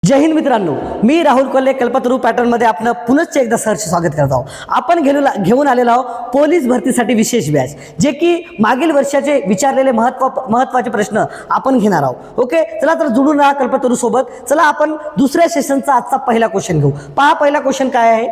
जय हिंद मित्रांनो, मी राहुल कोल्हे कल्पतरू पॅटर्नमध्ये आपलं पुनश्च एकदा सहर्ष स्वागत करत आहोत. आपण घेऊन आलेलो आहोत पोलीस भरतीसाठी विशेष बॅच, जे की मागील वर्षाचे विचारलेले महत्त्वाचे प्रश्न आपण घेणार आहोत. ओके, चला तर जुळून राहा कल्पतरू सोबत. चला आपण दुसऱ्या सेशनचा आजचा पहिला क्वेश्चन घेऊ. पहा पहिला क्वेश्चन काय आहे.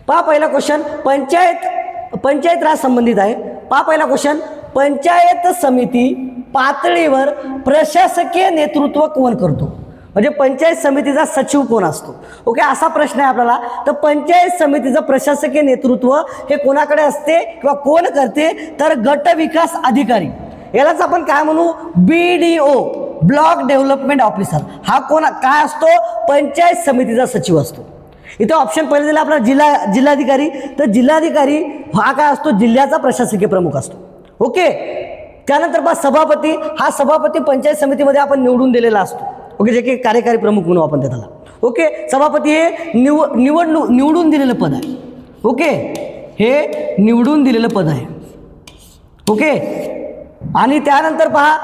पहा पहिला क्वेश्चन पंचायत राज संबंधित आहे. पहा पहिला क्वेश्चन, पंचायत समिती पातळीवर प्रशासकीय नेतृत्व कोण करतो, म्हणजे पंचायत समितीचा सचिव कोण असतो. ओके, असा प्रश्न आहे आपल्याला. तर पंचायत समितीचं प्रशासकीय नेतृत्व हे कोणाकडे असते किंवा कोण करते, तर गट विकास अधिकारी, यालाच आपण काय म्हणू, BDO, ब्लॉक डेव्हलपमेंट ऑफिसर. हा कोण काय असतो, पंचायत समितीचा सचिव असतो. इथे ऑप्शन पहिले दिला आपला जिल्हाधिकारी. तर जिल्हाधिकारी हा काय असतो, जिल्ह्याचा प्रशासकीय प्रमुख असतो. ओके, त्यानंतर बा सभापती, हा सभापती पंचायत समितीमध्ये आपण निवडून दिलेला असतो. ओके, जे की कार्यकारी प्रमुख म्हणू आपण त्याला. ओके, सभापती हे निवडून दिलेलं पद आहे. ओके, हे निवडून दिलेलं पद आहे. ओके, आणि त्यानंतर पहा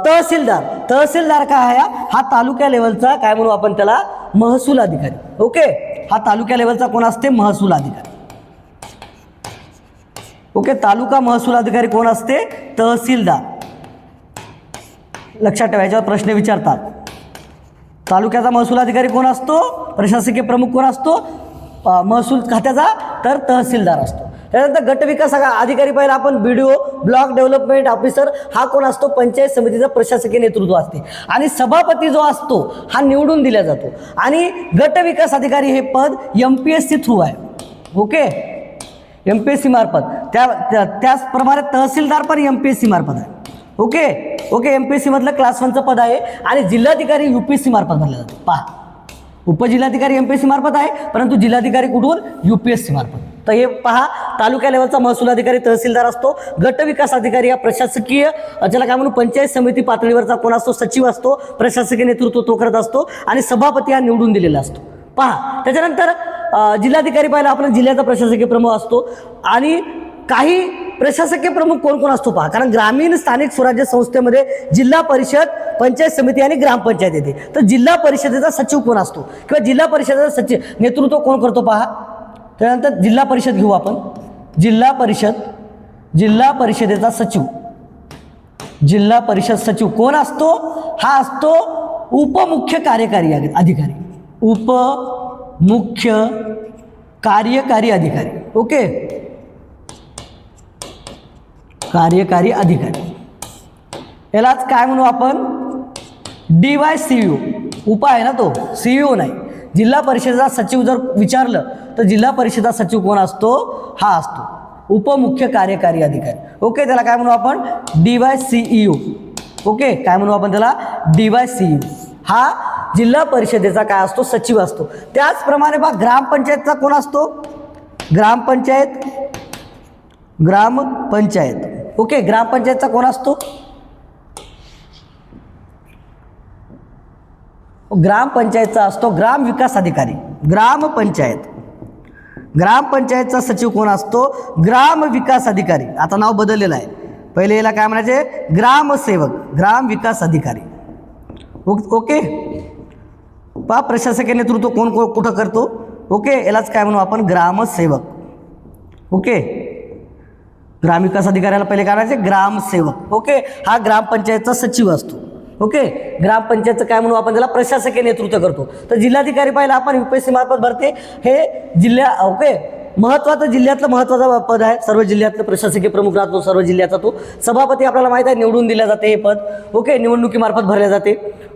तहसीलदार काय आहे, हा तालुक्या लेवलचा काय म्हणू आपण त्याला, महसूल अधिकारी. ओके, हा तालुक्या लेवलचा कोण असते, महसूल अधिकारी. ओके, तालुका महसूल अधिकारी कोण असते, तहसीलदार. लक्षात ठेवा, याच्यावर प्रश्न विचारतात. तालुक्याचा महसूल अधिकारी कोण असतो, प्रशासकीय प्रमुख कोण असतो, महसूल खात्याचा, तर तहसीलदार असतो. त्यानंतर गट विकास अधिकारी पाहिला आपण, BDO, ब्लॉक डेव्हलपमेंट ऑफिसर, हा कोण असतो, पंचायत समितीचा प्रशासकीय नेतृत्व असते. आणि सभापती जो असतो हा निवडून दिला जातो. आणि गट विकास अधिकारी हे पद MPSC थ्रू आहे. ओके, MPSC मार्फत. त्याचप्रमाणे तहसीलदार पण MPSC मार्फत आहे. ओके, MPSC मधलं क्लास 1चं पद आहे. आणि जिल्हाधिकारी UPSC मार्फत भरले जाते. पहा, उपजिल्हाधिकारी MPSC मार्फत आहे, परंतु जिल्हाधिकारी कुठून, UPSC मार्फत. तर हे पहा, तालुक्या लेवलचा महसूल अधिकारी तहसीलदार असतो. गट विकास अधिकारी हा प्रशासकीय, ज्याला काय म्हणू, पंचायत समिती पातळीवरचा कोण असतो, सचिव असतो. प्रशासकीय नेतृत्व तो करत असतो. आणि सभापती हा निवडून दिलेला असतो. पहा, त्याच्यानंतर जिल्हाधिकारी पाहिला आपण, जिल्ह्याचा प्रशासकीय प्रमुख असतो. आणि काही प्रशासकीय प्रमुख कोण कोण असतो पहा, कारण ग्रामीण स्थानिक स्वराज्य संस्थेमध्ये जिल्हा परिषद, पंचायत समिती आणि ग्रामपंचायत येते. तर जिल्हा परिषदेचा सचिव कोण असतो किंवा जिल्हा परिषदेचा सचिव नेतृत्व कोण करतो पहा. त्यानंतर जिल्हा परिषद घेऊ आपण. जिल्हा परिषदेचा सचिव, जिल्हा परिषद सचिव कोण असतो, हा असतो उपमुख्य कार्यकारी अधिकारी. उपमुख्य कार्यकारी अधिकारी. ओके, कार्यकारी अधिकारी, यालाच काय म्हणू आपण, DYCO. उप आहे ना तो, CEO नाही. जिल्हा परिषदेचा सचिव जर विचारलं तर जिल्हा परिषदेचा सचिव कोण असतो, हा असतो उपमुख्य कार्यकारी अधिकारी. ओके, त्याला काय म्हणू आपण, DYCEO. ओके, काय म्हणू आपण त्याला, DYCEO. हा जिल्हा परिषदेचा काय असतो, सचिव असतो. त्याचप्रमाणे बघा, ग्रामपंचायतचा कोण असतो, ग्रामपंचायत. ओके, ग्रामपंचायतचा कोण असतो, ग्रामपंचायतचा असतो ग्राम विकास अधिकारी. ग्रामपंचायतचा सचिव कोण असतो, ग्राम विकास अधिकारी. आता नाव बदललेलं आहे, पहिले याला काय म्हणायचे, ग्रामसेवक, ग्राम विकास अधिकारी. ओके, पहा, प्रशासकीय नेतृत्व कोण कुठं करतो. ओके, यालाच काय म्हणू आपण, ग्रामसेवक. ओके, ग्रामविकास अधिकाऱ्याला पहिले काय म्हणायचे, ग्रामसेवक. ओके, हा ग्रामपंचायतचा सचिव असतो. ओके, ग्रामपंचायतचं काय म्हणू आपण त्याला, प्रशासकीय नेतृत्व करतो. तर जिल्हाधिकारी पाहिला आपण, UPSC मार्फत भरते. हे ओके, महत्त्वाचं जिल्ह्यातलं महत्त्वाचं पद आहे. सर्व जिल्ह्यातलं प्रशासकीय प्रमुख राहतो, सर्व जिल्ह्याचा तो. सभापती आपल्याला माहिती आहे, निवडून दिल्या जाते हे पद. ओके, निवडणुकीमार्फत भरले जाते.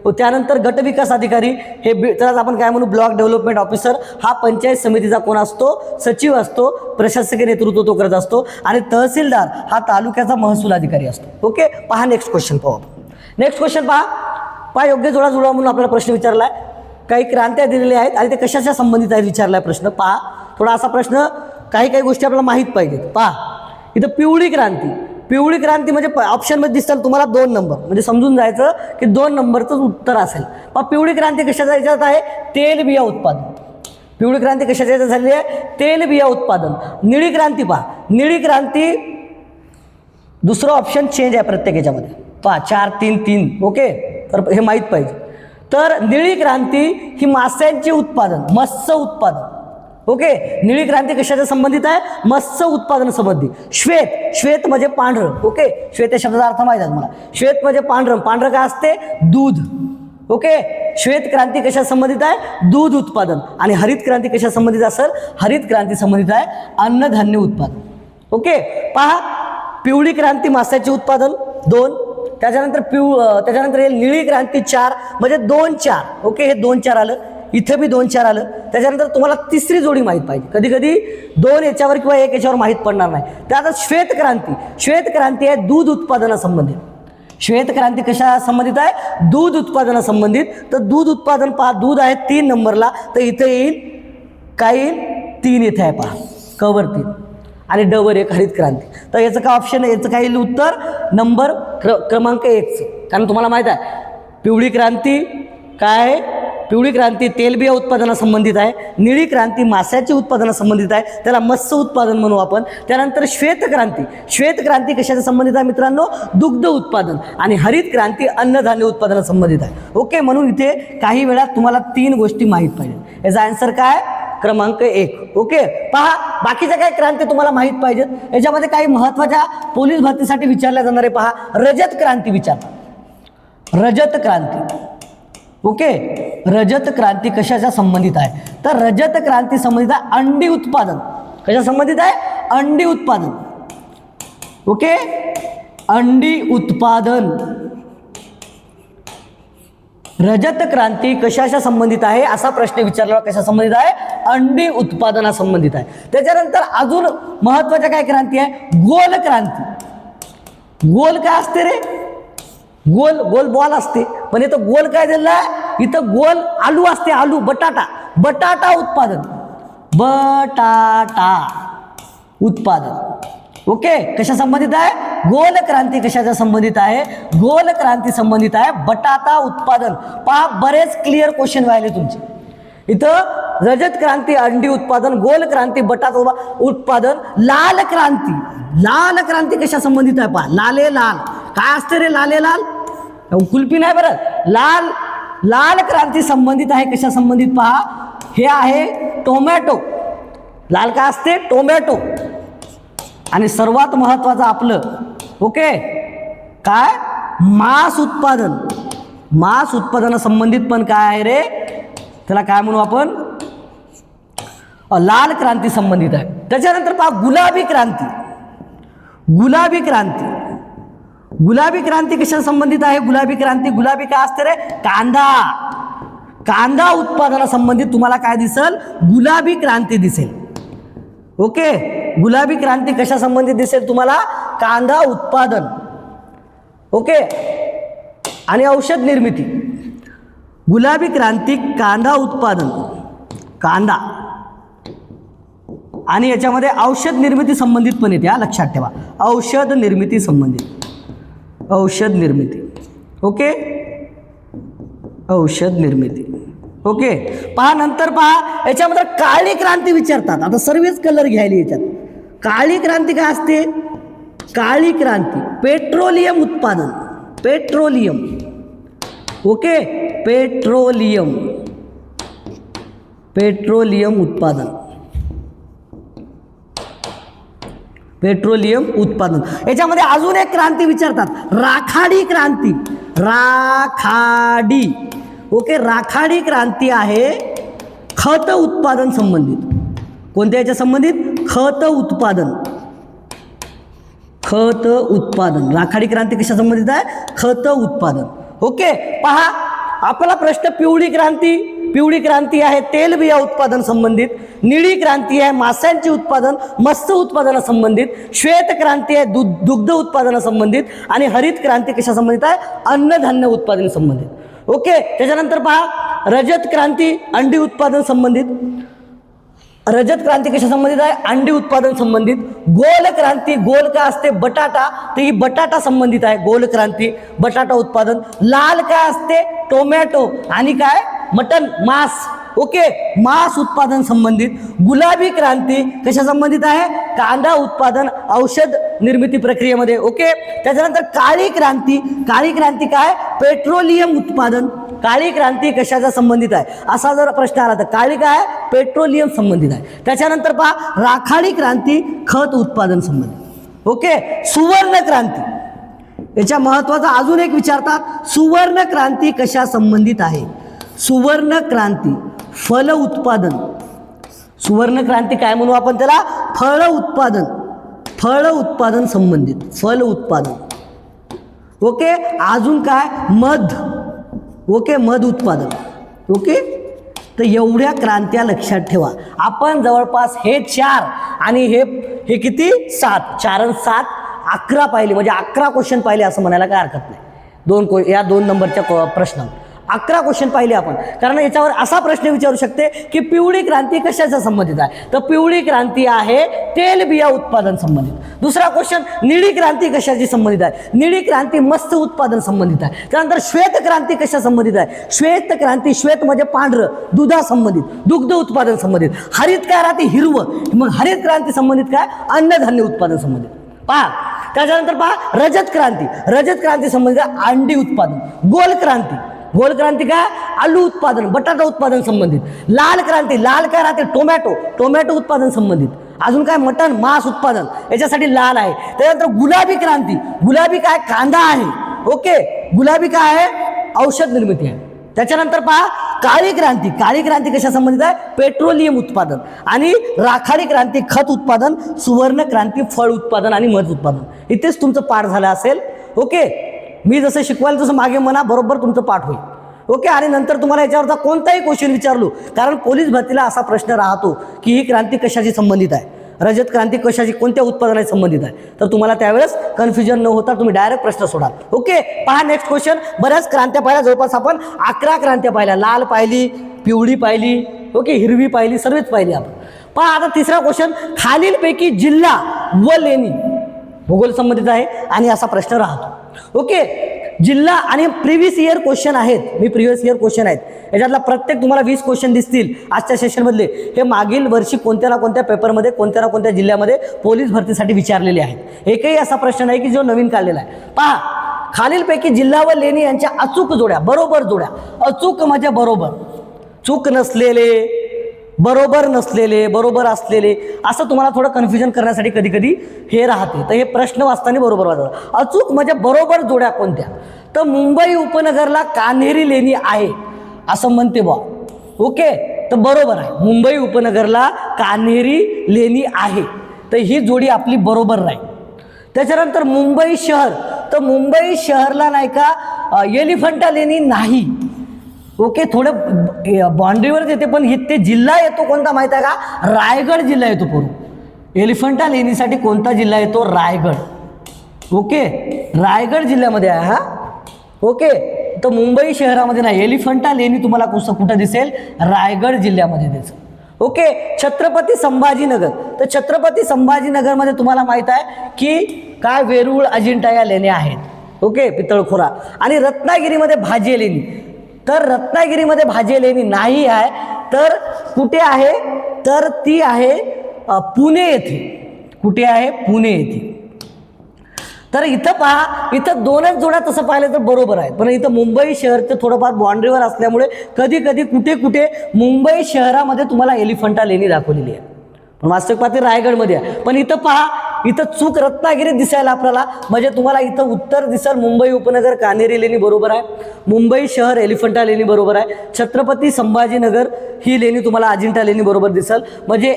त्यानंतर गट विकास अधिकारी हे त्यालाच आपण काय म्हणू, ब्लॉक डेव्हलपमेंट ऑफिसर. हा पंचायत समितीचा कोण असतो, सचिव असतो. प्रशासकीय नेतृत्व तो करत असतो. आणि तहसीलदार हा तालुक्याचा महसूल अधिकारी असतो. ओके, पहा नेक्स्ट क्वेश्चन पाहू. नेक्स्ट क्वेश्चन पहा, योग्य जोडा म्हणून आपल्याला प्रश्न विचारला आहे. काही क्रांत्या दिलेल्या आहेत आणि ते कशाच्या संबंधित आहे विचारला आहे प्रश्न. पहा, थोडा असा प्रश्न, काही गोष्टी आपल्याला माहीत पाहिजेत. पहा, इथं पिवळी क्रांती म्हणजे ऑप्शनमध्ये दिसतात तुम्हाला 2 नंबर, म्हणजे समजून जायचं की 2 नंबरचंच उत्तर असेल. पहा, पिवळी क्रांती कशाच्या याच्यात आहे, तेलबिया उत्पादन. पिवळी क्रांती कशाच्या याच्यात झाली आहे, तेलबिया उत्पादन. निळी क्रांती पहा, निळी क्रांती दुसरं ऑप्शन चेंज आहे प्रत्येक याच्यामध्ये. पहा 4 3 3. ओके, तर हे माहीत पाहिजे. तर निळी क्रांती ही मास्यांचे उत्पादन, मत्स्य उत्पादन. ओके, निळी क्रांती कशाच्या संबंधित आहे? मत्स्य उत्पादन संबंधित. श्वेत, श्वेत म्हणजे पांढरं. ओके, श्वेत या शब्दाचा अर्थ माहिती आहे मला. श्वेत म्हणजे पांढरं, पांढरं काय असते? दूध. ओके, श्वेत क्रांती कशा संबंधित आहे? दूध उत्पादन. आणि हरित क्रांती कशा संबंधित असेल? हरित क्रांती संबंधित आहे अन्नधान्य उत्पादन. ओके, पहा, पिवळी क्रांती मास्याचे उत्पादन 2, त्याच्यानंतर येईल निळी क्रांती 4, म्हणजे 2-4. ओके, हे 2-4 आलं, इथं बी 2-4 आलं. त्याच्यानंतर तुम्हाला तिसरी जोडी माहीत पाहिजे. कधी कधी 2 याच्यावर किंवा 1 याच्यावर माहीत पडणार नाही. त्यात श्वेत क्रांती, श्वेत क्रांती आहे दूध उत्पादनासंबंधित. श्वेत क्रांती कशा संबंधित आहे? दूध उत्पादनासंबंधित. तर दूध उत्पादन पहा, दूध आहे 3 नंबरला, तर इथे येईल काय येईल? 3 इथे आहे पहा, कवर 3 आणि डवर 1 हरित क्रांती. तर याचं काय ऑप्शन आहे? याचं काय येईल उत्तर? नंबर क्रमांक 1. कारण तुम्हाला माहीत आहे पिवळी क्रांती काय? पिवळी क्रांती तेलबिया उत्पादनासंबंधित आहे. निळी क्रांती मास्याची उत्पादनासंबंधित आहे, त्याला मत्स्य उत्पादन म्हणू आपण. त्यानंतर श्वेत क्रांती, श्वेत क्रांती कशाच्या संबंधित आहे मित्रांनो? दुग्ध उत्पादन. आणि हरित क्रांती अन्नधान्य उत्पादनासंबंधित आहे. ओके, म्हणून इथे काही वेळा तुम्हाला 3 गोष्टी माहीत पाहिजे. याचा आन्सर काय? क्रमांक 1. ओके, पहा, बाकीच्या काही क्रांती तुम्हाला माहीत पाहिजेत. याच्यामध्ये काही महत्त्वाच्या पोलीस भरतीसाठी विचारल्या जाणारे पहा, रजत क्रांती विचारतात. रजत क्रांती. ओके, रजत क्रांती कशाच्या संबंधित आहे? तर रजत क्रांती संबंधित आहे अंडी उत्पादन. कशा संबंधित आहे? अंडी उत्पादन. ओके, अंडी उत्पादन. रजत क्रांती कशाच्या संबंधित आहे असा प्रश्न विचारला. कशा संबंधित आहे? अंडी उत्पादनासंबंधित आहे. त्याच्यानंतर अजून महत्त्वाच्या काय क्रांती आहे? गोल क्रांती. गोल काय असते रे? गोल गोल बॉल असते, पण इथं गोल काय दिलेलं आहे? इथं गोल आलू असते, आलू, बटाटा. बटाटा उत्पादन, बटाटा उत्पादन. ओके, कशा संबंधित आहे? गोल क्रांती कशाच्या संबंधित आहे? गोल क्रांती संबंधित आहे बटाटा उत्पादन. पहा, बरेच क्लिअर क्वेश्चन व्हायले तुमचे. इथं रजत क्रांती अंडी उत्पादन, गोल क्रांती बटाटा उत्पादन, लाल क्रांती. लाल क्रांती कशा संबंधित आहे? पहा, लाले लाल काय असते रे? लाले लाल कुल्फी नाही बरं. लाल, लाल क्रांती संबंधित आहे कशा संबंधित? पहा, हे आहे टोमॅटो. लाल काय असते? टोमॅटो. आणि सर्वात महत्त्वाचं आपलं, ओके, काय? मांस उत्पादन. मांस उत्पादनासंबंधित पण काय आहे रे? त्याला काय म्हणू आपण? लाल क्रांती संबंधित आहे. त्याच्यानंतर पहा, गुलाबी क्रांती. गुलाबी क्रांती. गुलाबी क्रांती कशा संबंधित आहे? गुलाबी क्रांती, गुलाबी काय असते रे? कांदा. कांदा उत्पादनासंबंधित तुम्हाला काय दिसेल? गुलाबी क्रांती दिसेल. ओके, गुलाबी क्रांती कशा संबंधित दिसेल तुम्हाला? कांदा उत्पादन. ओके, आणि औषध निर्मिती. गुलाबी क्रांती कांदा उत्पादन, कांदा, आणि याच्यामध्ये औषध निर्मिती संबंधित पण येते. लक्षात ठेवा, औषध निर्मिती संबंधित. औषध निर्मिती. ओके, औषध निर्मिती. ओके, पहा, नंतर पहा, याच्यामध्ये काळी क्रांती विचारतात. आता सर्वच कलर घ्यायला याच्यात. काळी क्रांती काय असते? काळी क्रांती पेट्रोलियम उत्पादन. पेट्रोलियम. Okay, petroleum. पेट्रोलियम उत्पादन. पेट्रोलियम उत्पादन. याच्यामध्ये अजून एक क्रांती विचारतात, राखाडी क्रांती. राखाडी. ओके, राखाडी क्रांती आहे खत उत्पादन संबंधित. कोणत्या याच्या संबंधित? खत उत्पादन. खत उत्पादन. राखाडी क्रांती कशा संबंधित आहे? खत उत्पादन. ओके, पहा, आपला प्रश्न पिवळी क्रांती. पिवळी क्रांती आहे तेलबिया उत्पादन संबंधित. निळी क्रांती आहे मास्यांचे उत्पादन, मत्स्य उत्पादनासंबंधित. श्वेत क्रांती आहे दुग्ध उत्पादनासंबंधित. आणि हरित क्रांती कशा संबंधित आहे? अन्नधान्य उत्पादन संबंधित. ओके, त्याच्यानंतर पहा, रजत क्रांती अंडी उत्पादन संबंधित. रजत क्रांती कशा संबंधित आहे? अंडी उत्पादन संबंधित. गोल क्रांती, गोल काय असते? बटाटा. तर ही बटाटा संबंधित आहे. गोल क्रांती बटाटा उत्पादन. लाल काय असते? टोमॅटो. आणि काय? मटन, मांस. ओके, मांस उत्पादन संबंधित. गुलाबी क्रांती कशा संबंधित आहे? कांदा उत्पादन, औषध निर्मिती प्रक्रियेमध्ये. ओके, त्याच्यानंतर काळी क्रांती. काळी क्रांती काय? पेट्रोलियम उत्पादन. काळी क्रांती कशाचा संबंधित आहे असा जर प्रश्न आला तर काळी काय पेट्रोलियम संबंधित आहे. त्याच्यानंतर पहा राखाडी क्रांती खत उत्पादन संबंधित. ओके, सुवर्ण क्रांती याच्या महत्वाचा अजून एक विचारतात, सुवर्ण क्रांती कशा संबंधित आहे. सुवर्ण क्रांती फल उत्पादन, सुवर्ण क्रांती काय म्हणू आपण त्याला, फळ उत्पादन, फळ उत्पादन संबंधित, फल उत्पादन. ओके, अजून काय मध, ओके मध उत्पादन. ओके, तर एवढ्या क्रांत्या लक्षात ठेवा. आपण जवळपास हे 4 आणि हे किती 7, 4 आणि 7 11 पाहिले, म्हणजे 11 क्वेश्चन पाहिले असं म्हणायला काय हरकत नाही. या 2 नंबरच्या प्रश्न 11 क्वेश्चन पाहिले आपण. कारण याच्यावर असा प्रश्न विचारू शकते की पिवळी क्रांती कशाच्या संबंधित आहे, तर पिवळी क्रांती आहे तेलबिया उत्पादन संबंधित. दुसरा क्वेश्चन निळी क्रांती कशाची संबंधित आहे, निळी क्रांती मत्स्य उत्पादन संबंधित आहे. त्यानंतर श्वेत क्रांती कशा संबंधित आहे, श्वेत क्रांती, श्वेत म्हणजे पांढरं, दुधा संबंधित, दुग्ध उत्पादन संबंधित. हरित काय राहते हिरवं, मग हरित क्रांती संबंधित काय अन्नधान्य उत्पादन संबंधित. पहा त्याच्यानंतर पहा रजत क्रांती, रजत क्रांती संबंधित अंडी उत्पादन. गोल क्रांती, गोल क्रांती काय आलू उत्पादन, बटाटा उत्पादन संबंधित. लाल क्रांती, लाल काय राहते टोमॅटो, टोमॅटो उत्पादन संबंधित. अजून काय मटण मांस उत्पादन याच्यासाठी लाल आहे. त्यानंतर गुलाबी क्रांती, गुलाबी काय कांदा आहे. ओके, गुलाबी काय आहे औषध निर्मिती आहे. त्याच्यानंतर पहा काळी क्रांती, काळी क्रांती कशा संबंधित आहे पेट्रोलियम उत्पादन. आणि राखाडी क्रांती खत उत्पादन, सुवर्ण क्रांती फळ उत्पादन आणि मध उत्पादन. इथेच तुमचं पाठ झालं असेल. ओके, मी जसं शिकवायला तसं मागे म्हणा, बरोबर तुमचं पाठ होईल. ओके, आणि नंतर तुम्हाला याच्यावरचा कोणताही क्वेश्चन विचारलो, कारण पोलीस भरतीला असा प्रश्न राहतो की ही क्रांती कशाशी संबंधित आहे, रजत क्रांती कशाची कोणत्या उत्पादनाशी संबंधित आहे, तर तुम्हाला त्यावेळेस कन्फ्युजन न होता तुम्ही डायरेक्ट प्रश्न सोडाल. ओके, पहा नेक्स्ट क्वेश्चन. बऱ्याच क्रांत्या पाहिल्या, जवळपास आपण 11 क्रांत्या पाहिल्या. लाल पाहिली, पिवळी पाहिली, ओके हिरवी पाहिली, सर्वच पाहिली आपण. पहा आता तिसरा क्वेश्चन, खालीलपैकी जिल्हा व लेणी भूगोल संबंधित आहे आणि असा प्रश्न राहतो. ओके, जिल्हा आणि प्रिव्हियस इयर क्वेश्चन आहेत, मी प्रिव्हियस इयर क्वेश्चन आहेत याच्यातला प्रत्येक तुम्हाला 20 क्वेश्चन दिसतील आजच्या सेशनमधले. हे मागील वर्षी कोणत्या ना कोणत्या पेपरमध्ये कोणत्या ना कोणत्या जिल्ह्यामध्ये पोलीस भरतीसाठी विचारलेले आहेत. एकही असा प्रश्न नाही की जो नवीन काढलेला आहे. पहा खालीलपैकी जिल्हा व लेणी यांच्या अचूक जोड्या, बरोबर जोड्या. अचूक म्हणजे बरोबर, चूक नसलेले, बरोबर नसलेले, बरोबर असलेले, असं तुम्हाला थोडं कन्फ्युजन करण्यासाठी कधी कधी हे राहते. तर हे प्रश्न वाचताना बरोबर वाचतात. अचूक म्हणजे बरोबर जोड्या कोणत्या, तर मुंबई उपनगरला कान्हेरी लेणी आहे असं म्हणते बा. ओके, तर बरोबर आहे, मुंबई उपनगरला कान्हेरी लेणी आहे, तर ही जोडी आपली बरोबर राहील. त्याच्यानंतर मुंबई शहर, तर मुंबई शहरला नाही का एलिफंटा लेणी नाही. ओके, थोडं बाउंड्रीवरच येते, पण ते जिल्हा येतो कोणता माहिती आहे का, रायगड जिल्हा येतो. पूर्ण एलिफंटा लेणीसाठी कोणता जिल्हा येतो, रायगड. ओके, रायगड जिल्ह्यामध्ये आहे हा. ओके, तर मुंबई शहरामध्ये नाही, एलिफंटा लेणी तुम्हाला कुठं दिसेल, रायगड जिल्ह्यामध्ये दिसेल. ओके, छत्रपती संभाजीनगर, तर छत्रपती संभाजीनगरमध्ये तुम्हाला माहित आहे की काय वेरूळ अजिंठा या लेण्या आहेत. ओके, पितळखोरा. आणि रत्नागिरीमध्ये भाजे लेणी, तर रत्नागिरीमध्ये भाजे लेणी नाही आहे, तर कुठे आहे, तर ती आहे पुणे येथे. कुठे आहे, पुणे येथे. तर इथं पहा, इथं 2च जोड्या तसं पाहिलं तर बरोबर आहे, पण इथं मुंबई शहरचं थोडंफार बाउंड्रीवर असल्यामुळे कधी कधी कुठे कुठे मुंबई शहरामध्ये तुम्हाला एलिफंटा लेणी दाखवलेली आहे, पण वास्तविक पाहते रायगडमध्ये आहे. पण इथं पहा, इथं चूक रत्नागिरी दिसायला आपल्याला, म्हणजे तुम्हाला इथं उत्तर दिसेल मुंबई उपनगर कान्हेरी लेणी बरोबर आहे, मुंबई शहर एलिफंटा लेणी बरोबर आहे, छत्रपती संभाजीनगर ही लेणी तुम्हाला अजिंठा लेणी बरोबर दिसेल. म्हणजे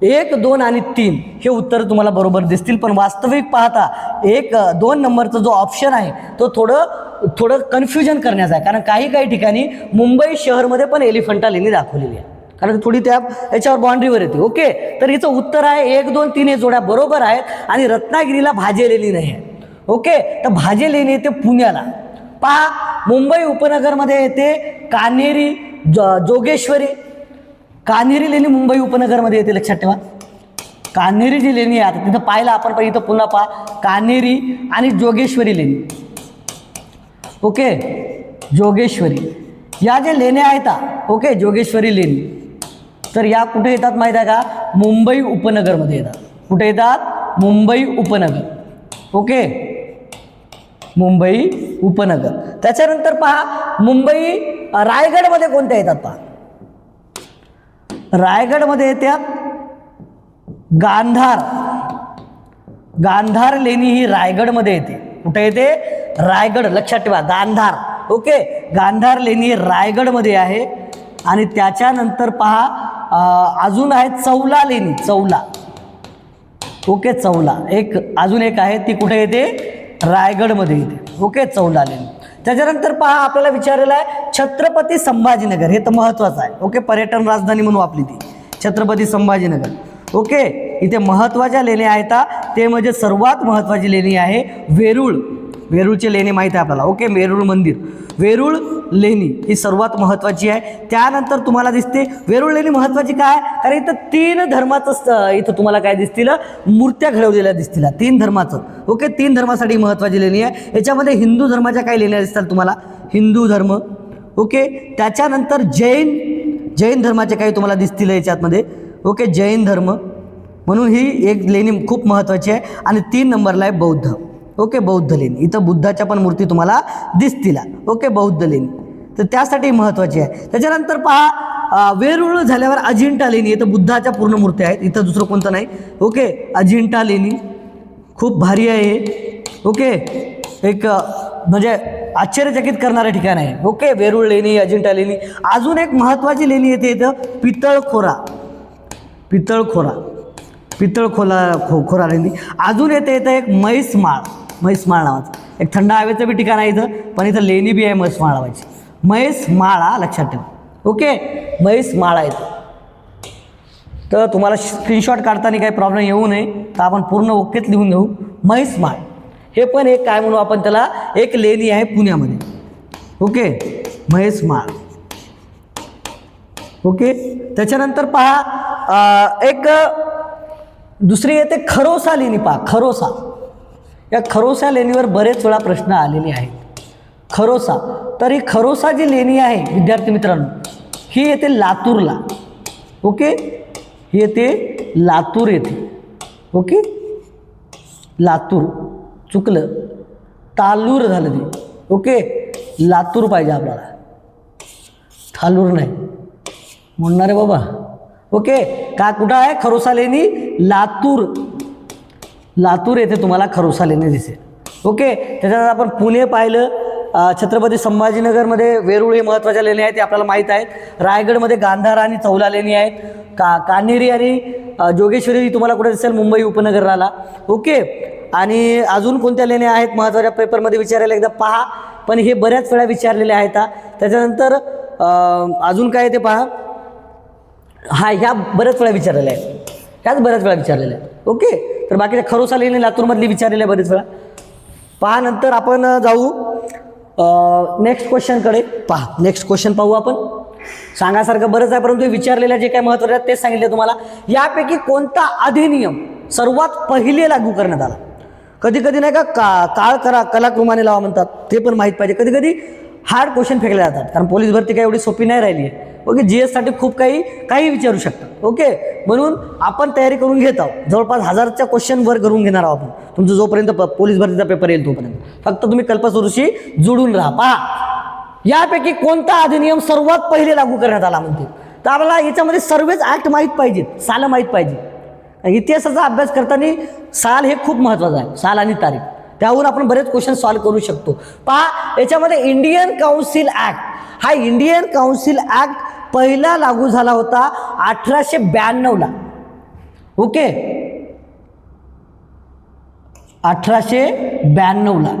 1, 2 आणि 3 हे उत्तर तुम्हाला बरोबर दिसतील. पण वास्तविक पाहता 1, 2 नंबरचा जो ऑप्शन आहे तो थोडं कन्फ्युजन करण्याचा आहे, कारण काही ठिकाणी मुंबई शहरमध्ये पण एलिफंटा लेणी दाखवलेली आहे, कारण थोडी याच्यावर बाउंड्रीवर येते. ओके, तर हिचं उत्तर आहे 1, 2, 3 हे जोड्या बरोबर आहेत. आणि रत्नागिरीला भाजे लेणी नाही आहे. ओके, तर भाजे लेणी येते पुण्याला. पहा, मुंबई उपनगरमध्ये येते कान्हेरी, जोगेश्वरी. कान्हेरी लेणी मुंबई उपनगरमध्ये येते, लक्षात ठेवा. कान्हेरी जी लेणी आहे आता तिथं पाहिलं आपण, पण इथं पुन्हा पहा कान्हेरी आणि जोगेश्वरी लेणी. ओके, जोगेश्वरी या ज्या लेण्या आहेत, ओके जोगेश्वरी लेणी, तर या कुठे येतात माहीत आहे का, मुंबई उपनगरमध्ये येतात. कुठे येतात, मुंबई उपनगर. ओके, मुंबई उपनगर. त्याच्यानंतर पहा मुंबई रायगडमध्ये कोणत्या येतात पहा. रायगडमध्ये येतात गांधार. गांधार लेणी ही रायगडमध्ये येते. कुठे येते? रायगड. लक्षात ठेवा गांधार. ओके, गांधार लेणी रायगडमध्ये आहे. आणि त्याच्यानंतर पहा अजून आहे चौला लेणी. चौला. ओके, चौला एक अजून एक आहे, ती कुठे येते? रायगडमध्ये येते. ओके, चौला लेणी. त्याच्यानंतर पहा आपल्याला विचारलेलं आहे छत्रपती संभाजीनगर. हे तर महत्त्वाचं आहे. ओके, पर्यटन राजधानी म्हणून आपली ती छत्रपती संभाजीनगर. ओके, इथे महत्त्वाच्या लेण्या आहेत. ते म्हणजे सर्वात महत्त्वाची लेणी आहे वेरूळ. वेरूळची लेणी माहीत आहे आपल्याला. ओके, वेरूळ मंदिर, वेरूळ लेणी ही सर्वात महत्त्वाची आहे. त्यानंतर तुम्हाला दिसते वेरूळ लेणी महत्त्वाची काय? कारण इथं 3 धर्माचं इथं तुम्हाला काय दिसतील? मूर्त्या घडवलेल्या दिसतील 3 धर्माचं. ओके, 3 धर्मासाठी महत्त्वाची लेणी आहे. याच्यामध्ये हिंदू धर्माच्या काही लेण्या दिसतात तुम्हाला, हिंदू धर्म. ओके, त्याच्यानंतर जैन धर्माचे काही तुम्हाला दिसतील याच्यामध्ये. ओके, जैन धर्म म्हणून ही एक लेणी खूप महत्त्वाची आहे. आणि 3 नंबरला आहे बौद्ध. ओके, बौद्ध लेणी. इथं बुद्धाच्या पण मूर्ती तुम्हाला दिसतील. ओके, बौद्ध लेणी तर त्यासाठी महत्त्वाची आहे. त्याच्यानंतर पहा वेरूळ झाल्यावर अजिंठा लेणी. इथं बुद्धाच्या पूर्ण मूर्त्या आहेत, इथं दुसरं कोणतं नाही. ओके, अजिंठा लेणी खूप भारी आहे हे. ओके, एक म्हणजे आश्चर्यचकित करणारं ठिकाण आहे. ओके, वेरूळ लेणी, अजिंठा लेणी. अजून एक महत्त्वाची लेणी येते इथं पितळखोरा. खोरा लेणी. अजून येते इथं एक म्हैसमाळ. म्हैसमाळ नावाचं एक थंड हवेचं बी ठिकाण आहे इथं, पण इथं लेणी बी आहे म्हैसमाळ नावाची. म्हैसमाळा लक्षात ठेवा. ओके, म्हैसमाळा इथं. तर तुम्हाला स्क्रीनशॉट काढताना काही प्रॉब्लेम येऊ नये, तर आपण पूर्ण ओकेच लिहून घेऊ. म्हैसमाळ हे पण एक काय म्हणू आपण त्याला, एक लेणी आहे पुण्यामध्ये. ओके, म्हैसमाळ. ओके, त्याच्यानंतर पहा एक दुसरी येते खरोसा लेणी. पहा खरोसा. या खरोसा लेणीवर बरेच वेळा प्रश्न आलेले आहेत. खरोसा, तर ही खरोसा जी लेणी आहे विद्यार्थी मित्रांनो, ही येते लातूरला. ओके, ही येते लातूर येथे. ओके, लातूर चुकलं, तालूर झालं ते. ओके, लातूर पाहिजे आपल्याला, थालूर नाही म्हणणार आहे बाबा. ओके, का कुठं आहे खरोसा लेणी? लातूर. लातूर येथे तुम्हाला खरोसा लेणी दिसेल. ओके, त्याच्यानंतर आपण पुणे पाहिलं. छत्रपती संभाजीनगरमध्ये वेरूळ हे महत्त्वाच्या लेणी आहेत, ते आपल्याला माहीत आहेत. रायगडमध्ये गांधार आणि चौला लेणी आहेत. कान्हेरी आणि जोगेश्वरी तुम्हाला कुठे दिसेल? मुंबई उपनगराला. ओके, आणि अजून कोणत्या लेण्या आहेत महत्त्वाच्या पेपरमध्ये विचारायला एकदा पहा, पण हे बऱ्याच वेळा विचारलेले आहेत. त्याच्यानंतर अजून काय ते पहा. ह्या बऱ्याच वेळा विचारलेल्या आहेत, ह्याच बऱ्याच वेळा विचारलेल्या आहेत. ओके, तर बाकीच्या खरोसा लेणी लातूरमधली विचारलेल्या बरेच वेळा पहा. नंतर आपण जाऊ नेक्स्ट क्वेश्चनकडे. पहा नेक्स्ट क्वेश्चन पाहू आपण. सांगासारखं बरंच आहे, परंतु विचारलेल्या जे काय महत्त्वाचे आहेत तेच सांगितले तुम्हाला. यापैकी कोणता अधिनियम सर्वात पहिले लागू करण्यात आला? कधी कधी नाही का कलाक्रमाने लावा म्हणतात, ते पण माहीत पाहिजे. कधी कधी हार्ड क्वेश्चन फेकले जातात, कारण पोलीस भरती काही एवढी सोपी नाही राहिली आहे. ओके, GS साठी खूप काही विचारू शकतात. ओके, म्हणून आपण तयारी करून घेत आहोत. जवळपास 1000च्या क्वेश्चनवर करून घेणार आहोत आपण, तुमचं जोपर्यंत पोलीस भरतीचा पेपर येईल तोपर्यंत. फक्त तुम्ही कल्पसरूशी जुळून राहा. पहा, यापैकी कोणता अधिनियम सर्वात पहिले लागू करण्यात आला म्हणते? तर आपल्याला याच्यामध्ये सर्वच ॲक्ट माहीत पाहिजेत, सालं माहीत पाहिजे. इतिहासाचा अभ्यास करताना साल हे खूप महत्त्वाचं आहे, साल आणि तारीख. त्यावरून आपण बरेच क्वेश्चन सॉल्व्ह करू शकतो. पहा, याच्यामध्ये इंडियन काउन्सिल ॲक्ट. हा इंडियन काउन्सिल ॲक्ट पहिला लागू झाला होता 1892ला. ओके, 1892ला.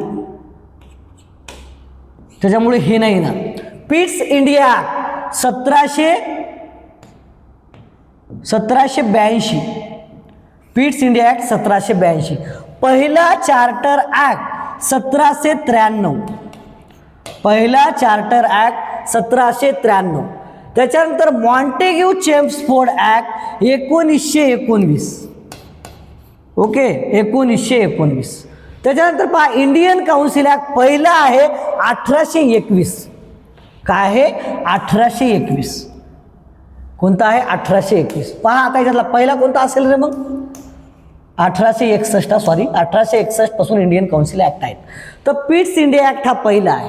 त्याच्यामुळे हे नाही ना. Pitt's India act 1782. Pitt's India act 1782. पहिला चार्टर ॲक्ट 1793. पहिला चार्टर ॲक्ट 1793. त्याच्यानंतर मॉन्टेग्यू चेम्सफोर्ड ॲक्ट 1919. ओके, 1919. त्याच्यानंतर पहा, इंडियन काउन्सिल ॲक्ट पहिला आहे 1821. काय आहे? 1821. कोणता आहे? 1821. पहा आता याच्यातला पहिला कोणता असेल रे मग? 1861 पासून इंडियन काउन्सिल ऍक्ट आहेत. तर पिट्स इंडिया ऍक्ट हा पहिला आहे.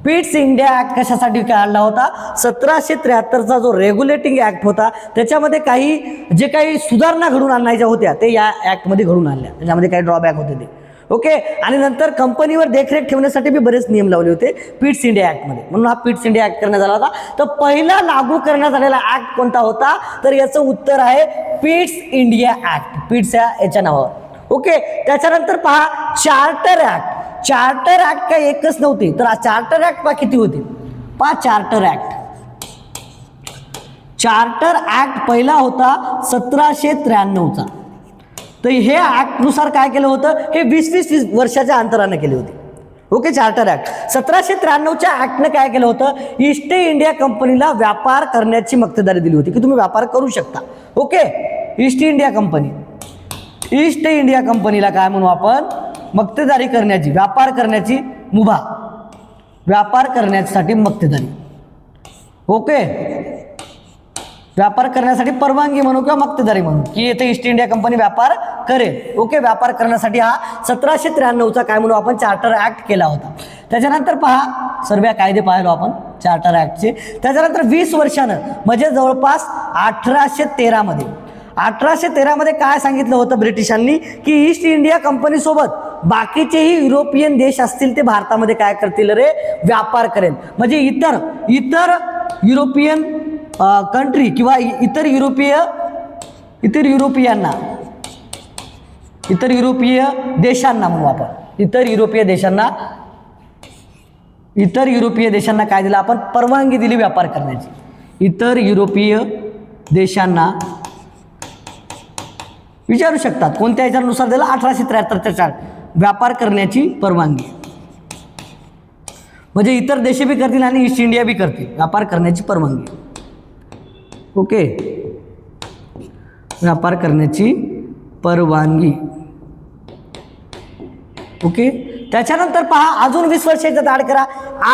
पिट्स इंडिया ऍक्ट कशासाठी काढला होता? 1773चा जो रेग्युलेटिंग ऍक्ट होता त्याच्यामध्ये जे काही सुधारणा घडून आणायच्या होत्या ते या ऍक्टमध्ये घडून आणल्या. त्याच्यामध्ये काही ड्रॉबॅक होते ते. ओके. आणि नंतर कंपनीवर देखरेख ठेवण्यासाठी बी बरेच नियम लावले होते पिट्स इंडिया ऍक्टमध्ये. म्हणून हा पिट्स इंडिया ऍक्ट करण्यात आला होता. तर पहिला लागू करण्यात आलेला ऍक्ट कोणता होता? तर याचं उत्तर आहे पिट्स इंडिया ऍक्ट. पिट्स याच्या नावावर. ओके. त्याच्यानंतर पहा चार्टर ऍक्ट. चार्टर ऍक्ट काय एकच नव्हती, तर चार्टर ऍक्ट पहा किती होती. पहा चार्टर ऍक्ट पहिला होता 1793चा. तर हे ऍक्टनुसार काय केलं होतं? हे 20-20 वर्षाच्या अंतराने केले होते. ओके. चार्टर ऍक्ट 1793च्या ऍक्टनं काय केलं होतं? ईस्ट इंडिया कंपनीला व्यापार करण्याची मक्तेदारी दिली होती की तुम्ही व्यापार करू शकता. ओके. ईस्ट इंडिया कंपनीला काय म्हणू आपण? मक्तेदारी करण्याची, व्यापार करण्याची मुभा, व्यापार करण्यासाठी मक्तेदारी. ओके. व्यापार करण्यासाठी परवानगी म्हणू किंवा मक्तेदारी म्हणू की येथे ईस्ट इंडिया कंपनी व्यापार करेल. ओके. व्यापार करण्यासाठी हा 1793चा काय म्हणू आपण? चार्टर ऍक्ट केला होता. त्याच्यानंतर पहा सर्व कायदे पाहिलो आपण चार्टर ऍक्टचे. त्याच्यानंतर 20 वर्षानं म्हणजे जवळपास 1813मध्ये काय सांगितलं होतं ब्रिटिशांनी की ईस्ट इंडिया कंपनी सोबत बाकीचेही युरोपियन देश असतील ते भारतामध्ये काय करतील रे? व्यापार करेल. म्हणजे इतर युरोपियन कंट्री किंवा इतर युरोपीय देशांना म्हणू आपण. इतर युरोपीय देशांना काय दिलं आपण? परवानगी दिली व्यापार करण्याची. इतर युरोपीय देशांना विचारू शकतात कोणत्या ह्याच्यानुसार दिलं? 1873च्या व्यापार करण्याची परवानगी. म्हणजे इतर देश बी करतील आणि ईस्ट इंडिया बी करतील व्यापार करण्याची परवानगी. ओके. व्यापार करण्याची परवानगी. ओके. त्याच्यानंतर पहा अजून 20 वर्षाचा ऍड करा.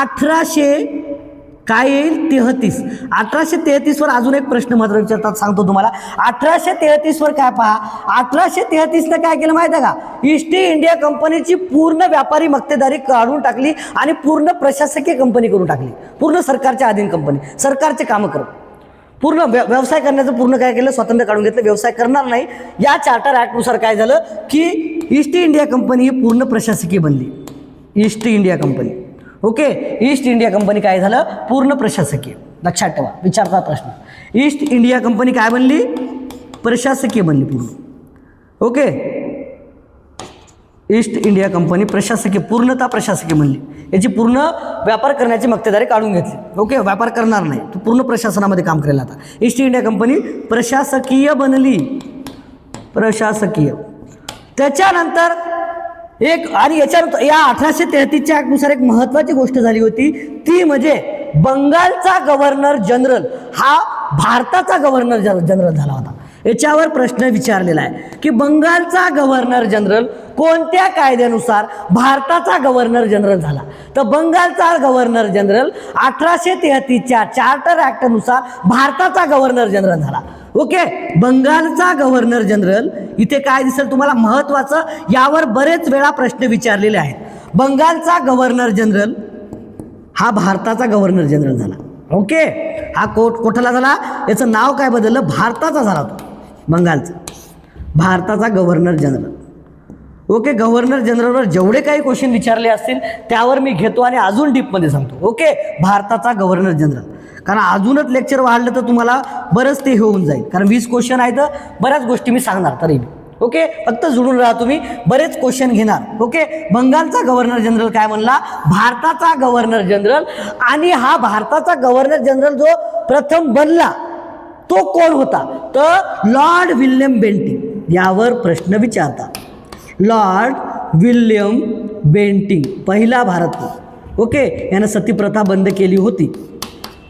1833 वर अजून एक प्रश्न महत्त्वाचा विचारतात, सांगतो तुम्हाला. 1833 वर काय पहा. 1833 काय केलं माहिती आहे का? ईस्ट इंडिया कंपनीची पूर्ण व्यापारी मक्तेदारी काढून टाकली आणि पूर्ण प्रशासकीय कंपनी करून टाकली. पूर्ण सरकारच्या अधीन कंपनी, सरकारचे कामं करत पूर्ण व्यवसाय करण्याचं पूर्ण काय केलं? स्वातंत्र्य काढून घेतलं. व्यवसाय करणार नाही. या चार्टर ऍक्टनुसार काय झालं की ईस्ट इंडिया कंपनी ही पूर्ण प्रशासकीय बनली. East India company. Okay. East India company काय झालं? पूर्ण प्रशासकीय. लक्षात ठेवा, विचारता प्रश्न. ईस्ट इंडिया कंपनी काय बनली? प्रशासकीय बनली पूर्ण. ओके. ईस्ट इंडिया कंपनी पूर्णतः प्रशासकीय बनली. याची पूर्ण व्यापार करण्याची मक्तेदारी काढून घेतली. ओके. व्यापार करणार नाही, तो पूर्ण प्रशासनामध्ये काम करेल. आता ईस्ट इंडिया कंपनी प्रशासकीय बनली. त्याच्यानंतर आणि याच्यानंतर या 1833च्या ऍक्टनुसार एक महत्वाची गोष्ट झाली होती, ती म्हणजे बंगालचा गव्हर्नर जनरल हा भारताचा गव्हर्नर जनरल झाला होता. याच्यावर प्रश्न विचारलेला आहे की बंगालचा गव्हर्नर जनरल कोणत्या कायद्यानुसार भारताचा गव्हर्नर जनरल झाला? तर बंगालचा गव्हर्नर जनरल 1833च्या चार्टर ऍक्टनुसार भारताचा गव्हर्नर जनरल झाला. ओके. बंगालचा गव्हर्नर जनरल इथे काय दिसेल तुम्हाला महत्वाचं, यावर बरेच वेळा प्रश्न विचारलेले आहेत. बंगालचा गव्हर्नर जनरल हा भारताचा गव्हर्नर जनरल झाला. ओके. हा कोठला झाला? याचं नाव काय बदललं? भारताचा झाला तो. बंगालचा भारताचा गव्हर्नर जनरल. ओके. गव्हर्नर जनरलवर जेवढे काही क्वेश्चन विचारले असतील त्यावर मी घेतो आणि अजून डीपमध्ये सांगतो. ओके. भारताचा गव्हर्नर जनरल, कारण अजूनच लेक्चर वाढलं तर तुम्हाला बरंच ते होऊन जाईल, कारण 20 क्वेश्चन आहेत, बऱ्याच गोष्टी मी सांगणार तरी. ओके. फक्त जुळून राहा तुम्ही, बरेच क्वेश्चन घेणार. ओके. बंगालचा गव्हर्नर जनरल काय म्हणला? भारताचा गव्हर्नर जनरल. आणि हा भारताचा गव्हर्नर जनरल जो प्रथम बनला तो कोण होता? तर लॉर्ड विल्यम बेंटिंक. यावर प्रश्न विचारतात. लॉर्ड विल्यम बेंटिंक पहिला भारतीय. ओके. यानं सती प्रथा बंद केली होती.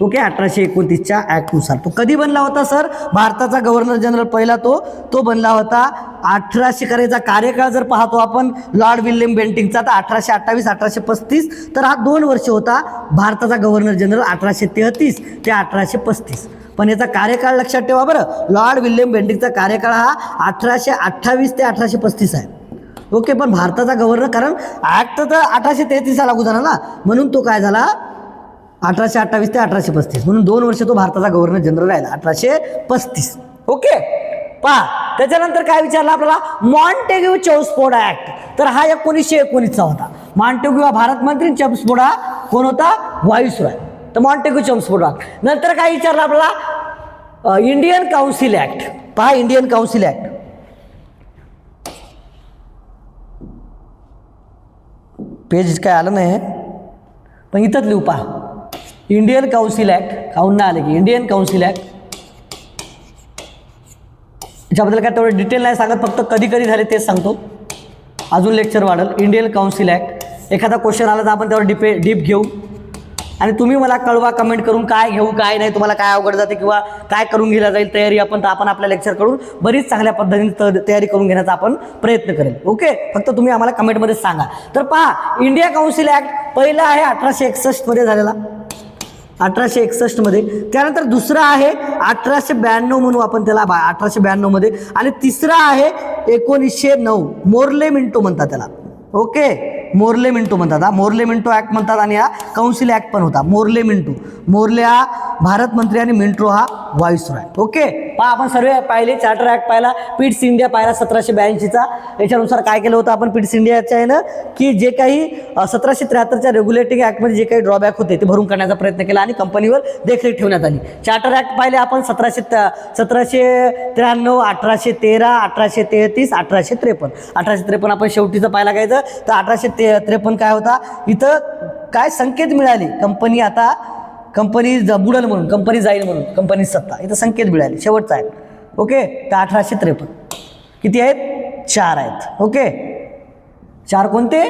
ओके. 1829च्या ऍक्टनुसार. तो कधी बनला होता सर? भारताचा गव्हर्नर जनरल पहिला तो बनला होता 1800 करायचा कार्यकाळ जर पाहतो आपण लॉर्ड विल्यम बेंटिंकचा, तर 1828-1835, तर हा 2 वर्ष होता भारताचा गव्हर्नर जनरल 1833 ते 1835. पण याचा कार्यकाळ लक्षात ठेवा बरं. लॉर्ड विल्यम बेंटिकचा कार्यकाळ हा 1828 ते 1835 आहे. ओके, पण भारताचा गव्हर्नर, कारण ॲक्ट तर 1833 लागू झाला ना, म्हणून तो काय झाला 1828 ते 1835, म्हणून 2 वर्ष तो भारताचा गव्हर्नर जनरल राहिला 1835. ओके, पहा त्याच्यानंतर काय विचारलं आपल्याला, मॉन्टेग्यू चेम्सफोर्ड ऍक्ट. तर हा 1919चा होता. मॉन्टेग्यू हा भारत मंत्री, चेम्सफोर्ड हा कोण होता, व्हाईसरॉय. तर मॉन्टेग्यू चेम्सफोर्ड ऍक्ट. नंतर काय विचारलं आपल्याला, इंडियन काउन्सिल ऍक्ट. पहा इंडियन काउन्सिल ऍक्ट, पेज काय आलं नाही पण इथंच लिहू. पहा इंडियन काउन्सिल ऍक्ट, काहून नाही आले की इंडियन काउन्सिल ऍक्ट. याच्याबद्दल काय तेवढं डिटेल नाही सांगत, फक्त कधी कधी झाले तेच सांगतो, अजून लेक्चर वाढेल. इंडियन काउन्सिल ॲक्ट, एखादा क्वेश्चन आला तर आपण त्यावर डीप घेऊ. आणि तुम्ही मला कळवा कमेंट करून काय घेऊ काय नाही, तुम्हाला काय अवघड जाते किंवा काय करून घेतला जाईल तयारी. आपण आपल्या लेक्चर करून बरीच चांगल्या पद्धतीने तयारी करून घेण्याचा आपण प्रयत्न करेल. ओके, फक्त तुम्ही आम्हाला कमेंटमध्ये सांगा. तर पहा इंडिया काउन्सिल ॲक्ट पहिला आहे 1861 मध्ये झालेला, 1861 मध्ये. त्यानंतर दुसरा आहे 1892 म्हणू आपण त्याला, 1892 मध्ये. आणि तिसरा आहे 1909, मोर्ले मिंटो म्हणतात त्याला. ओके, मोर्ले मिंटो म्हणतात. हा मोर्ले मिंटो ॲक्ट म्हणतात. आणि हा काउन्सिल ॲक्ट पण होता. मोर्ले मिंटो, मोर्ले हा भारत मंत्री आणि मिंटो हा व्हाईसरॉय. ओके, पहा आपण सर्व पाहिले, चार्टर ॲक्ट पाहिला, पिट्स इंडिया पाहिला 1782चा. याच्यानुसार काय केलं होतं आपण पिट्स इंडियाच्या आहे ना, की जे काही 1773च्या रेग्युलेटिंग ॲक्टमध्ये जे काही ड्रॉबॅक होते ते भरून काढण्याचा प्रयत्न केला आणि कंपनीवर देखरेख ठेवण्यात आली. चार्टर ॲक्ट पाहिले आपण 1793, 1813, 1833, 1853. 1853 आपण शेवटीचं पाहायला घ्यायचं. तर 1853 काय होता, इथं काय संकेत मिळाले, कंपनी बुडेल म्हणून, कंपनी जाईल म्हणून, कंपनी सत्ता, इथं संकेत मिळाले. शेवटचा आहे. ओके, तर 1853 किती आहेत, 4 आहेत. ओके, 4 कोणते,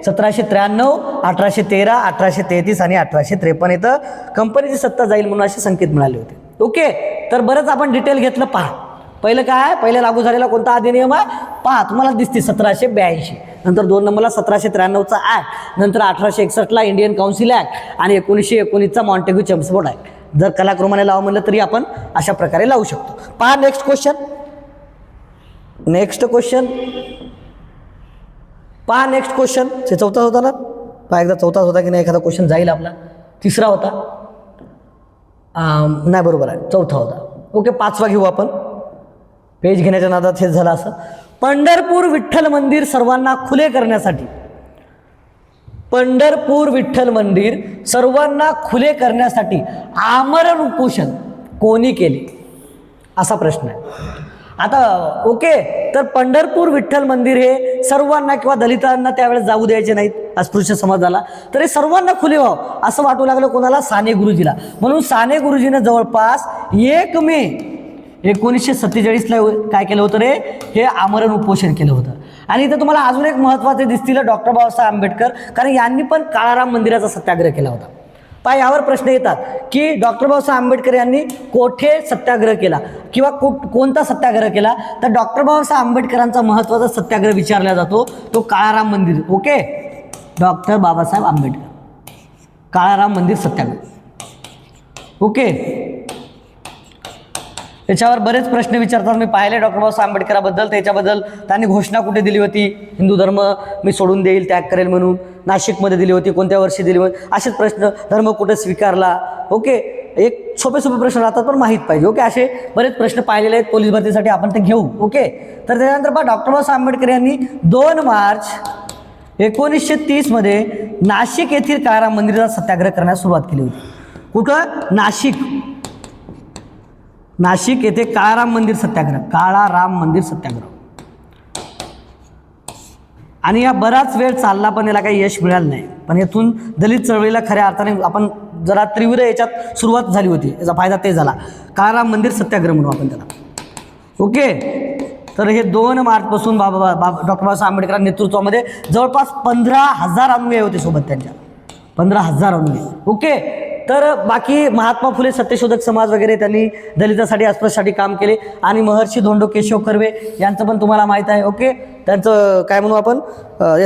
1793, 1813, 1833 आणि 1853 इथं कंपनीची सत्ता जाईल म्हणून असे संकेत मिळाले होते. ओके, तर बरंच आपण डिटेल घेतलं. पहा पहिलं काय आहे, पहिलं लागू झालेला कोणता अधिनियम आहे, पहा तुम्हाला दिसते 1782. नंतर 2 नंबरला 1793चा ॲक्ट, नंतर 1861ला इंडियन काउन्सिल ॲक्ट आणि 1919चा मॉन्टेग्यू चेम्सफोर्ड ॲक्ट. जर कलाक्रमाने लावा म्हणलं तरी आपण अशा प्रकारे लावू शकतो. पहा नेक्स्ट क्वेश्चन, पहा नेक्स्ट क्वेश्चन. ते 4था होता ना, पहा एकदा 4थाच होता की नाही, एखादा क्वेश्चन जाईल आपला. 3रा होता, नाही बरोबर आहे, 4था होता. ओके, 5वा घेऊ आपण. पेज घेण्याच्या नादात हेच झालं असं. पंढरपूर विठ्ठल मंदिर सर्वांना खुले करण्यासाठी, पंढरपूर विठ्ठल मंदिर सर्वांना खुले करण्यासाठी आमरण उपोषण कोणी केले, असा प्रश्न आहे. आता ओके, तर पंढरपूर विठ्ठल मंदिर हे सर्वांना किंवा दलितांना त्यावेळेस जाऊ द्यायचे नाहीत, अस्पृश्य समाजाला. तर हे सर्वांना खुले व्हावं असं वाटू लागलं कोणाला, साने गुरुजीला. म्हणून साने गुरुजीनं जवळपास 1 मे 1947ला काय केलं होतं रे, हे आमरण उपोषण केलं होतं. आणि इथं तुम्हाला अजून एक महत्त्वाचे दिसतील, डॉक्टर बाबासाहेब आंबेडकर, कारण यांनी पण काळाराम मंदिराचा सत्याग्रह केला होता. पहा यावर प्रश्न येतात की डॉक्टर बाबासाहेब आंबेडकर यांनी कोठे सत्याग्रह केला किंवा कोणता सत्याग्रह केला. तर डॉक्टर बाबासाहेब आंबेडकरांचा महत्त्वाचा सत्याग्रह विचारला जातो तो काळाराम मंदिर. ओके, डॉक्टर बाबासाहेब आंबेडकर काळाराम मंदिर सत्याग्रह. ओके, त्याच्यावर बरेच प्रश्न विचारतात, मी पाहिले डॉक्टर बाबासाहेब आंबेडकराबद्दल. त्याच्याबद्दल त्यांनी घोषणा कुठे दिली होती, हिंदू धर्म मी सोडून देईल, त्याग करेल म्हणून. नाशिकमध्ये दिली होती, कोणत्या वर्षी दिली होती, असेच प्रश्न. धर्म कुठे स्वीकारला. ओके, एक सोपे प्रश्न राहतात पण माहीत पाहिजे. ओके, असे बरेच प्रश्न पाहिलेले आहेत पोलीस भरतीसाठी, आपण ते घेऊ. ओके, तर त्याच्यानंतर पहा डॉक्टर बाबासाहेब आंबेडकर यांनी 2 मार्च 1930 मध्ये नाशिक येथील काळाराम मंदिराचा सत्याग्रह करण्यास सुरुवात केली होती. कुठं, नाशिक येथे काळाराम मंदिर सत्याग्रह, काळाराम मंदिर सत्याग्रह. आणि या बराच वेळ चालला पण याला काही यश मिळालं नाही. पण यातून दलित चळवळीला खऱ्या अर्थाने आपण जरा तीव्र याच्यात सुरुवात झाली होती, याचा फायदा ते झाला. काळाराम मंदिर सत्याग्रह म्हणू आपण त्याला. ओके, तर हे 2 मार्चपासून डॉक्टर बाबासाहेब आंबेडकरांच्या नेतृत्वामध्ये जवळपास 15,000 अनुयायी होते सोबत त्यांच्या, 15,000 अनुयायी. ओके, तर बाकी महात्मा फुले सत्यशोधक समाज वगैरे त्यांनी दलितासाठी अस्पृश्यासाठी काम केले आणि महर्षी धोंडो केशव कर्वे यांचं पण तुम्हाला माहीत आहे. ओके, त्यांचं काय म्हणू आपण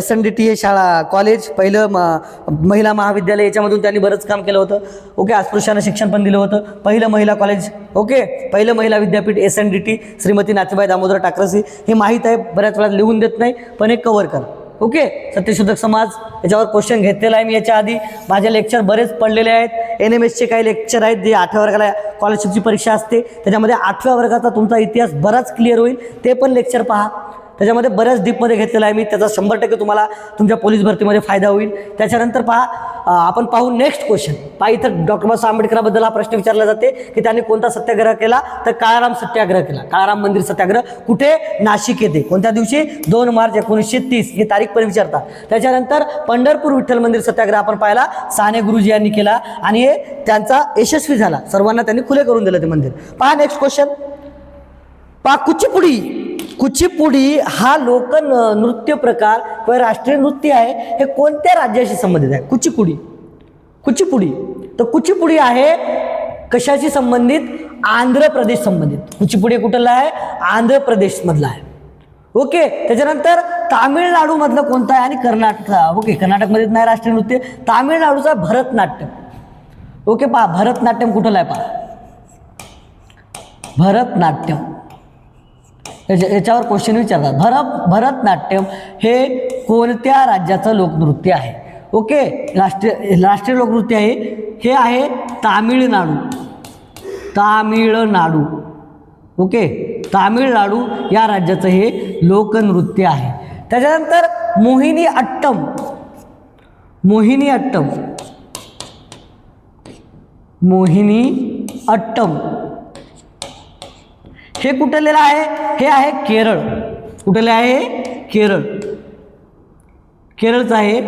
SNDT हे शाळा कॉलेज पहिलं महिला महाविद्यालय याच्यामधून त्यांनी बरंच काम केलं होतं. ओके, अस्पृश्यांना शिक्षण पण दिलं होतं. पहिलं महिला कॉलेज, ओके, पहिलं महिला विद्यापीठ SNDT श्रीमती नाथीबाई दामोदर टाकरसी. हे माहीत आहे, बऱ्याच वेळा लिहून देत नाही पण हे कव्हर कर. ओके, सत्यशोधक समाज याच्यावर क्वेश्चन घेतलेला आहे मी याच्या आधी. माझे लेक्चर बरेच पडलेले आहेत. NMSचे काही लेक्चर आहेत जे 8व्या वर्गाला स्कॉलरशिपची परीक्षा असते त्याच्यामध्ये 8व्या वर्गाचा तुमचा इतिहास बराच क्लिअर होईल, ते पण लेक्चर पहा. त्याच्यामध्ये बऱ्याच डीपमध्ये घेतलेला आहे मी, त्याचा 100% तुम्हाला तुमच्या पोलीस भरतीमध्ये फायदा होईल. त्याच्यानंतर आपण पाहू नेक्स्ट क्वेश्चन. इथं डॉक्टर बाबासाहेब आंबेडकरांबद्दल हा प्रश्न विचारला जाते की त्यांनी कोणता सत्याग्रह केला, तर काळाराम सत्याग्रह केला. काळाराम मंदिर सत्याग्रह कुठे, नाशिक येथे. कोणत्या दिवशी, 2 मार्च 1930 ही तारीख पण विचारतात. त्याच्यानंतर पंढरपूर विठ्ठल मंदिर सत्याग्रह आपण पाहिला, साने गुरुजी यांनी केला आणि हे त्यांचा यशस्वी झाला. सर्वांना त्यांनी खुले करून दिलं ते मंदिर. पहा नेक्स्ट क्वेश्चन. कुचिपुडी. कुचिपुडी हा लोक नृत्य प्रकार किंवा राष्ट्रीय नृत्य आहे, हे कोणत्या राज्याशी संबंधित आहे? कुचिपुडी. कुचिपुडी तर कुचिपुडी आहे कशाशी संबंधित, आंध्र प्रदेश संबंधित. कुचिपुडी कुठला आहे, आंध्र प्रदेश मधला आहे. ओके, त्याच्यानंतर तामिळनाडू मधलं कोणतं आहे आणि कर्नाटकचा. ओके, कर्नाटकमध्ये नाही राष्ट्रीय नृत्य. तामिळनाडूचा भरतनाट्यम. ओके, पहा भरतनाट्यम कुठलं आहे, पहा भरतनाट्यम. याच्यावर क्वेश्चन विचारतात. भरतनाट्यम हे कोणत्या राज्याचं लोकनृत्य आहे? ओके, राष्ट्रीय लोकनृत्य आहे, हे आहे तामिळनाडू. तामिळनाडू. ओके, तामिळनाडू या राज्याचं हे लोकनृत्य आहे. त्याच्यानंतर मोहिनी अट्टम. मोहिनी अट्टम. मोहिनी अट्टम हे कुठलेलं आहे, हे आहे केरळ. कुठले आहे, केरळ. केरळचं आहे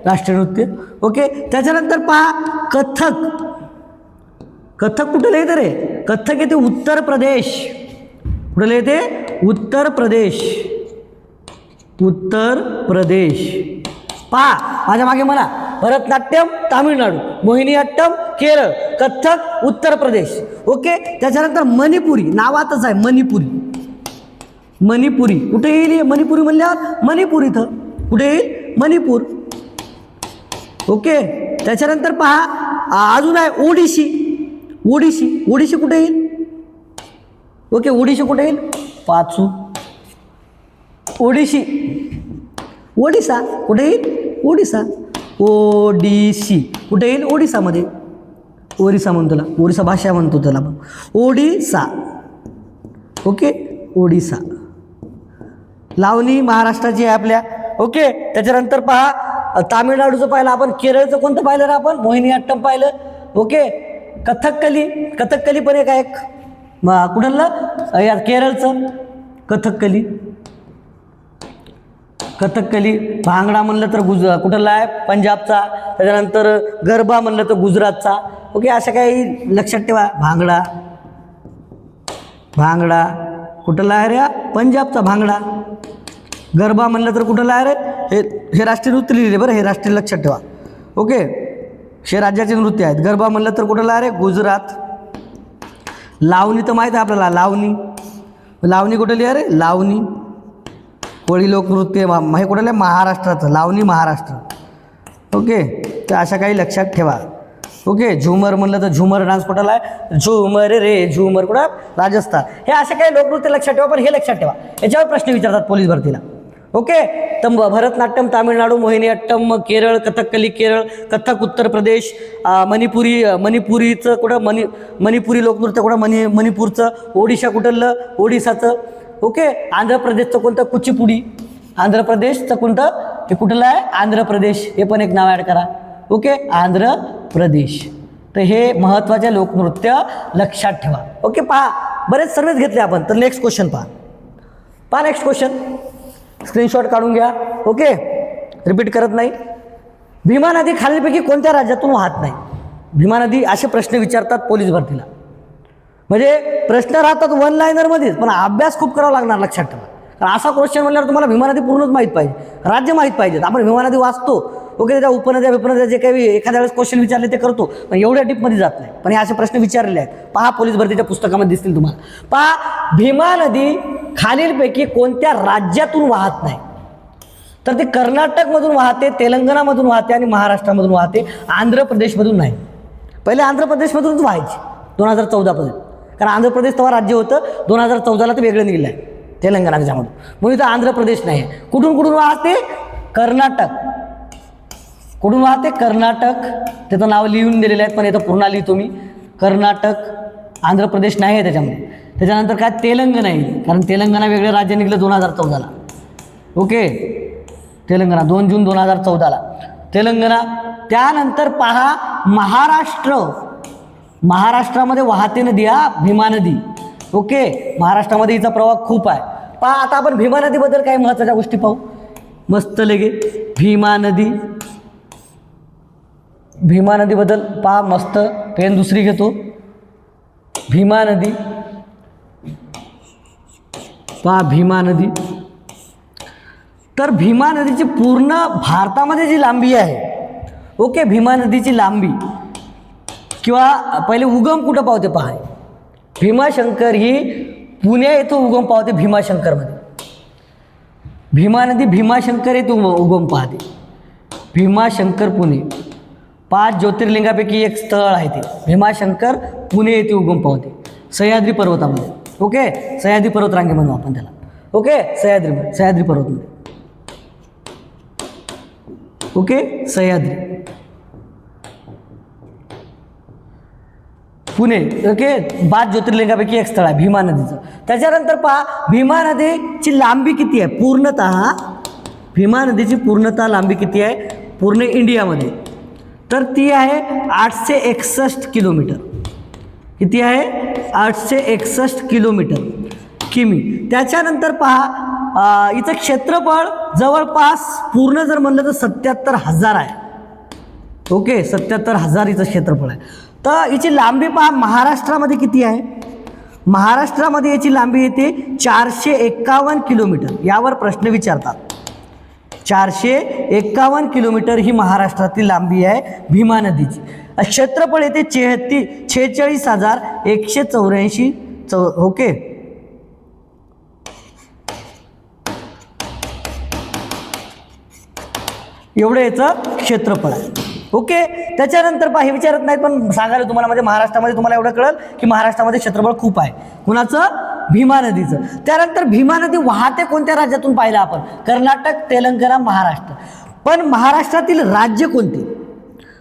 राष्ट्रीय नृत्य. ओके, त्याच्यानंतर पहा कथक. कथक कुठले येते रे, कथक येते उत्तर प्रदेश. कुठले येते, उत्तर प्रदेश. उत्तर प्रदेश. पहा माझ्या मागे म्हणा, भरतनाट्यम तामिळनाडू, मोहिनीअट्टम केरळ, कथक उत्तर प्रदेश. ओके, त्याच्यानंतर मणिपुरी. नावातच आहे मणिपुरी. मणिपुरी कुठे येईल, मणिपुरी म्हणल्यावर मणिपूर इथं. कुठे येईल, मणिपूर. ओके, त्याच्यानंतर पहा अजून आहे ओडिशी. ओडिशी. ओडिशी कुठे येईल, ओके, ओडिशी कुठे येईल, पाचू. ओडिशी. ओडिसा कुठे येईल, ओडिसा. ओडिसी कुठे येईल, ओडिसामध्ये. ओरिसा म्हणतो त्याला, ओरिसा भाषा म्हणतो त्याला आपण, ओडिसा. ओके, ओडिसा. लावणी महाराष्ट्राची आहे आपल्या. ओके, त्याच्यानंतर पहा तामिळनाडूचं पाहिलं आपण. केरळचं कोणतं पाहिलं रे आपण, मोहिनीअट्टम पाहिलं. ओके, कथकली. कथकली पण एक आहे, कुठलं या केरळचं कथकली. कथकली. भांगडा म्हणलं तर कुठला आहे, पंजाबचा. त्याच्यानंतर गरबा म्हणलं तर गुजरातचा. ओके, अशा काही लक्षात ठेवा. भांगडा. भांगडा कुठला आहे रे, पंजाबचा भांगडा. गरबा म्हणलं तर कुठला आहे रे, हे राष्ट्रीय नृत्य लिहिले बरं, हे राष्ट्रीय लक्षात ठेवा. ओके, हे राज्याचे नृत्य आहेत. गरबा म्हणलं तर कुठला आहे रे, गुजरात. लावणी तर माहीत आहे आपल्याला, लावणी. लावणी कुठली आहे रे, लावणी. कोळी लोकनृत्य हे कुठलं आहे, महाराष्ट्राचं. लावणी महाराष्ट्र. ओके, तर अशा काही लक्षात ठेवा. ओके, झुमर म्हणलं तर झुमर डान्स कुठला आहे, झुमर रे झुमर कुठं, राजस्थान. हे असे काही लोकनृत्य लक्षात ठेवा, पण हे लक्षात ठेवा याच्यावर प्रश्न विचारतात पोलीस भरतीला. ओके, तर भरतनाट्यम तामिळनाडू, मोहिनीअट्टम केरळ, कथकली केरळ, कथक उत्तर प्रदेश, मणिपुरीचं कुठं, मणिपुरी लोकनृत्य कुठं, मणिपूरचं. ओडिशा कुठलं, ओडिसाचं. ओके, आंध्र प्रदेशचं कोणतं, कुचिपुडी. आंध्र प्रदेशचं कोणतं, हे कुठलं आहे, आंध्र प्रदेश. हे पण एक नाव ॲड करा. ओके, आंध्र प्रदेश. तर हे महत्त्वाचे लोकनृत्य लक्षात ठेवा. ओके, पहा बरेच सर्वेच घेतले आपण. तर नेक्स्ट क्वेश्चन पहा नेक्स्ट क्वेश्चन. स्क्रीनशॉट काढून घ्या. ओके, रिपीट करत नाही. भीमा नदी खालीलपैकी कोणत्या राज्यातून वाहत नाही? भीमा नदी असे प्रश्न विचारतात पोलीस भरतीला. म्हणजे प्रश्न राहतात वन लाईनरमध्येच, पण अभ्यास खूप करावा लागणार, लक्षात ठेवा. कारण असा क्वेश्चन म्हणल्यावर तुम्हाला भीमा नदी पूर्णच माहीत पाहिजे, राज्य माहीत पाहिजेत. आपण भीमा नदी वाचतो, ओके, त्याच्या उपनद्या जे काही एखाद्या वेळेस क्वेश्चन विचारले ते करतो, पण एवढ्या डीपमध्ये जात नाही. पण हे असे प्रश्न विचारलेले आहेत. पहा, पोलीस भरतीच्या पुस्तकामध्ये दिसतील तुम्हाला. पहा, भीमा नदी खालीलपैकी कोणत्या राज्यातून वाहत नाही? तर ते कर्नाटकमधून वाहते, तेलंगणामधून वाहते आणि महाराष्ट्रामधून वाहते, आंध्र प्रदेशमधून नाही. पहिले आंध्र प्रदेशमधूनच व्हायची 2014पर्यंत, कारण आंध्र प्रदेश तेव्हा राज्य होतं. 2014ला ते वेगळं निघलं आहे तेलंगणा त्याच्यामधून, म्हणून इथं आंध्र प्रदेश नाही आहे. कुठून वाहते? कर्नाटक. कुठून वाहते? कर्नाटक. त्याचं नाव लिहून दिलेलं आहे, पण इथं पूर्ण लिहितो मी. कर्नाटक, आंध्र प्रदेश नाही आहे त्याच्यामध्ये. त्याच्यानंतर काय? तेलंगणा येईल, कारण तेलंगणा वेगळं राज्य निघलं 2014ला. ओके, तेलंगणा 2 जून 2014ला तेलंगणा. त्यानंतर पहा, महाराष्ट्रामध्ये वाहते नदी, भीमा नदी. ओके, महाराष्ट्रामध्ये हिचा प्रवाह खूप आहे. पहा, आता आपण भीमा नदीबद्दल काही महत्त्वाच्या गोष्टी पाहू. मस्त लगे भीमा नदीबद्दल पहा, मस्त. पेन दुसरी घेतो. भीमा नदी, पहा भीमा नदी. तर भीमा नदीची पूर्ण भारतामध्ये जी लांबी आहे, ओके, भीमा नदीची लांबी किंवा पहिले उगम कुठं पावते पहा. भीमाशंकर ही पुणे येथे उगम पावते. भीमाशंकरमध्ये भीमा नदी भीमाशंकर येथे उगम पाहते. भीमाशंकर पुणे 5 ज्योतिर्लिंगापैकी एक स्थळ आहे ते. भीमाशंकर पुणे येथे उगम पावते, सह्याद्री पर्वतामध्ये. ओके, सह्याद्री पर्वतरांगे म्हणू आपण त्याला. ओके, सह्याद्री पर्वतमध्ये. ओके, सह्याद्री पुणे. ओके, 5 ज्योतिर्लिंगापैकी एक स्थळ आहे भीमा नदीचं. त्याच्यानंतर पहा, भीमा नदीची लांबी किती आहे पूर्णतः? भीमा नदीची पूर्णतः लांबी किती आहे पूर्ण इंडियामध्ये? तर ती आहे 861 किलोमीटर. किती आहे? 861 किमी. त्याच्यानंतर पहा, इथं क्षेत्रफळ जवळपास पूर्ण जर म्हणलं तर 77,000 आहे. ओके, 77,000 इथं क्षेत्रफळ आहे. तर हिची लांबी पहा महाराष्ट्रामध्ये किती आहे? महाराष्ट्रामध्ये याची लांबी येते 451 किलोमीटर. यावर प्रश्न विचारतात. 451 किलोमीटर ही महाराष्ट्रातील लांबी आहे भीमा नदीची. क्षेत्रफळ येते 46,184. ओके, एवढं याचं क्षेत्रफळ आहे. ओके, त्याच्यानंतर पहा, हे विचारत नाहीत पण सांगायला तुम्हाला, म्हणजे महाराष्ट्रामध्ये तुम्हाला एवढं कळलं की महाराष्ट्रामध्ये क्षेत्रफळ खूप आहे. कुणाचं? भीमा नदीचं. त्यानंतर भीमा नदी वाहते कोणत्या राज्यातून पाहिलं आपण? कर्नाटक, तेलंगणा, महाराष्ट्र. पण महाराष्ट्रातील राज्य कोणते?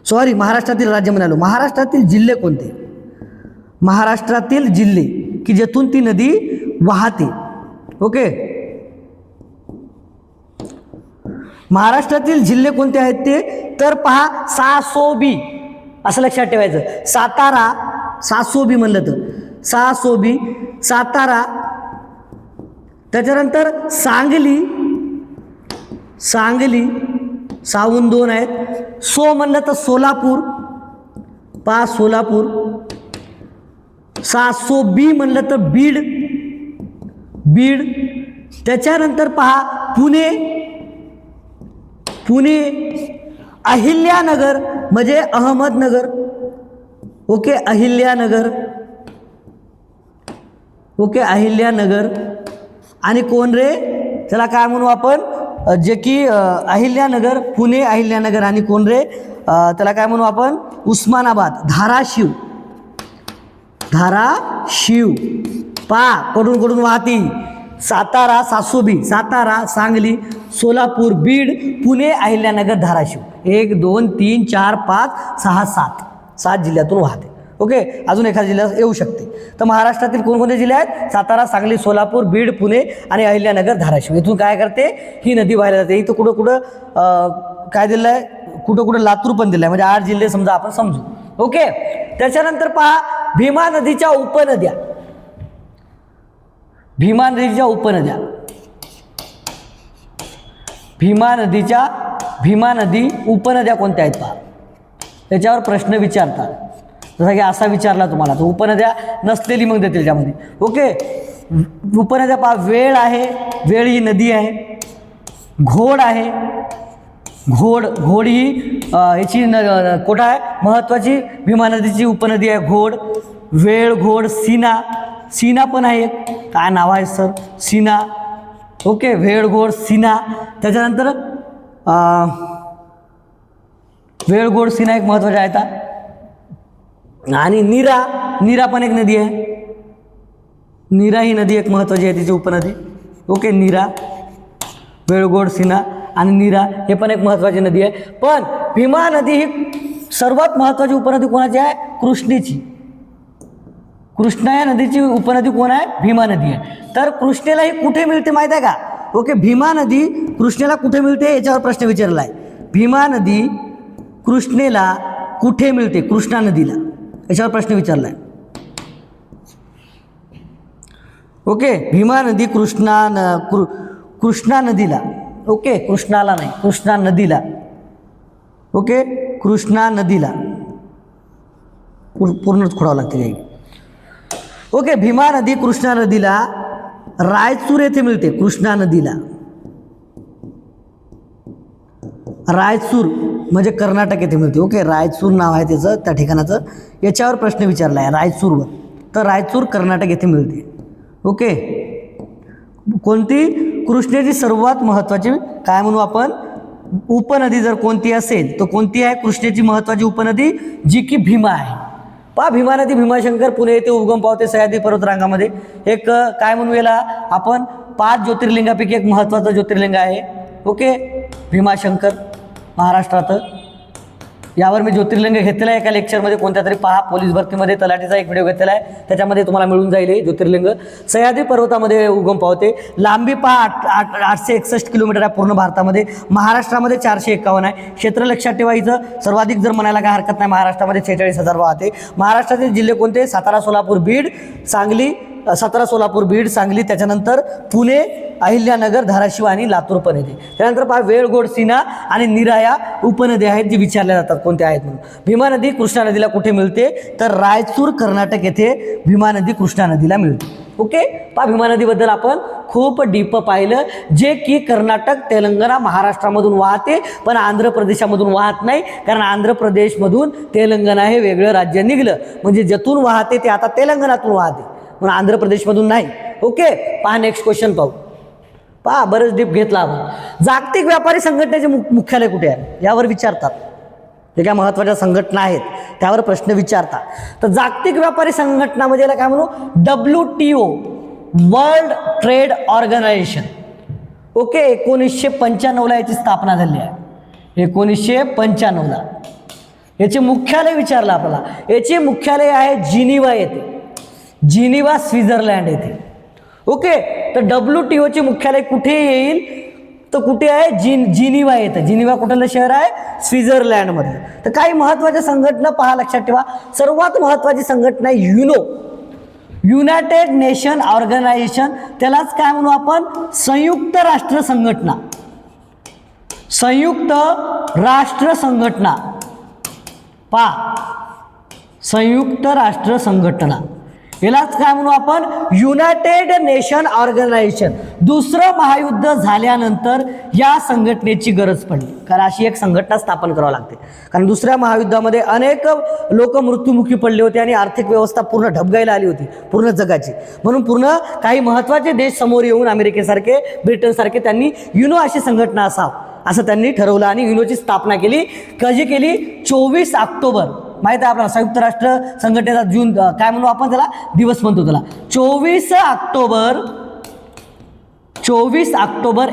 सॉरी, महाराष्ट्रातील राज्य म्हणालो, महाराष्ट्रातील जिल्हे कोणते? महाराष्ट्रातील जिल्हे की जेथून ती नदी वाहते. ओके, महाराष्ट्रातील जिल्हे कोणते आहेत ते? तर पहा, सासोबी, असं लक्षात ठेवायचं. सातारा, सासोबी म्हणलं तर सासोबी, सातारा. त्याच्यानंतर सांगली, साहून 2 आहेत. म्हणलं तर सोलापूर, पहा सोलापूर. सासोबी म्हणलं तर बीड. त्याच्यानंतर पहा पुणे. अहिल्यानगर म्हणजे अहमदनगर. ओके, अहिल्यानगर. ओके, अहिल्यानगर. आणि कोण रे? त्याला काय म्हणू आपण? जे की अहिल्यानगर, पुणे, अहिल्यानगर. आणि कोण रे? त्याला काय म्हणू आपण? उस्मानाबाद, धाराशिव. पहा कडून वाहती. सातारा, सासोबी, सातारा, सांगली, सोलापूर, बीड, पुणे, अहिल्यानगर, धाराशिव. 1 2 3 4 5 6 7 जिल्ह्यातून वाहते. ओके, अजून एखाद्या जिल्ह्यात येऊ शकते. तर महाराष्ट्रातील कोणकोणते जिल्हे आहेत? सातारा, सांगली, सोलापूर, बीड, पुणे आणि अहिल्यानगर, धाराशिव. इथून काय करते? ही नदी वाहायला जाते. इथं कुठं काय दिलं आहे? कुठं लातूर पण दिलं आहे, म्हणजे 8 जिल्हे समजा आपण समजू. ओके, त्याच्यानंतर पहा, भीमा नदीच्या उपनद्या. भीमा नदी उपनद्या कोणत्या आहेत पहा. त्याच्यावर प्रश्न विचारतात. जसा की असा विचारला तुम्हाला, तर उपनद्या नसलेली मग देतील त्यामध्ये. ओके, उपनद्या पहा, वेळ आहे, वेळ ही नदी आहे. घोड आहे, घोड ही याची कुठं आहे महत्त्वाची भीमा नदीची उपनदी आहे घोड. वेळ, घोड, सीना पण आहे एक, काय नाव आहे सर, सीना. ओके, वेळ, घोड, सीना. त्याच्यानंतर वेळ, घोड, सीना एक महत्त्वाचे आहेत. आणि नीरा पण एक नदी आहे. नीरा ही नदी एक महत्त्वाची आहे, तिची उपनदी. ओके, नीरा, वेळ, घोड, सीना आणि नीरा हे पण एक महत्त्वाची नदी आहे. पण भीमा नदी ही सर्वात महत्त्वाची उपनदी कोणाची आहे? कृष्णेची. कृष्णा या नदीची उपनदी कोण आहे? भीमा नदी आहे. तर कृष्णेला ही कुठे मिळते माहीत आहे का? ओके, भीमा नदी कृष्णेला कुठे मिळते याच्यावर प्रश्न विचारला आहे. भीमा नदी कृष्णेला कुठे मिळते? कृष्णा नदीला, याच्यावर प्रश्न विचारला आहे. ओके, भीमा नदी कृष्णा नदीला, ओके, कृष्णाला नाही, कृष्णा नदीला. ओके, कृष्णा नदीला पूर्णच खोडावं लागते काही. ओके, भीमा नदी कृष्णा नदीला रायचूर येथे मिळते. कृष्णा नदीला रायचूर म्हणजे कर्नाटक येथे मिळते. ओके, रायचूर नाव आहे त्याचं, त्या ठिकाणाचं. याच्यावर प्रश्न विचारला आहे रायचूरवर. तर रायचूर कर्नाटक येथे मिळते. ओके, कोणती? कृष्णेची सर्वात महत्त्वाची काय म्हणू आपण उपनदी जर कोणती असेल तर कोणती आहे कृष्णेची महत्त्वाची उपनदी? जी की भीमा आहे. पहा, भीमा नदी भीमाशंकर पुणे येथे उगम पावते सह्याद्री पर्वतरांगामध्ये. एक काय म्हणू याला आपण 5 ज्योतिर्लिंगापैकी एक महत्त्वाचं ज्योतिर्लिंग आहे. ओके, भीमाशंकर महाराष्ट्रात. यावर मी ज्योतिर्लिंग घेतलेलं आहे एका लेक्चरमध्ये, कोणत्या तरी पहा, पोलीस भरतीमध्ये तलाठीचा एक व्हिडिओ घेतलेला आहे, त्याच्यामध्ये तुम्हाला मिळून जाईल. हे ज्योतिर्लिंग सह्याद्री पर्वतामध्ये उगम पावते. लांबी पहा 861 किलोमीटर आहे पूर्ण भारतामध्ये. महाराष्ट्रामध्ये 451 आहे. क्षेत्र लक्षात ठेवायचं, सर्वाधिक जर म्हणायला काय हरकत नाही, महाराष्ट्रामध्ये 46,000 वाहते. महाराष्ट्रातील जिल्हे कोणते? सातारा, सोलापूर, बीड, सांगली. सांगली, त्याच्यानंतर पुणे, अहिल्यानगर, धाराशिव आणि लातूर पण येते. त्यानंतर पहा, वेळ, घोड, सीना आणि नीरा या उपनद्या आहेत जी विचारल्या जातात कोणत्या आहेत म्हणून. भीमा नदी कृष्णा नदीला कुठे मिळते? तर रायचूर कर्नाटक येथे भीमा नदी कृष्णा नदीला मिळते. ओके, पहा, भीमा नदीबद्दल आपण खूप डीप पाहिलं, जे की कर्नाटक, तेलंगणा, महाराष्ट्रामधून वाहते, पण आंध्र प्रदेशामधून वाहत नाही. कारण आंध्र प्रदेशमधून तेलंगणा हे वेगळं राज्य निघलं, म्हणजे ज्यातून वाहते ते आता तेलंगणातून वाहते, पण आंध्र प्रदेशमधून नाही. ओके, पहा नेक्स्ट क्वेश्चन पाहू. पहा, बरंच डीप घेतला आपण. जागतिक व्यापारी संघटनेचे मुख्यालय कुठे आहे यावर विचारतात. जे काय महत्त्वाच्या संघटना आहेत त्यावर प्रश्न विचारतात. तर जागतिक व्यापारी संघटना म्हणजे काय म्हणू? WTO, world trade organisation. Okay, 1995 याची स्थापना झाली आहे. 1995 याचे मुख्यालय विचारलं आपल्याला. याचे मुख्यालय आहे जिनिव्हा येथे, जिनिव्हा स्वित्झर्लंड येथे. ओके, तर WTOचे मुख्यालय कुठे येईल? तर कुठे आहे? जिनिव्हा येतं. जिनिव्हा कुठलं शहर आहे? स्वित्झर्लंडमधलं. तर काही महत्त्वाच्या संघटना पहा, लक्षात ठेवा. सर्वात महत्त्वाची संघटना आहे युनो, युनायटेड नेशन ऑर्गनायझेशन. त्यालाच काय म्हणू आपण? संयुक्त राष्ट्र संघटना. संयुक्त राष्ट्र संघटना. पहा, संयुक्त राष्ट्र संघटना, यालाच काय म्हणू आपण? United nation organisation. दुसरं महायुद्ध झाल्यानंतर या संघटनेची गरज पडली, कारण अशी एक संघटना स्थापन करावी लागते. कारण दुसऱ्या महायुद्धामध्ये अनेक लोक मृत्युमुखी पडले होते आणि आर्थिक व्यवस्था पूर्ण ढबगायला आली होती पूर्ण जगाची. म्हणून पूर्ण काही महत्त्वाचे देश समोर येऊन अमेरिकेसारखे, ब्रिटनसारखे त्यांनी युनो अशी संघटना असावं असं त्यांनी ठरवलं आणि युनोची स्थापना केली. कधी केली? 24 ऑक्टोबर. माहीत आहे आपल्याला, संयुक्त राष्ट्र संघटनेचा जून काय म्हणू आपण त्याला? दिवस म्हणतो त्याला. 24 ऑक्टोबर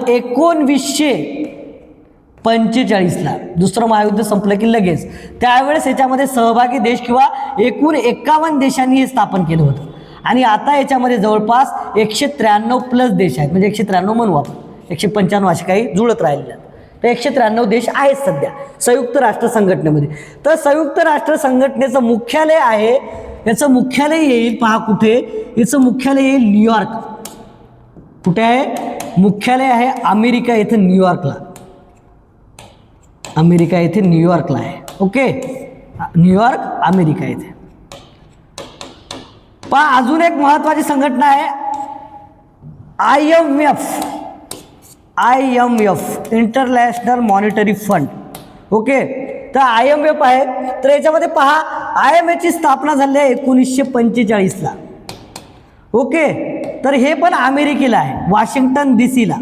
1945ला दुसरं महायुद्ध संपलं की लगेच त्यावेळेस याच्यामध्ये सहभागी देश किंवा एकूण 51 देशांनी हे स्थापन केलं होतं. आणि आता याच्यामध्ये जवळपास 193 प्लस देश आहेत, म्हणजे 193 म्हणू आपण, 195 असे काही जुळत राहिलेले. तर 193 देश आहेत सध्या संयुक्त राष्ट्र संघटनेमध्ये. तर संयुक्त राष्ट्र संघटनेचं मुख्यालय आहे, याचं मुख्यालय येईल पहा कुठे? याचं मुख्यालय येईल न्यूयॉर्क. कुठे आहे? मुख्यालय आहे अमेरिका येथे न्यूयॉर्कला. अमेरिका येथे न्यूयॉर्कला आहे. ओके, न्यूयॉर्क अमेरिका येथे. पहा, अजून एक महत्त्वाची संघटना आहे IMF international monetary fund. Okay, तर IMF आहे. तर याच्यामध्ये पहा, IMF ची स्थापना झाली आहे 1945ला. ओके, तर हे पण अमेरिकेला आहे, वॉशिंग्टन DC ला.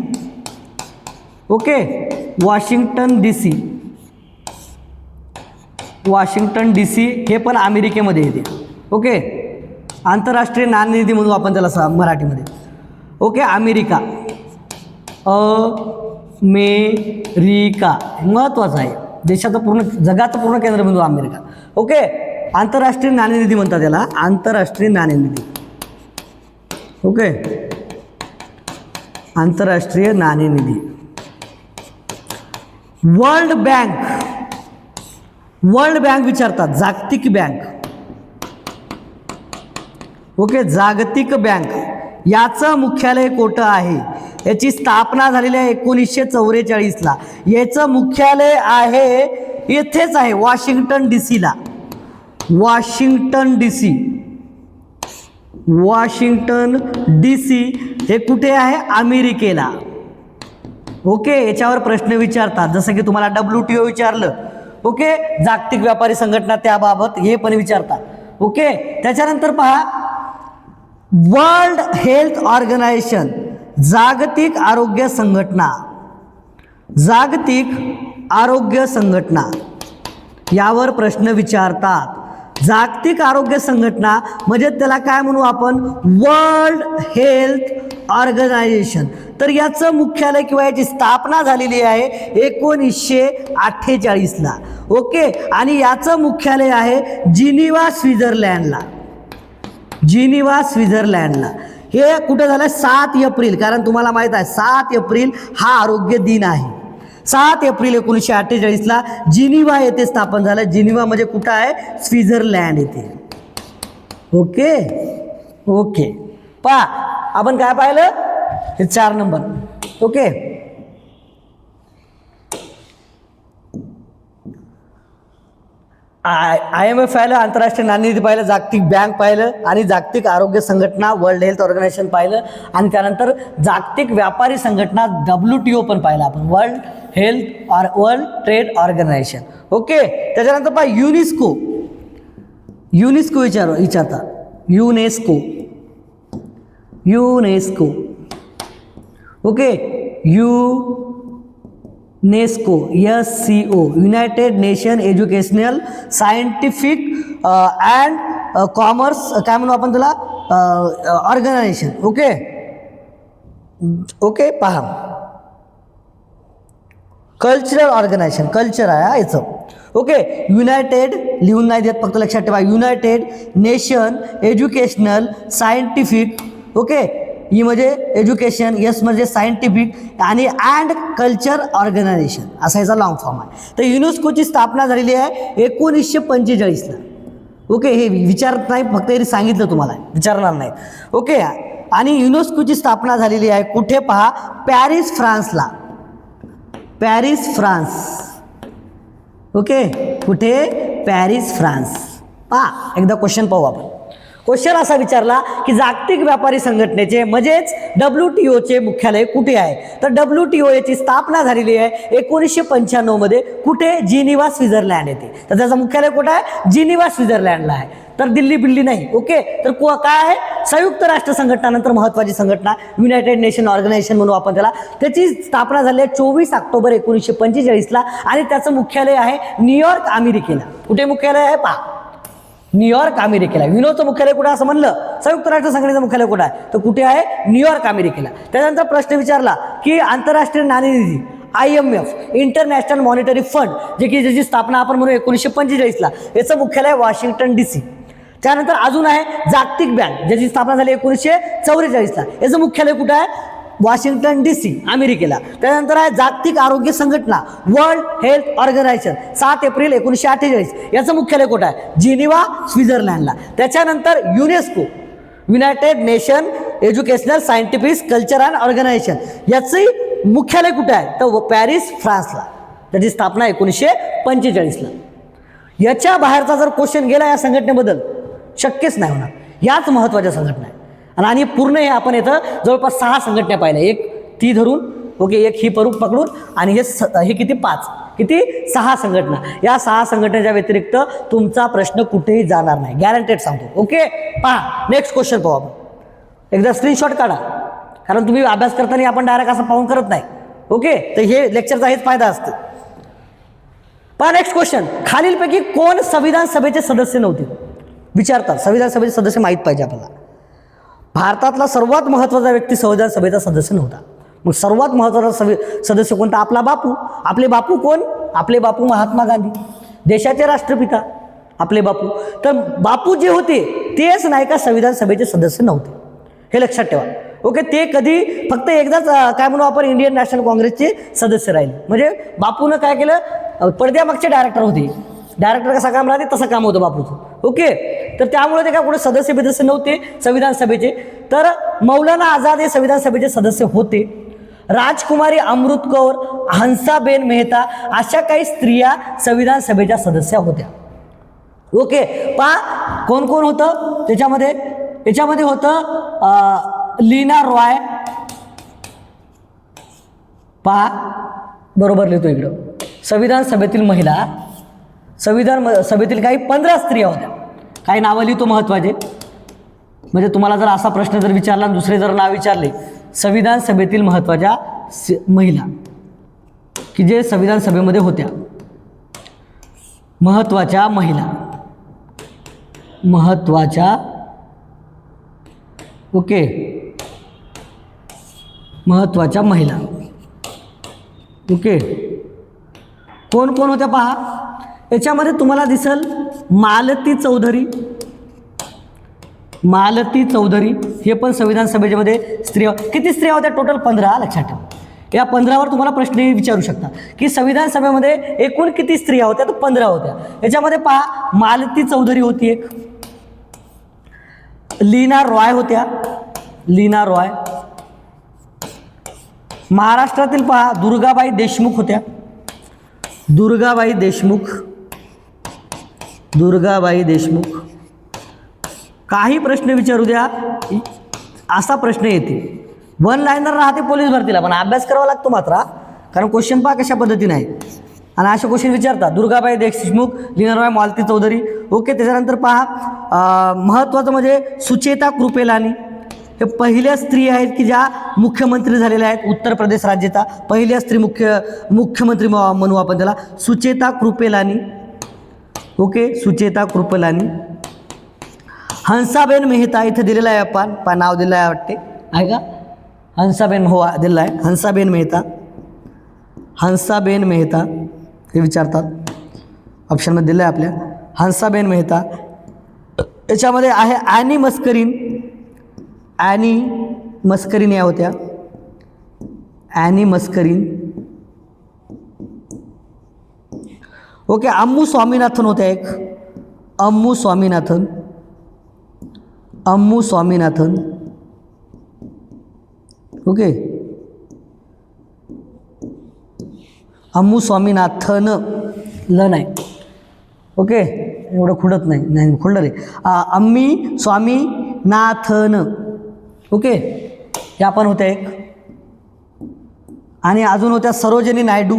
ओके, वॉशिंग्टन DC हे पण अमेरिकेमध्ये येते. ओके, आंतरराष्ट्रीय नाणेनिधी म्हणून आपण त्याला मराठीमध्ये. ओके, अमेरिका, अमेरिका महत्त्वाचं आहे, देशाचं पूर्ण जगाचं पूर्ण केंद्रबिंदू अमेरिका. ओके, आंतरराष्ट्रीय नाणेनिधी म्हणतात त्याला, आंतरराष्ट्रीय नाणेनिधी. ओके, आंतरराष्ट्रीय नाणेनिधी. वर्ल्ड बँक विचारतात, जागतिक बँक. ओके, जागतिक बँक याचं मुख्यालय कोठं आहे? याची स्थापना झालेली आहे 1944ला. याचं मुख्यालय आहे इथेच आहे, वॉशिंग्टन DCला. वॉशिंग्टन DC हे कुठे आहे? अमेरिकेला. ओके, याच्यावर प्रश्न विचारतात, जसं की तुम्हाला WTO विचारलं. ओके, जागतिक व्यापारी संघटना, त्याबाबत हे पण विचारतात. ओके, त्याच्यानंतर पहा, वर्ल्ड हेल्थ ऑर्गनायझेशन, जागतिक आरोग्य संघटना, यावर प्रश्न विचारतात. जागतिक आरोग्य संघटना म्हणजे त्याला काय म्हणू आपण? World health organisation. तर याचं मुख्यालय किंवा याची स्थापना झालेली आहे 1948ला. ओके, आणि याचं मुख्यालय आहे जिनिव्हा, स्वित्झर्लंडला. हे कुठे झालं? 7 एप्रिल, कारण तुम्हाला माहित आहे 7 एप्रिल हा आरोग्य दिन आहे. 7 एप्रिल 1948ला जिनिव्हा येथे स्थापन झालं. जिनिव्हा म्हणजे कुठं आहे? स्वित्झर्लंड येथे. ओके, पहा आपण काय पाहिलं? हे 4 नंबर. ओके, IMF पाहिलं, आंतरराष्ट्रीय नाणेनिधी पाहिलं, जागतिक बँक पाहिलं, आणि जागतिक आरोग्य संघटना वर्ल्ड हेल्थ ऑर्गनायझेशन पाहिलं, आणि त्यानंतर जागतिक व्यापारी संघटना WTO पण पाहिलं आपण, वर्ल्ड ट्रेड ऑर्गनायझेशन. ओके, त्याच्यानंतर पहा युनेस्को विचारतात. UNESCO. Okay, UNESCO, SCO, United nation educational scientific and commerce, काय म्हणू आपण त्याला, ऑर्गनायझेशन. ओके, पहा, कल्चरल ऑर्गनायझेशन, कल्चर आहे याचं. ओके, युनायटेड लिहून नाही देत, फक्त लक्षात ठेवा, United nation educational scientific. Okay, E म्हणजे एज्युकेशन, एस म्हणजे सायंटिफिक, आणि अँड कल्चर ऑर्गनायझेशन असा याचा लॉंग फॉर्म आहे. तर युनेस्कोची स्थापना झालेली आहे 1945ला. ओके, हे विचारत नाही, फक्त हे सांगितलं तुम्हाला, विचारणार नाही. ओके, आणि युनेस्कोची स्थापना झालेली आहे कुठे? पहा, पॅरिस, फ्रान्सला. ओके, कुठे? Paris, France. पहा, एकदा क्वेश्चन पाहू आपण. क्वेश्चन असा विचारला की जागतिक व्यापारी संघटनेचे म्हणजेच WTOचे मुख्यालय कुठे आहे? तर WTO याची स्थापना झालेली आहे 1995 मध्ये. कुठे? जिनिव्हा, स्वित्झर्लंड येथे. तर त्याचं मुख्यालय कुठे आहे? जिनिव्हा, स्वित्झर्लंडला आहे. तर दिल्ली नाही. ओके, तर काय आहे? संयुक्त राष्ट्र संघटना, नंतर महत्वाची संघटना, युनायटेड नेशन ऑर्गनायझेशन म्हणून आपण त्याला. त्याची स्थापना झाली आहे 24 ऑक्टोबर 1945ला, आणि त्याचं मुख्यालय आहे न्यूयॉर्क, अमेरिकेला. कुठे मुख्यालय आहे? पहा, न्यूयॉर्क, अमेरिकेला. युनोचं मुख्यालय कुठे असं म्हणलं? संयुक्त राष्ट्र संघटनेचं मुख्यालय कुठे आहे? तर कुठे आहे? न्यूयॉर्क, अमेरिकेला. त्यानंतर प्रश्न विचारला की आंतरराष्ट्रीय नाणेनिधी IMF इंटरनॅशनल मॉनिटरी फंड, ज्याची स्थापना आपण म्हणू 1945ला, याचं मुख्यालय वॉशिंग्टन DC. त्यानंतर अजून आहे जागतिक बँक, ज्याची स्थापना झाली 1944ला, याचं मुख्यालय कुठं आहे? वॉशिंग्टन DC, अमेरिकेला. त्यानंतर आहे जागतिक आरोग्य संघटना वर्ल्ड हेल्थ ऑर्गनायझेशन 7 एप्रिल 1948, याचं मुख्यालय कुठं आहे? जिनिव्हा, स्वित्झर्लंडला. त्याच्यानंतर UNESCO, united nation educational scientific culture and organisation, याचंही मुख्यालय कुठे आहे? तर पॅरिस, फ्रान्सला. त्याची स्थापना 1945ला. याच्या बाहेरचा जर क्वेश्चन गेला या संघटनेबद्दल शक्यच नाही होणार. याच महत्त्वाच्या संघटना आहे. आणि पूर्ण हे आपण इथं जवळपास 6 संघटना पाहिल्या, एक ती धरून ओके, एक ही पकडून आणि हे किती 5, किती 6 संघटना. या 6 संघटनेच्या व्यतिरिक्त तुमचा प्रश्न कुठेही जाणार नाही, गॅरंटेड सांगतो. ओके, पहा नेक्स्ट क्वेश्चन पाहू आपण. एकदा स्क्रीनशॉट काढा, कारण तुम्ही अभ्यास करताना आपण डायरेक्ट असं पाहून करत नाही. ओके, तर हे लेक्चरचा हेच फायदा असतो. पहा नेक्स्ट क्वेश्चन, खालीलपैकी कोण संविधान सभेचे सदस्य नव्हते? विचारतात, संविधान सभेचे सदस्य माहीत पाहिजे आपल्याला. भारतातला सर्वात महत्त्वाचा व्यक्ती संविधान सभेचा सदस्य नव्हता. मग सर्वात महत्त्वाचा सदस्य कोणता? आपला बापू. आपले बापू कोण? आपले बापू महात्मा गांधी, देशाचे राष्ट्रपिता आपले बापू. तर बापू जे होते तेच नाही का संविधान सभेचे सदस्य नव्हते, हे लक्षात ठेवा. ओके, ते कधी फक्त एकदाच काय म्हणू आपण इंडियन नॅशनल काँग्रेसचे सदस्य राहिले. म्हणजे बापूनं काय केलं, पडद्यामागचे डायरेक्टर होते. डायरेक्टर कसा काम राहते तसं काम होतं बापूचं. ओके, तर त्यामुळे ते काय कुठे सदस्य नव्हते संविधान सभेचे. तर मौलाना आझाद हे संविधान सभेचे सदस्य होते. राजकुमारी अमृत कौर, हंसाबेन मेहता अशा काही स्त्रिया संविधान सभेच्या सदस्या होत्या. ओके, पहा कोण कोण होतं याच्यामध्ये होतं लीना रॉय. पहा बरोबर लिहितो इकडं, संविधान सभेतील महिला, संविधान सभेतील काही 15 स्त्रिया होत्या. काही नावं लिहितो महत्त्वाचे, म्हणजे तुम्हाला जर असा प्रश्न जर विचारला आणि दुसरे जर नाव विचारले, संविधान सभेतील महत्त्वाच्या महिला की जे संविधान सभेमध्ये होत्या, महत्त्वाच्या महिला, ओके, महत्त्वाच्या महिला. ओके, कोण कोण होत्या पहा. याच्यामध्ये तुम्हाला दिसल मालती चौधरी, हे पण संविधान सभेमध्ये स्त्रिया. किती स्त्रिया होत्या टोटल? 15. लक्षात ठेवा, या 15वर तुम्हाला प्रश्न विचारू शकता की संविधान सभेमध्ये एकूण किती स्त्रिया होत्या? तर 15 होत्या. याच्यामध्ये पहा मालती चौधरी होती एक, लीना रॉय होत्या, लीना रॉय. महाराष्ट्रातील पहा दुर्गाबाई देशमुख होत्या, दुर्गाबाई देशमुख. काही प्रश्न विचारू द्या, असा प्रश्न येते, 1 लाईनर राहते पोलीस भरतीला, पण अभ्यास करावा लागतो मात्र, कारण क्वेश्चन पहा कशा पद्धतीने आहे. आणि असे क्वेश्चन विचारतात. दुर्गाबाई देशमुख, लीना रॉय, मालती चौधरी. ओके, त्याच्यानंतर पहा महत्त्वाचं म्हणजे सुचेता कृपेलानी, हे पहिल्या स्त्री आहेत की ज्या मुख्यमंत्री झालेल्या आहेत उत्तर प्रदेश राज्याचा. पहिल्या स्त्री मुख्यमंत्री म्हणू आपण त्याला, सुचेता कृपेलानी. ओके, सुचेता कृपेलानी. हंसाबेन मेहता इथे दिलेला आहे, आपण नाव दिलेलं आहे वाटते, आहे का? हंसाबेन हो दिलेला आहे, हंसाबेन मेहता हे विचारतात, ऑप्शनमध्ये दिलं आहे आपल्या, हंसाबेन मेहता. याच्यामध्ये आहे ॲनी मस्करीन या होत्या, any Mascarene. Okay, Ammu Swaminathan होत्या एक, अम्मू स्वामीनाथन. ओके, अम्मू स्वामीनाथन ल नाही. ओके, एवढं खुडत नाही खुडलं रे. अम्मी स्वामीनाथन. ओके, या पण होत्या एक. आणि अजून होत्या सरोजिनी नायडू.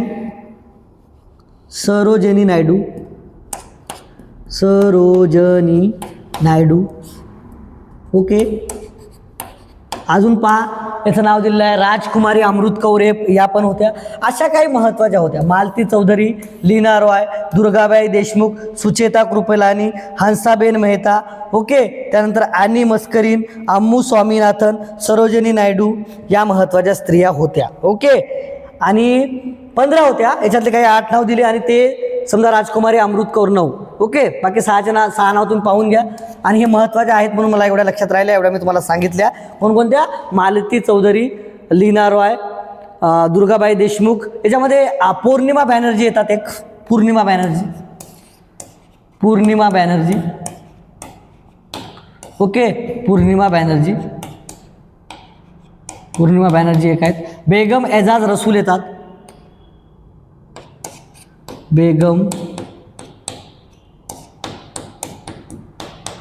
ओके, अजून पहा याचं नाव दिलेलं आहे राजकुमारी अमृत कौर, या पण होत्या. अशा काही महत्त्वाच्या होत्या, मालती चौधरी, लीना रॉय, दुर्गाबाई देशमुख, सुचेता कृपेलानी, हंसाबेन मेहता. ओके, त्यानंतर ॲनी मस्करीन, अम्मू स्वामीनाथन, सरोजिनी नायडू या महत्त्वाच्या स्त्रिया होत्या. ओके, आणि 15 होत्या, याच्यातले काही 8 नाव दिले आणि ते समजा राजकुमारी अमृत कौर 9. ओके, बाकी 6 नाव तुम्ही पाहून घ्या. आणि हे महत्त्वाचे आहेत म्हणून मला एवढ्या लक्षात राहिल्या, एवढ्या मी तुम्हाला सांगितल्या. कोणकोणत्या? मालती चौधरी, लीना रॉय, दुर्गाबाई देशमुख. याच्यामध्ये पौर्णिमा बॅनर्जी येतात एक, पूर्णिमा बॅनर्जी. ओके, पूर्णिमा बॅनर्जी एक आहेत. बेगम एजाज रसूल येतात, बेगम.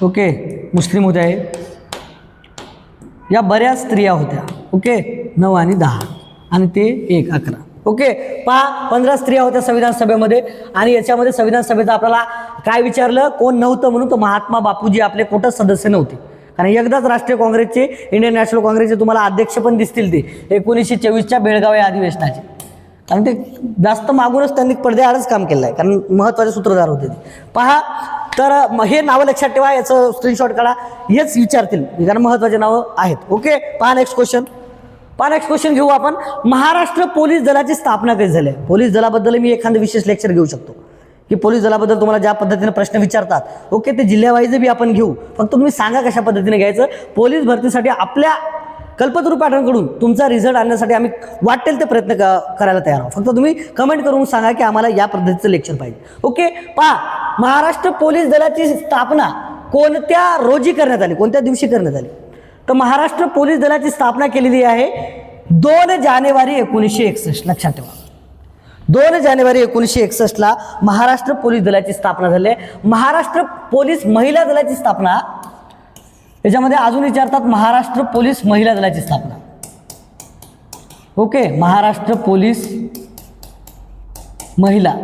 ओके, मुस्लिम होते आहे. या बऱ्याच स्त्रिया होत्या. ओके, 9 आणि 10 आणि ते 1 11. ओके, पहा 15 स्त्रिया होत्या संविधान सभेमध्ये. आणि याच्यामध्ये संविधान सभेचं आपल्याला काय विचारलं, कोण नव्हतं म्हणून, तर महात्मा बापूजी आपले कोणतंच सदस्य नव्हते. कारण एकदाच राष्ट्रीय काँग्रेसचे, इंडियन नॅशनल काँग्रेसचे तुम्हाला अध्यक्ष पण दिसतील, ते 1924च्या बेळगाव या अधिवेशनाचे. कारण ते जास्त मागूनच त्यांनी पडद्याआडच काम केलं आहे, कारण महत्त्वाचे सूत्रधार होते ते. पहा, तर हे नावं लक्षात ठेवा, याचं स्क्रीनशॉट काढा, हेच विचारतील कारण महत्त्वाचे नावं आहेत. ओके, पहा नेक्स्ट क्वेश्चन घेऊ आपण. महाराष्ट्र पोलीस दलाची स्थापना कधी झाली? पोलीस दलाबद्दल मी एखादं विशेष लेक्चर घेऊ शकतो की पोलीस दलाबद्दल तुम्हाला ज्या पद्धतीने प्रश्न विचारतात. ओके, ते जिल्ह्यावाईज बी आपण घेऊ, फक्त तुम्ही सांगा कशा पद्धतीने घ्यायचं. पोलीस भरतीसाठी आपल्या कल्पतरू पॅटर्नकडून तुमचा रिझल्ट आणण्यासाठी आम्ही वाटेल ते प्रयत्न करायला तयार आहोत. फक्त तुम्ही कमेंट करून सांगा की आम्हाला या पद्धतीचं लेक्चर पाहिजे. ओके, पहा, महाराष्ट्र पोलीस दलाची स्थापना कोणत्या रोजी करण्यात आली, कोणत्या दिवशी करण्यात आली? तर महाराष्ट्र पोलीस दलाची स्थापना केलेली आहे 2 जानेवारी 1961. लक्षात ठेवा, 2 जानेवारी 1961ला महाराष्ट्र पोलीस दलाची स्थापना झाली आहे. महाराष्ट्र पोलीस महिला दलाची स्थापना, याच्यामध्ये अजून विचारतात महाराष्ट्र पोलीस महिला दलाची स्थापना. ओके, महाराष्ट्र पोलीस महिला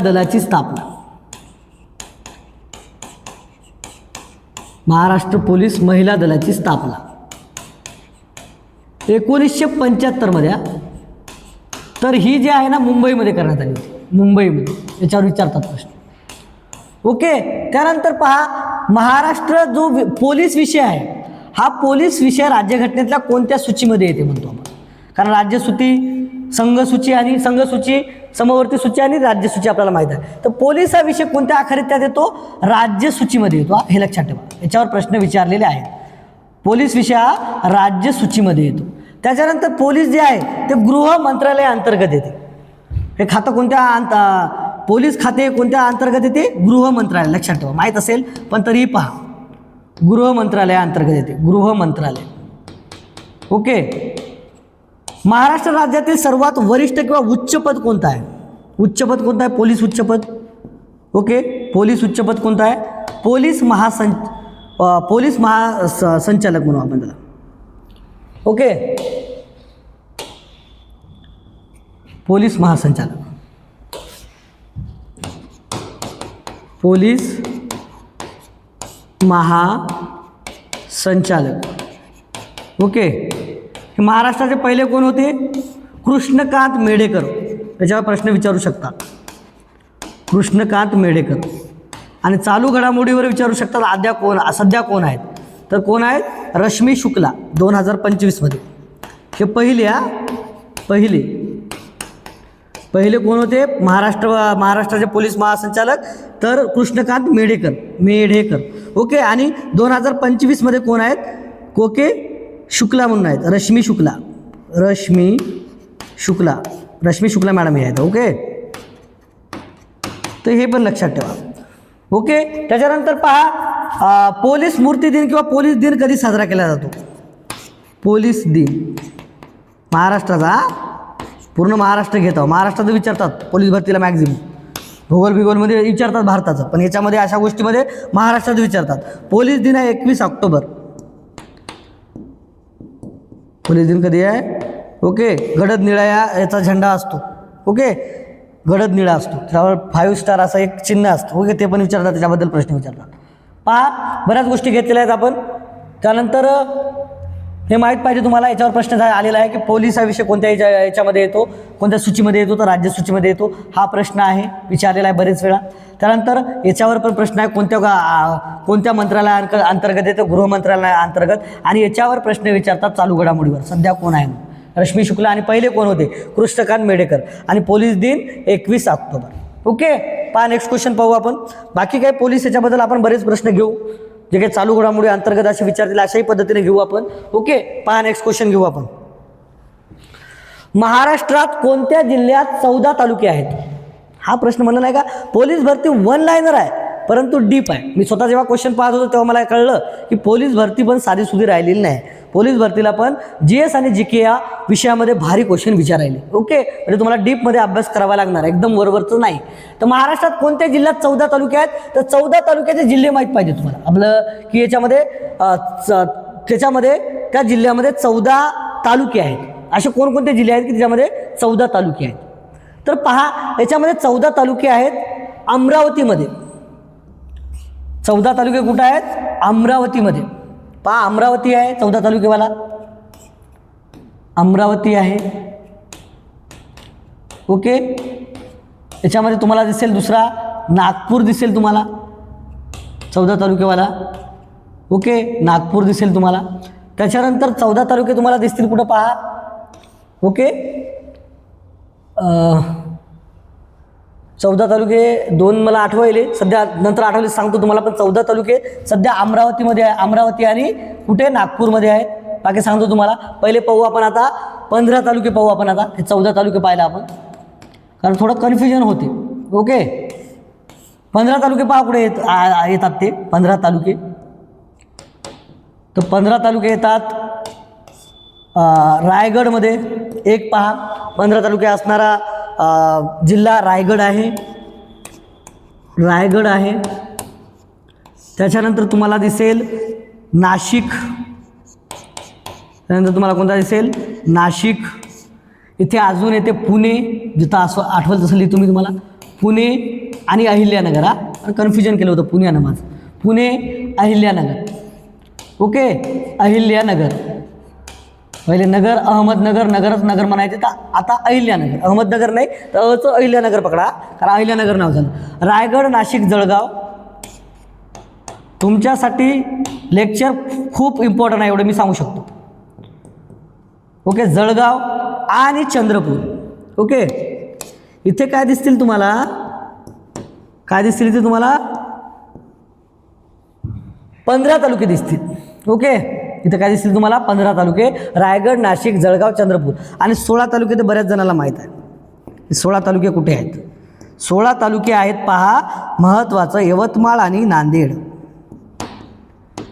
दलाची स्थापना. महाराष्ट्र पोलीस महिला दलाची स्थापना 1975 मध्ये. तर ही जी आहे ना, मुंबईमध्ये करण्यात आली होती, मुंबईमध्ये. याच्यावर विचारतात प्रश्न. ओके, त्यानंतर पहा, महाराष्ट्र जो पोलीस विषय आहे, हा पोलीस विषय राज्यघटनेतल्या कोणत्या सूचीमध्ये येते म्हणतो आपण? कारण राज्यसूची, संघसूची आणि संघसूची, समवर्ती सूची आणि राज्यसूची आपल्याला माहीत आहे. तर पोलीस हा विषय कोणत्या आखाडीत त्यात येतो? राज्यसूचीमध्ये येतो. हे लक्षात ठेवा, याच्यावर प्रश्न विचारलेले आहेत. पोलीस विषय हा राज्यसूचीमध्ये येतो. त्याच्यानंतर पोलीस जे आहे ते गृह मंत्रालय अंतर्गत येते. हे खातं कोणत्या पोलीस खाते कोणत्या अंतर्गत येते? गृह मंत्रालय. लक्षात ठेवा, माहीत असेल पण तरीही पहा, गृह मंत्रालय अंतर्गत येते, गृह मंत्रालय. ओके, महाराष्ट्र राज्यातील सर्वात वरिष्ठ किंवा उच्च पद कोणतं आहे? उच्च पद कोणतं आहे? पोलीस उच्च पद. ओके, पोलीस उच्च पद कोणतं आहे? पोलीस महासंचालक म्हणू आपण त्याला. ओके, पोलीस महासंचालक, पोलीस महासंचालक. ओके, महाराष्ट्राचे पहिले कोण होते? कृष्णकांत मेढेकर. याच्यावर प्रश्न विचारू शकतात, कृष्णकांत मेढेकर. आणि चालू घडामोडीवर विचारू शकतात सध्या कोण आहेत? तर कोण आहेत? रश्मी शुक्ला 2025 मध्ये. हे पहिले कोण होते महाराष्ट्राचे पोलीस महासंचालक? तर कृष्णकांत मेढेकर. ओके, आणि 2025 मध्ये कोण आहेत? ओके, शुक्ला म्हणून आहेत, रश्मी शुक्ला मॅडम हे आहेत. ओके, तर हे पण लक्षात ठेवा. ओके, त्याच्यानंतर पहा, पोलीस स्मृती दिन किंवा पोलीस दिन कधी साजरा केला जातो? पोलीस दिन महाराष्ट्राचा, पूर्ण महाराष्ट्र घेतो, महाराष्ट्राचं विचारतात पोलीस भरतीला मॅक्झिमम. भूगोलमध्ये विचारतात भारताचं, पण याच्यामध्ये अशा गोष्टीमध्ये महाराष्ट्राचं विचारतात. पोलीस दिन आहे 21 ऑक्टोबर. पोलीस दिन कधी आहे? ओके, गडद निळा याचा झेंडा असतो. ओके, गडद निळा असतो, त्यावर 5 स्टार असं एक चिन्ह असतं. ओके, ते पण विचारतात, त्याच्याबद्दल प्रश्न विचारतात. पहा, बऱ्याच गोष्टी घेतलेल्या आहेत आपण. त्यानंतर हे माहीत पाहिजे तुम्हाला, याच्यावर प्रश्न आलेला आहे की पोलीस हा विषय कोणत्या याच्यामध्ये येतो, कोणत्या सूचीमध्ये येतो? तर राज्य सूचीमध्ये येतो. हा प्रश्न आहे, विचारलेला आहे बरेच वेळा. त्यानंतर याच्यावर पण प्रश्न आहे, कोणत्या मंत्रालया अंतर्गत येतो? गृह मंत्रालया अंतर्गत. आणि याच्यावर प्रश्न विचारतात चालू घडामोडीवर, सध्या कोण आहे? रश्मी शुक्ला. आणि पहिले कोण होते? कृष्णकांत मेढेकर. आणि पोलीस दिन 21 ऑक्टोबर. ओके, पहा नेक्स्ट क्वेश्चन पाहू आपण. बाकी काय पोलीस याच्याबद्दल आपण बरेच प्रश्न घेऊ, जे काही चालू घडामोडी अंतर्गत असे विचारतील अशाही पद्धतीने घेऊ आपण. ओके, पहा नेक्स्ट क्वेश्चन घेऊ आपण. महाराष्ट्रात कोणत्या जिल्ह्यात 14 तालुके आहेत? हा प्रश्न म्हणला नाही का? पोलीस भरती 1 लाईनर आहे, परंतु डीप आहे. मी स्वतः जेव्हा क्वेश्चन पाहत होतो तेव्हा मला कळलं की पोलीस भरती पण साधीसुधी राहिलेली नाही. पोलीस भरतीला पण GS आणि GK या विषयामध्ये भारी क्वेश्चन विचारायले. ओके, म्हणजे तुम्हाला डीपमध्ये अभ्यास करावा लागणार, एकदम वरवरचं नाही. तर महाराष्ट्रात कोणत्या जिल्ह्यात 14 तालुके आहेत? तर 14 तालुक्याचे जिल्हे माहीत पाहिजे तुम्हाला. आपलं की त्याच्यामध्ये त्या जिल्ह्यामध्ये 14 तालुके आहेत. असे कोणकोणते जिल्हे आहेत की त्याच्यामध्ये 14 तालुके आहेत? तर पहा, याच्यामध्ये 14 तालुके आहेत अमरावतीमध्ये. 14 तालुके कुठे आहेत? अमरावतीमध्ये. पहा, अमरावती आहे 14 तालुकेवाला, अमरावती आहे. ओके, याच्यामध्ये तुम्हाला दिसेल दुसरा नागपूर दिसेल तुम्हाला 14 तालुकेवाला. ओके, नागपूर दिसेल तुम्हाला. त्याच्यानंतर 14 तालुके तुम्हाला दिसतील कुठं पहा. ओके, 14 तालुके दोन मला आठवले सध्या, नंतर आठवले सांगतो तुम्हाला. पण 14 तालुके सध्या अमरावतीमध्ये आहे. अमरावती आणि कुठे? नागपूरमध्ये आहेत. बाकी सांगतो तुम्हाला. पहिले पाहू आपण आता 15 तालुके पाहू आपण आता. हे 14 तालुके पाहिला आपण, कारण थोडं कन्फ्युजन होते. ओके, 15 तालुके पहा कुठे येतात ते 15 तालुके. तर 15 तालुके येतात रायगडमध्ये. एक पहा, 15 तालुके असणारा जिल्हा रायगड आहे. रायगड आहे. त्याच्यानंतर तुम्हाला दिसेल नाशिक. त्यानंतर तुम्हाला कोणता दिसेल? नाशिक. इथे अजून येते पुणे, जिथं असं आठवलं तसं लिहितो मी तुम्हाला. पुणे आणि अहिल्यानगर. हा, कन्फ्युजन केलं होतं पुण्यानं माझं. पुणे, अहिल्यानगर. ओके, अहिल्यानगर. पहिले नगर अहमदनगर, नगरच नगर म्हणायचे. तर आता अहिल्यानगर, अहमदनगर नाही तर अचं अहिल्यानगर पकडा, कारण अहिल्यानगर नाव झालं. रायगड, नाशिक, जळगाव. तुमच्यासाठी लेक्चर खूप इम्पॉर्टंट आहे, एवढं मी सांगू शकतो. ओके, जळगाव आणि चंद्रपूर. ओके, इथे काय दिसतील तुम्हाला? काय दिसतील इथे तुम्हाला? 15 तालुके दिसतील. ओके, इथं काय दिसतील तुम्हाला? 15 तालुके. रायगड, नाशिक, जळगाव, चंद्रपूर. आणि 16 तालुके तर बऱ्याच जणांना माहीत आहे. 16 तालुके कुठे आहेत? 16 तालुके आहेत पहा, महत्त्वाचं यवतमाळ आणि नांदेड.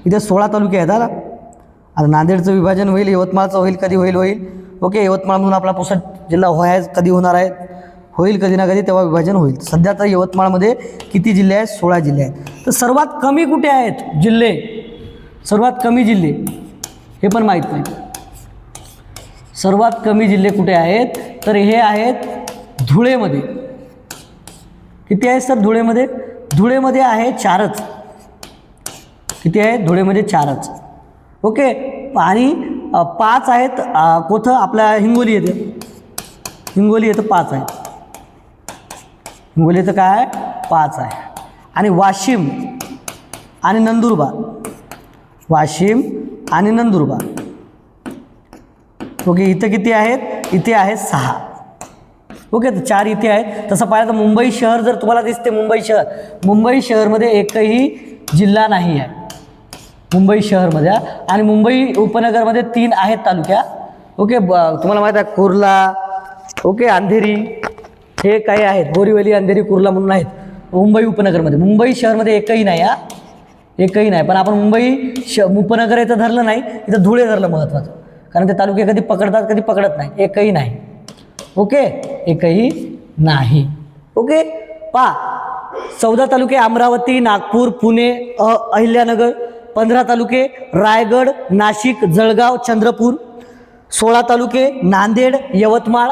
इथे 16 तालुके आहेत. आता नांदेडचं विभाजन होईल, यवतमाळचं होईल, कधी होईल. ओके, यवतमाळ म्हणून आपला पुसद जिल्हा कधी होणार आहे? होईल कधी ना कधी, तेव्हा विभाजन होईल. सध्या तर यवतमाळमध्ये किती जिल्हे आहेत? 16 जिल्हे आहेत. तर सर्वात कमी कुठे आहेत जिल्हे? सर्वात कमी जिल्हे हे पण माहीत नाही. सर्वात कमी जिल्हे कुठे आहेत? तर हे आहेत धुळेमध्ये. किती आहेत सर धुळेमध्ये? धुळेमध्ये आहे 4च. किती आहेत धुळेमध्ये? 4च. ओके, आणि 5 आहेत कोथं? आपल्या हिंगोली येते. हिंगोली येतं 5 आहे. हिंगोली येतं काय? 5 आहे. आणि वाशिम आणि नंदुरबार. वाशिम आणि नंदुरबार. ओके, इथं किती आहेत? इथे आहेत 6. ओके, तर 4 इथे आहेत. तसं पाहिलं तर मुंबई शहर जर तुम्हाला दिसते, मुंबई शहरमध्ये एकही जिल्हा नाही आहे मुंबई शहरमध्ये. आणि मुंबई उपनगरमध्ये 3 आहेत तालुक्या. ओके, तुम्हाला माहीत आहे कुर्ला, ओके, अंधेरी, हे काही आहेत. बोरीवली, अंधेरी, कुर्ला म्हणून आहेत मुंबई उपनगरमध्ये. मुंबई शहरमध्ये एकही नाही. एकही नाही. पण आपण मुंबई उपनगर इथं धरलं नाही, इथं धुळे धरलं महत्त्वाचं, कारण ते तालुके कधी पकडतात कधी पकडत नाही. एकही नाही. ओके, एकही नाही. ओके, पहा 14 तालुके अमरावती, नागपूर, पुणे, अहिल्यानगर. 15 तालुके रायगड, नाशिक, जळगाव, चंद्रपूर. 16 तालुके नांदेड, यवतमाळ.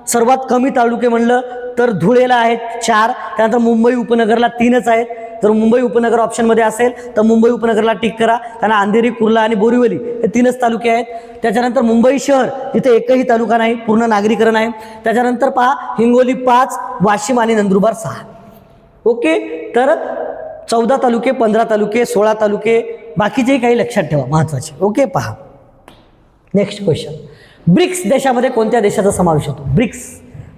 सर्वात कमी तालुके म्हणलं तर धुळेला आहेत 4. त्यानंतर मुंबई उपनगरला 3च आहेत. जर मुंबई उपनगर ऑप्शनमध्ये असेल तर मुंबई उपनगरला टिक करा, कारण अंधेरी, कुर्ला आणि बोरीवली हे 3च तालुके आहेत. त्याच्यानंतर मुंबई शहर, जिथे एकही तालुका नाही, पूर्ण नागरीकरण आहे. त्याच्यानंतर पहा हिंगोली 5, वाशिम आणि नंदुरबार 6. ओके, तर 14 तालुके, 15 तालुके, 16 तालुके, बाकीचेही काही लक्षात ठेवा महत्त्वाचे. ओके, पहा नेक्स्ट क्वेश्चन. ब्रिक्स देशामध्ये कोणत्या देशाचा समावेश होतो?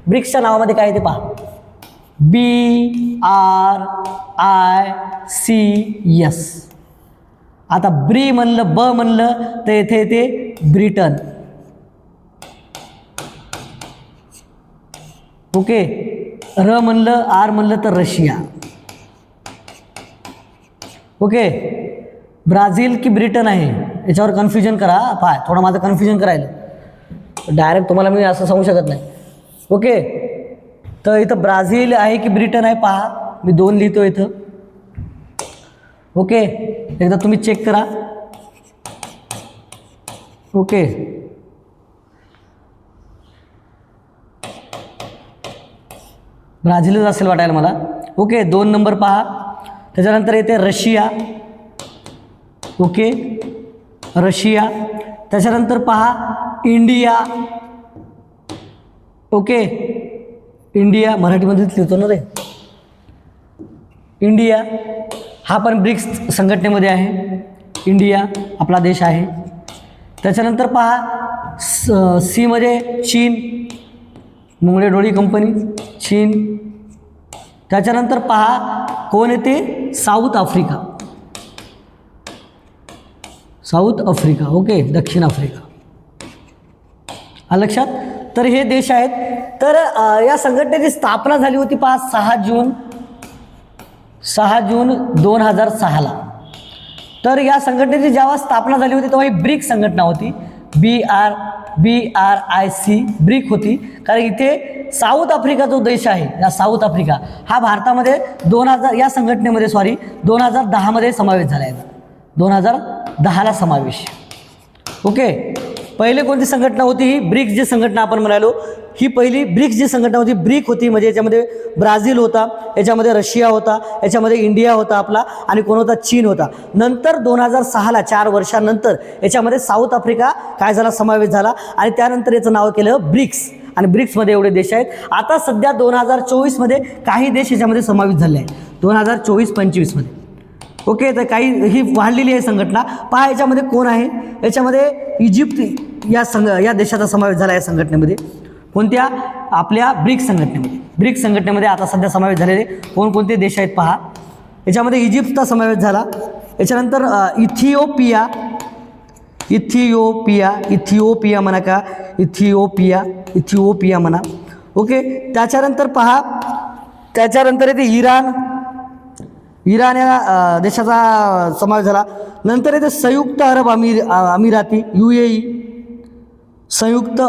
ब्रिक्सच्या नावामध्ये काय आहे ते पहा. BRICS. आता ब्री म्हणलं, ब म्हणलं तर येथे येते ब्रिटन. ओके, र म्हणलं, आर म्हणलं तर रशिया. ओके, ब्राझील की ब्रिटन आहे याच्यावर कन्फ्युजन करा. पाय थोडं माझं कन्फ्युजन करायला डायरेक्ट तुम्हाला मी असं सांगू शकत नाही. ओके, तर इथं ब्राझील आहे की ब्रिटन आहे पहा, मी 2 लिहितो इथं. ओके, एकदा तुम्ही चेक करा. ओके, ब्राझीलच असेल वाटायला मला. ओके, 2 नंबर पहा. त्याच्यानंतर येते रशिया. Okay, Russia. त्याच्यानंतर पहा इंडिया. ओके, इंडिया मराठीमध्येच लिहितो ना रे. इंडिया हा पण ब्रिक्स संघटनेमध्ये आहे. इंडिया आपला देश आहे. त्याच्यानंतर पहा सी मध्ये चीन, मुंगळे डोळी कंपनी, चीन. त्याच्यानंतर पहा कोण येते, south Africa. South Africa. Okay, दक्षिण आफ्रिका. लक्षात. तर हे देश आहेत. तर या संघटनेची स्थापना झाली होती पहा 6 जून 2006ला. तर या संघटनेची जेव्हा स्थापना झाली होती तेव्हा ही ब्रिक संघटना होती. BRIC ब्रिक होती. कारण इथे साऊथ आफ्रिका जो देश आहे, या साऊथ आफ्रिका हा भारतामध्ये 2000 या संघटनेमध्ये 2010मध्ये समावेश झाला आहे. 2010ला समावेश. ओके, पहिले कोणती संघटना होती ही ब्रिक्स जी संघटना आपण म्हणालो, ही पहिली ब्रिक्स जी संघटना होती ब्रिक होती. म्हणजे याच्यामध्ये ब्राझील होता, याच्यामध्ये रशिया होता, याच्यामध्ये इंडिया होता आपला, आणि कोण होता, चीन होता. नंतर 2006ला 4 वर्षांनंतर याच्यामध्ये साऊथ आफ्रिका काय झाला, समावेश झाला, आणि त्यानंतर याचं नाव केलं ब्रिक्स. आणि ब्रिक्समध्ये एवढे देश आहेत. आता सध्या 2024मध्ये काही देश याच्यामध्ये समावेश झाले आहेत. 2024-25मध्ये. ओके, तर काही ही वाढलेली आहे संघटना. पहा याच्यामध्ये कोण आहे, याच्यामध्ये इजिप्त या देशाचा समावेश झाला आहे संघटनेमध्ये. कोणत्या, आपल्या ब्रिक्स संघटनेमध्ये. ब्रिक्स संघटनेमध्ये आता सध्या समावेश झालेले कोणकोणते देश आहेत पहा. याच्यामध्ये इजिप्तचा समावेश झाला. याच्यानंतर इथिओपिया म्हणा का, इथिओपिया म्हणा. ओके, त्याच्यानंतर पहा, त्याच्यानंतर येते इराण या देशाचा समावेश झाला. नंतर येते संयुक्त अरब अमिराती, UAE. संयुक्त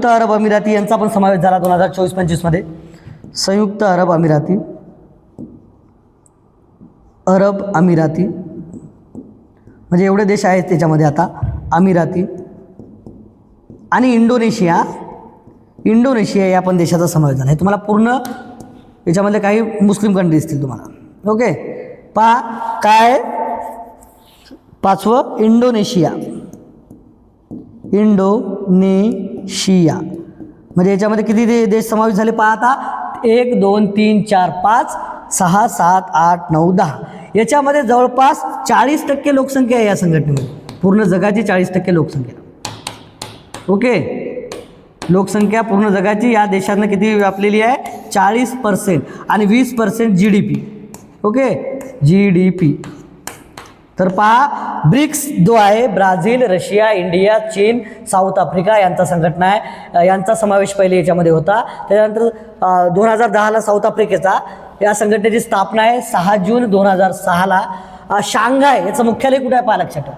अरब अमिराती यांचा पण समावेश झाला 2024-25मध्ये. संयुक्त अरब अमिराती म्हणजे एवढे देश आहेत त्याच्यामध्ये आता. अमिराती आणि इंडोनेशिया या पण देशाचा समावेश झाला आहे. तुम्हाला पूर्ण याच्यामध्ये काही मुस्लिम कंट्री दिसतील तुम्हाला. ओके, पहा काय 5वं इंडोनेशिया. म्हणजे याच्यामध्ये किती देश समावेश झाले पहा आता. 1 2 3 4 5 6 7 8 9 10. याच्यामध्ये जवळपास 40% लोकसंख्या आहे या संघटनेमध्ये. पूर्ण जगाची 40% लोकसंख्या. ओके, लोकसंख्या पूर्ण जगाची या देशांना किती व्यापलेली आहे, 40%, आणि 20% GDP. Okay, GDP. तर पहा ब्रिक्स जो आहे ब्राझील, रशिया, इंडिया, चीन, साऊथ आफ्रिका यांचा संघटना आहे. यांचा समावेश पहिले याच्यामध्ये होता. त्याच्यानंतर 2010ला साऊथ आफ्रिकेचा या संघटनेची स्थापना आहे 6 जून 2006ला. शांघाय याचं मुख्यालय कुठे आहे पहा, लक्षात ठेवा.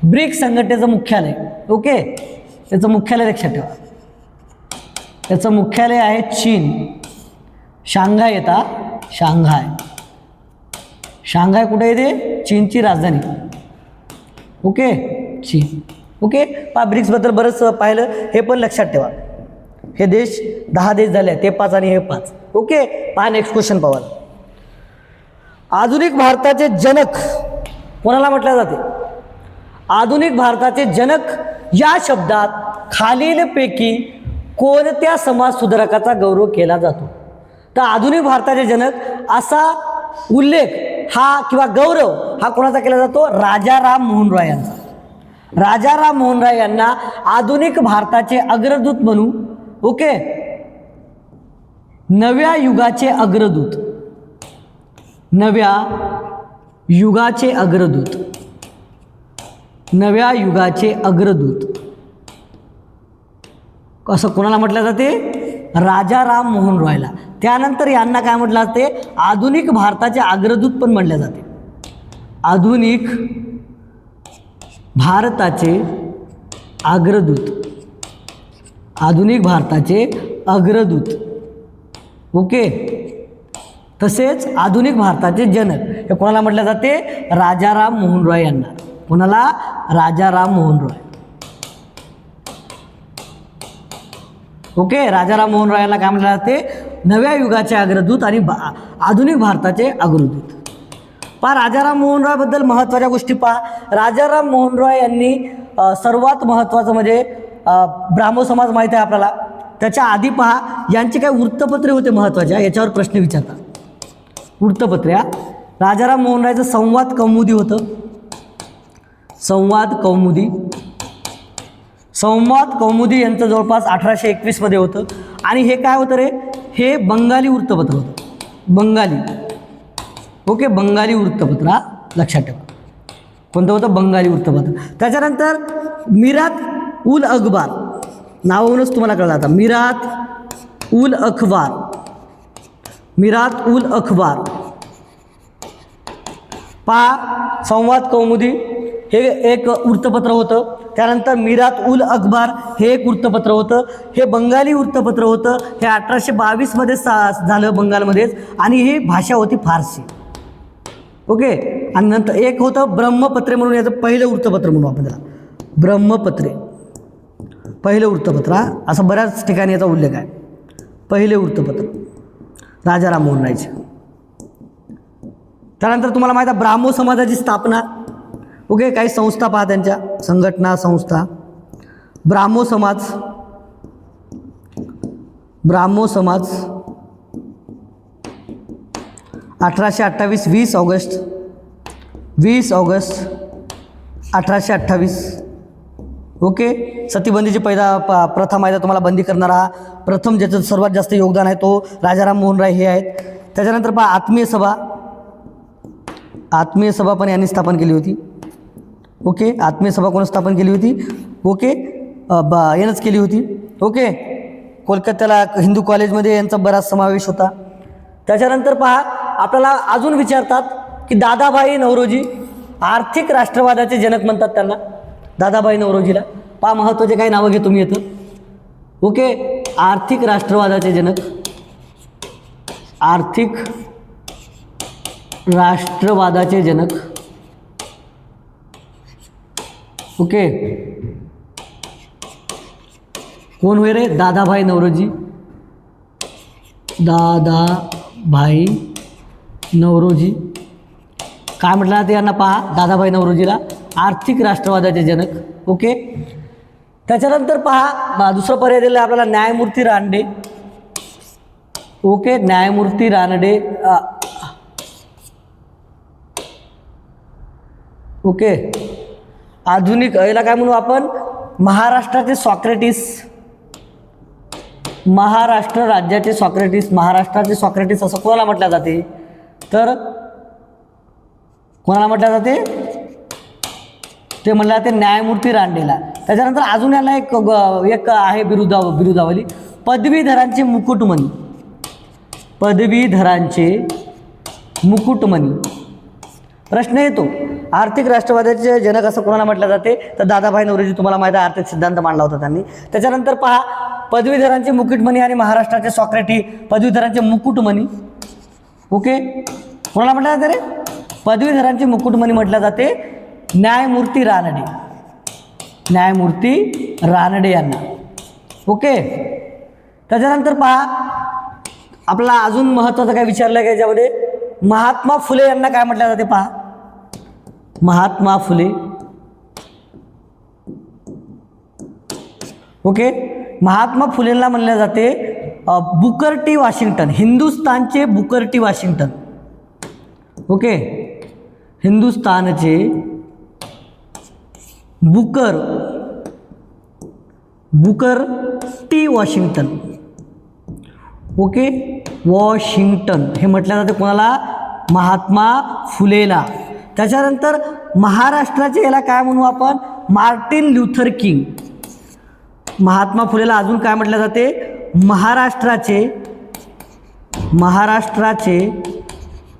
ब्रिक्स संघटनेचं मुख्यालय. ओके, याचं मुख्यालय लक्षात ठेवा. याचं मुख्यालय आहे चीन. शांघाय येता, शांघाय कुठे येते, चीनची राजधानी. ओके, चीन. ओके, पहा ब्रिक्सबद्दल बरंच पाहिलं, हे पण लक्षात ठेवा. हे देश 10 देश झाले, ते 5 आणि हे 5. ओके, पहा नेक्स्ट क्वेश्चन पाहू. आधुनिक भारताचे जनक कोणाला म्हटले जाते? आधुनिक भारताचे जनक या शब्दात खालीलपैकी कोणत्या समाज सुधारकाचा गौरव केला जातो? तर आधुनिक भारताचे जनक असा उल्लेख हा किंवा गौरव हा कोणाचा केला जातो? राजा राम मोहन रॉय यांचा. राजा राम मोहन रॉय यांना आधुनिक भारताचे अग्रदूत म्हणू. ओके, नव्या युगाचे अग्रदूत, नव्या युगाचे अग्रदूत, नव्या युगाचे अग्रदूत असं कोणाला म्हटलं जाते? राजा राम मोहन रॉयला. त्यानंतर यांना काय म्हटलं जाते? आधुनिक भारताचे अग्रदूत पण म्हटले जाते. आधुनिक भारताचे अग्रदूत, आधुनिक भारताचे अग्रदूत. ओके. तसेच आधुनिक भारताचे जनक हे कोणाला म्हटलं जाते? राजाराम मोहन रॉय यांना. कोणाला? राजाराम मोहन रॉय. ओके. राजाराम मोहन रॉय यांना काय म्हटलं जाते? नव्या युगाचे अग्रदूत आणि आधुनिक भारताचे अग्रदूत. पहा, राजाराम मोहन रॉय बद्दल महत्त्वाच्या गोष्टी पहा. राजाराम मोहन रॉय यांनी सर्वात महत्त्वाचं म्हणजे ब्राह्मो समाज माहीत आहे आपल्याला. त्याच्या आधी पहा, यांचे काही वृत्तपत्रे होते महत्त्वाच्या, याच्यावर प्रश्न विचारतात. वृत्तपत्र्या राजाराम मोहन रायचं संवाद कौमुदी होतं. संवाद कौमुदी. संवाद कौमुदी यांचं जवळपास 1821 मध्ये होतं. आणि हे काय होतं रे? हे बंगाली वृत्तपत्र होतं. बंगाली. ओके. बंगाली वृत्तपत्र, लक्षात ठेवा. कोणतं होतं? बंगाली वृत्तपत्र. त्याच्यानंतर मिरात उल अखबार, नावावरूनच तुम्हाला कळलं आता. मिरात उल अखबार. मिरात उल अखबार. पहा, संवाद कौमुदी हे एक वृत्तपत्र होतं. त्यानंतर मिरात उल अखबार हे एक वृत्तपत्र होतं. हे बंगाली वृत्तपत्र होतं. हे 1822 मध्ये झालं बंगालमध्येच. आणि ही भाषा होती फारसी. ओके. आणि नंतर एक होतं ब्रह्मपत्रे म्हणून, याचं पहिलं वृत्तपत्र म्हणू आपण त्याला. ब्रह्मपत्रे पहिलं वृत्तपत्र. असं बऱ्याच ठिकाणी याचा उल्लेख आहे. पहिले वृत्तपत्र राजाराम मोहन रायचे. त्यानंतर तुम्हाला माहीत आहे ब्राह्मो समाजाची स्थापना. ओके. काही संस्था पहा त्यांच्या, संघटना, संस्था. ब्राह्मो समाज. ब्राह्मो समाज 1828, 20 ऑगस्ट 1828. ओके. सतीबंदीची प्रथा माहिती आहे तुम्हाला. बंदी करणारा प्रथम ज्याचं सर्वात जास्त योगदान आहे तो राजाराम मोहन राय हे आहेत. त्याच्यानंतर पहा आत्मीय सभा. आत्मीय सभा पण यांनी स्थापन केली होती. ओके. आत्मीय सभा कोण स्थापन केली होती? ओके. यानंच केली होती. ओके. कोलकात्याला हिंदू कॉलेजमध्ये यांचा बराच समावेश होता. त्याच्यानंतर पहा, आपल्याला अजून विचारतात की दादाभाई नौरोजी, आर्थिक राष्ट्रवादाचे जनक म्हणतात त्यांना. दादाभाई नौरोजीला पहा, महत्त्वाचे काही नावं घेतो मी येतं. ओके. आर्थिक राष्ट्रवादाचे जनक. आर्थिक राष्ट्रवादाचे जनक. ओके. कोण होय रे? दादाभाई नौरोजी. दादाभाई नौरोजी. काय म्हटलं जाते यांना? पहा, दादाभाई नौरोजीला आर्थिक राष्ट्रवादाचे जनक. ओके. त्याच्यानंतर पहा, दुसरं पर्याय दिलं आपल्याला न्यायमूर्ती रानडे. ओके. न्यायमूर्ती रानडे. ओके. आधुनिक याला काय म्हणू आपण? महाराष्ट्राचे सॉक्रेटिस. महाराष्ट्र राज्याचे सॉक्रेटिस. महाराष्ट्राचे सॉक्रेटिस असं कोणाला म्हटलं जाते? तर कोणाला म्हटलं जाते? ते म्हटलं जाते न्यायमूर्ती रानडेला. त्याच्यानंतर अजून याला एक आहे बिरुदावली, पदवीधरांचे मुकुटमणी. पदवीधरांचे मुकुटमणी. प्रश्न येतो, आर्थिक राष्ट्रवादाचे जनक असं कोणाला म्हटलं जाते? तर दादाभाई नौरोजी. तुम्हाला माहिती आहे आर्थिक सिद्धांत मांडला होता त्यांनी. त्याच्यानंतर पहा, पदवीधरांचे मुकुटमणी आणि महाराष्ट्राचे सॉक्रेटी. पदवीधरांचे मुकुटमणी. ओके. कोणाला म्हटलं जाते रे? पदवीधरांचे मुकुटमणी म्हटलं जाते न्यायमूर्ती रानडे. न्यायमूर्ती रानडे यांना. ओके. त्याच्यानंतर पहा, आपल्याला अजून महत्त्वाचं काय विचारलं का याच्यामध्ये? महात्मा फुले यांना काय म्हटलं जाते? पहा, महात्मा फुले. ओके. महात्मा फुलेंना म्हणले जाते बुकर टी वॉशिंग्टन. हिंदुस्थानचे बुकर टी वॉशिंग्टन. ओके. हिंदुस्थानचे Booker T Washington. Okay. Washington हे म्हटलं जाते कोणाला? महात्मा फुलेला. त्याच्यानंतर महाराष्ट्राचे याला काय म्हणू आपण? Martin Luther King. महात्मा फुलेला अजून काय म्हटलं जाते? महाराष्ट्राचे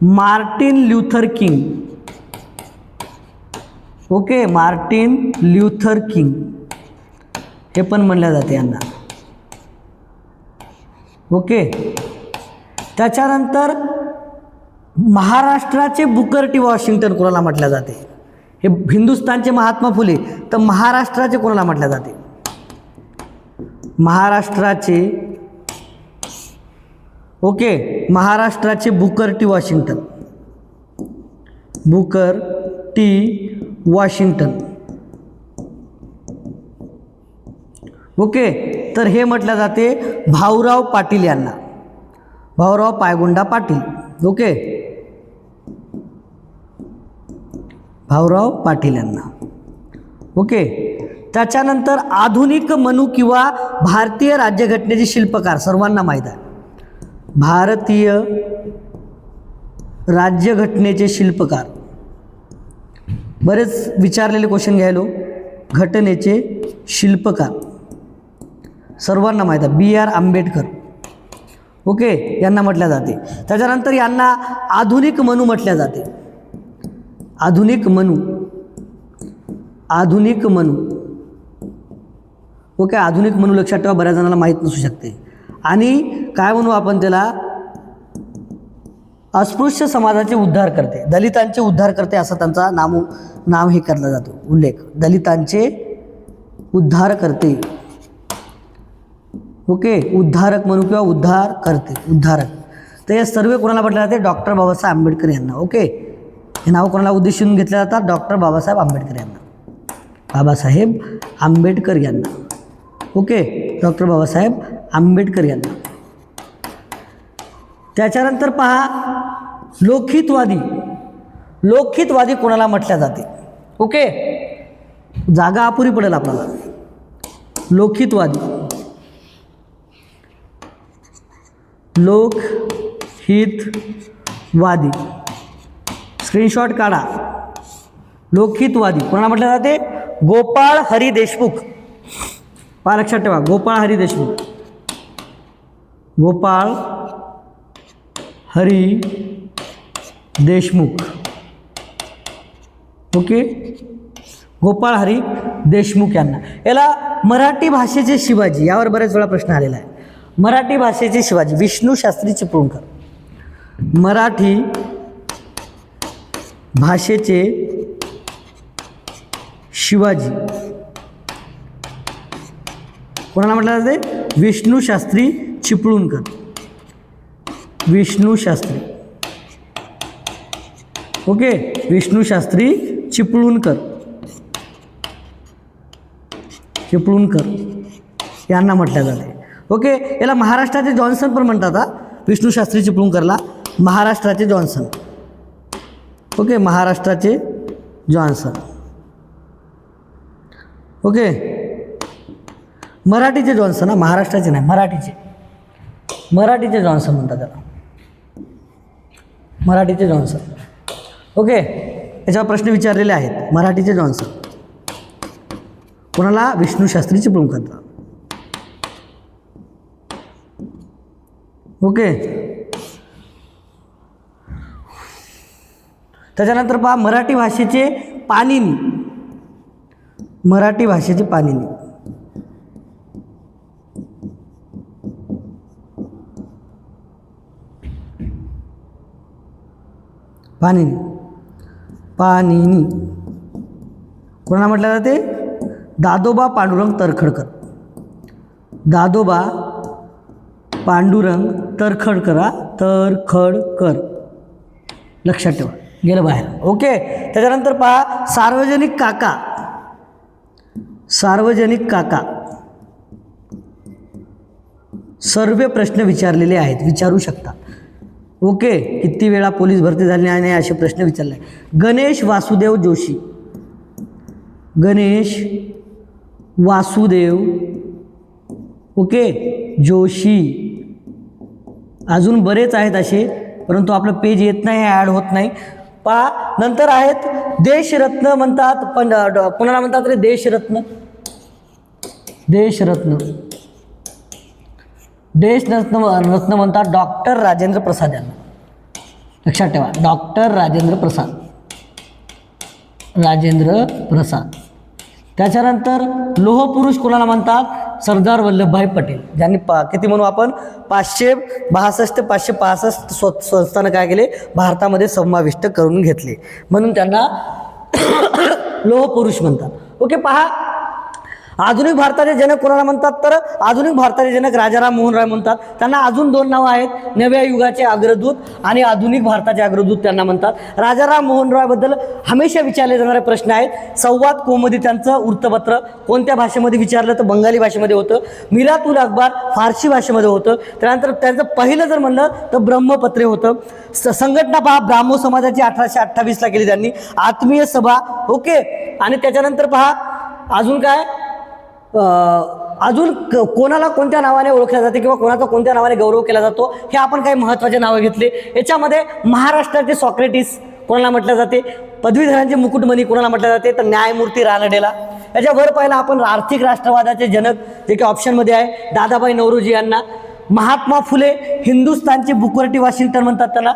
Martin Luther King. Okay, Martin Luther King हे पण म्हणल्या जाते यांना. ओके, त्याच्यानंतर महाराष्ट्राचे बुकर टी वॉशिंग्टन कोणाला म्हटल्या जाते? हे हिंदुस्थानचे महात्मा फुले, तर महाराष्ट्राचे कोणाला म्हटल्या जाते? महाराष्ट्राचे, ओके, महाराष्ट्राचे Booker T Washington, Booker T Washington. Okay, तर हे म्हटलं जाते भाऊराव पाटील यांना, भाऊराव पायगुंडा पाटील. ओके, भाऊराव पाटील यांना. ओके, त्याच्यानंतर आधुनिक मनू किंवा भारतीय राज्यघटनेचे शिल्पकार सर्वांना माहीत आहे. भारतीय राज्यघटनेचे शिल्पकार, बरेच विचारलेले क्वेश्चन घ्यायलो. घटनेचे शिल्पकार सर्वांना माहीत आहे, बी आर आंबेडकर. ओके, यांना म्हटल्या जाते. त्याच्यानंतर यांना आधुनिक मनू म्हटल्या जाते. आधुनिक मनू, आधुनिक मनू. ओके, आधुनिक मनू लक्षात ठेवा, बऱ्याच जणांना माहीत नसू शकते. आणि काय म्हणू आपण त्याला? अस्पृश्य समाजाचे उद्धार करते, दलितांचे उद्धार करते असं त्यांचा नाव हे करला जातो, उल्लेख. दलितांचे उद्धार करते. ओके, उद्धारक म्हणू किंवा उद्धार करते, उद्धारक. तर हे सर्व कोणाला म्हटलं जाते? डॉक्टर बाबासाहेब आंबेडकर यांना. ओके, हे नाव कोणाला उद्देशून घेतलं जातात? डॉक्टर बाबासाहेब आंबेडकर यांना, बाबासाहेब आंबेडकर यांना. ओके, डॉक्टर बाबासाहेब आंबेडकर यांना. त्याच्यानंतर पहा लोकहितवादी, लोकहितवादी कोणाला म्हटल्या जाते? ओके, जागा अपुरी पडेल आपल्याला. लोकहितवादी, लोकहितवादी, स्क्रीनशॉट काढा. लोकहितवादी कोणाला म्हटलं जाते? गोपाळ हरी देशमुख. पहा लक्षात ठेवा, गोपाळ हरी देशमुख, गोपाळ हरी देशमुख. ओके, गोपाळ हरी देशमुख यांना. याला मराठी भाषेचे शिवाजी, यावर बरेच वेळा प्रश्न आलेला आहे. मराठी भाषेचे शिवाजी विष्णू शास्त्री चिपळूणकर. मराठी भाषेचे शिवाजी कोणाला म्हटलं जाते? विष्णू शास्त्री चिपळूणकर. विष्णू शास्त्री. ओके, विष्णू शास्त्री चिपळूणकर, चिपळूणकर यांना म्हटलं जाते. ओके, याला महाराष्ट्राचे जॉन्सन पण म्हणतात. विष्णू शास्त्री चिपळूणकरला महाराष्ट्राचे जॉन्सन. ओके, महाराष्ट्राचे जॉन्सन. ओके, मराठीचे जॉन्सन, महाराष्ट्राचे नाही, मराठीचे, मराठीचे जॉन्सन म्हणतात त्याला, मराठीचे जॉन्सन. ओके, याच्यावर प्रश्न विचारलेले आहेत. मराठीचे जॉन्सन कोणाला? विष्णू शास्त्री चिपळूणकरला. ओके, त्याच्यानंतर पहा मराठी भाषेचे पाणिनी, मराठी भाषेचे पाणिनी. पाणिनी, पाणिनी कोणाला म्हटलं जाते? दादोबा पांडुरंग तरखडकर. दादोबा पांडुरंग तरखडकर, तरखडकर लक्षात ठेवा, गेलं बाहेर. ओके, त्याच्यानंतर पहा सार्वजनिक काका, सार्वजनिक काका. सर्व प्रश्न विचारलेले आहेत, विचारू शकता. ओके, किती वेळा पोलीस भरती झाली नाही असे प्रश्न विचारले. गणेश वासुदेव जोशी, गणेश वासुदेव ओके जोशी. अजून बरेच आहेत असे, परंतु आपलं पेज येत नाही, ॲड होत नाही. पहा नंतर आहेत देशरत्न म्हणतात, पण कोणाला म्हणतात रे? देशरत्न, देशरत्न, देशरत्न रत्न म्हणतात डॉक्टर राजेंद्र प्रसाद यांना. लक्षात ठेवा, डॉक्टर राजेंद्र प्रसाद, राजेंद्र प्रसाद. त्याच्यानंतर लोहपुरुष कोणाला म्हणतात? सरदार वल्लभभाई पटेल, ज्यांनी किती म्हणू आपण 562 ते 565 संस्थानं काय केले? भारतामध्ये समाविष्ट करून घेतले, म्हणून त्यांना लोहपुरुष म्हणतात. ओके, पहा आधुनिक भारताचे जनक कोणाला म्हणतात? तर आधुनिक भारताचे जनक राजाराम मोहन रॉय म्हणतात. त्यांना अजून दोन नावं आहेत, नव्या युगाचे अग्रदूत आणि आधुनिक भारताचे अग्रदूत त्यांना म्हणतात. राजाराम मोहन रॉय बद्दल हमेशा विचारले जाणारे प्रश्न आहेत. संवाद कौमुदी त्यांचं वृत्तपत्र कोणत्या भाषेमध्ये विचारलं तर बंगाली भाषेमध्ये होतं. मिरातुल अखबार फारसी भाषेमध्ये होतं. त्यानंतर त्यांचं पहिलं जर म्हणलं तर ब्रह्मपत्रे होतं. संघटना पहा, ब्राह्मो समाजाची 1828ला केली त्यांनी. आत्मीय सभा, ओके. आणि त्याच्यानंतर पहा अजून काय, अजून कोणाला कोणत्या नावाने ओळखल्या जाते किंवा कोणाचा कोणत्या नावाने गौरव केला जातो हे आपण काही महत्त्वाचे नावं घेतले. याच्यामध्ये महाराष्ट्राचे सॉक्रेटिस कोणाला म्हटलं जाते? पदवीधरांचे मुकुटमणी कोणाला म्हटलं जाते? तर न्यायमूर्ती रानडेला. याच्यावर पहिला आपण आर्थिक राष्ट्रवादाचे जनक जे की ऑप्शनमध्ये आहे दादाभाई नौरोजी यांना. महात्मा फुले हिंदुस्थानचे बुकवर्टी वॉशिंग्टन म्हणतात त्यांना.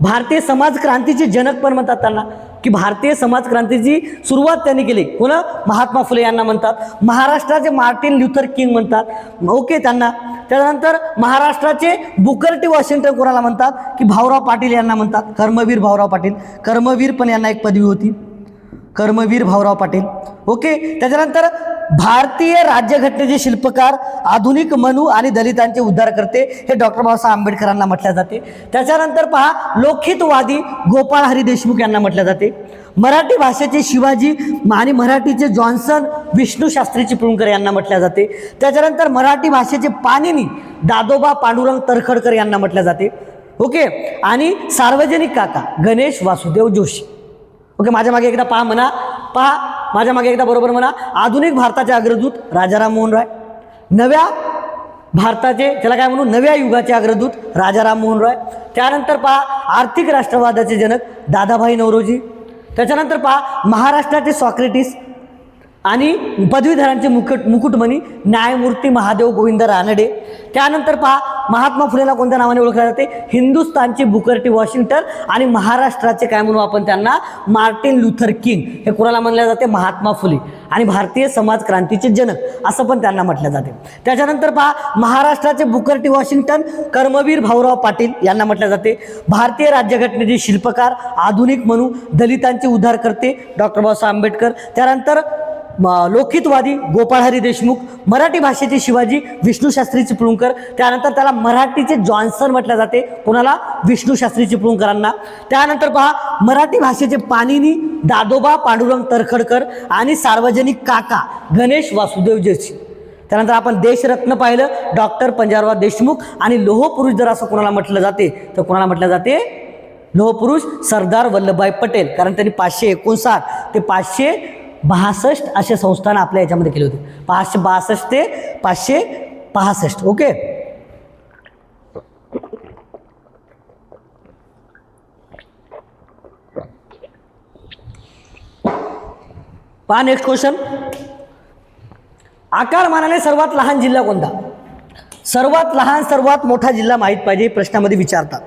भारतीय समाज क्रांतीचे जनक पण म्हणतात त्यांना, की भारतीय समाज क्रांतीची सुरुवात त्यांनी केली. कोण? महात्मा फुले यांना म्हणतात. महाराष्ट्राचे मार्टिन ल्युथर किंग म्हणतात, ओके त्यांना. त्यानंतर महाराष्ट्राचे बुकर टी वॉशिंग्टन कोणाला म्हणतात? की भाऊराव पाटील यांना म्हणतात. कर्मवीर भाऊराव पाटील, कर्मवीर पण यांना एक पदवी होती, कर्मवीर भाऊराव पाटील, ओके. त्याच्यानंतर भारतीय राज्यघटनेचे शिल्पकार, आधुनिक मनु आणि दलितांचे उद्धारकर्ते हे डॉक्टर बाबासाहेब आंबेडकरांना म्हटले जाते. त्याच्यानंतर पहा लोकहितवादी गोपाळ हरी देशमुख यांना म्हटले जाते. मराठी भाषेचे शिवाजी आणि मराठीचे जॉन्सन विष्णू शास्त्री चिपळूणकर यांना म्हटले जाते. त्याच्यानंतर मराठी भाषेचे पाणिनी दादोबा पांडुरंग तरखडकर यांना म्हटले जाते, ओके. आणि सार्वजनिक काका गणेश वासुदेव जोशी, ओके. माझ्या मागे एकदा पहा म्हणा, पहा माझ्या मागे एकदा बरोबर म्हणा. आधुनिक भारताचे अग्रदूत राजाराम मोहन रॉय, नव्या भारताचे त्याला काय म्हणू नव्या युगाचे अग्रदूत राजाराम मोहन रॉय. त्यानंतर पहा आर्थिक राष्ट्रवादाचे जनक दादाभाई नौरोजी. त्याच्यानंतर पहा महाराष्ट्राचे सॉक्रेटिस आणि पदवीधरांचे मुकुटमणी न्यायमूर्ती महादेव गोविंद रानडे. त्यानंतर पहा महात्मा फुलेला कोणत्या नावाने ओळखले जाते? हिंदुस्थानचे बुकर टी वॉशिंग्टन. आणि महाराष्ट्राचे काय म्हणू आपण त्यांना? Martin Luther King. हे कोणाला म्हणले जाते? महात्मा फुले. आणि भारतीय समाज क्रांतीचे जनक असं पण त्यांना म्हटलं जाते. त्याच्यानंतर पहा महाराष्ट्राचे Booker T Washington Karmaveer Bhaurao Patil यांना म्हटलं जाते. भारतीय राज्यघटनेचे शिल्पकार, आधुनिक मनु, दलितांचे उद्धारकर्ते डॉक्टर बाबासाहेब आंबेडकर. त्यानंतर लोकहितवादी गोपाळ हरी देशमुख, मराठी भाषेचे शिवाजी विष्णू शास्त्री चिपळूणकर. त्यानंतर त्याला मराठीचे जॉन्सन म्हटले जाते. कोणाला? विष्णू शास्त्री चिपळूणकरांना. त्यानंतर पहा मराठी भाषेचे पाणिनी दादोबा पांडुरंग तरखडकर आणि सार्वजनिक काका गणेश वासुदेव जोशी. त्यानंतर आपण देशरत्न पाहिलं डॉक्टर पंजाबराव देशमुख. आणि लोहपुरुष जर असं कोणाला म्हटलं जाते तर कोणाला म्हटलं जाते? लोहपुरुष सरदार वल्लभभाई पटेल. कारण त्यांनी 559 ते 562 असे संस्थान आपल्या याच्यामध्ये केले होते. 562 ते 565, ओके. पहा नेक्स्ट क्वेश्चन. आकारमानाने सर्वात लहान जिल्हा कोणता? सर्वात लहान सर्वात मोठा जिल्हा माहीत पाहिजे, प्रश्नामध्ये विचारतात,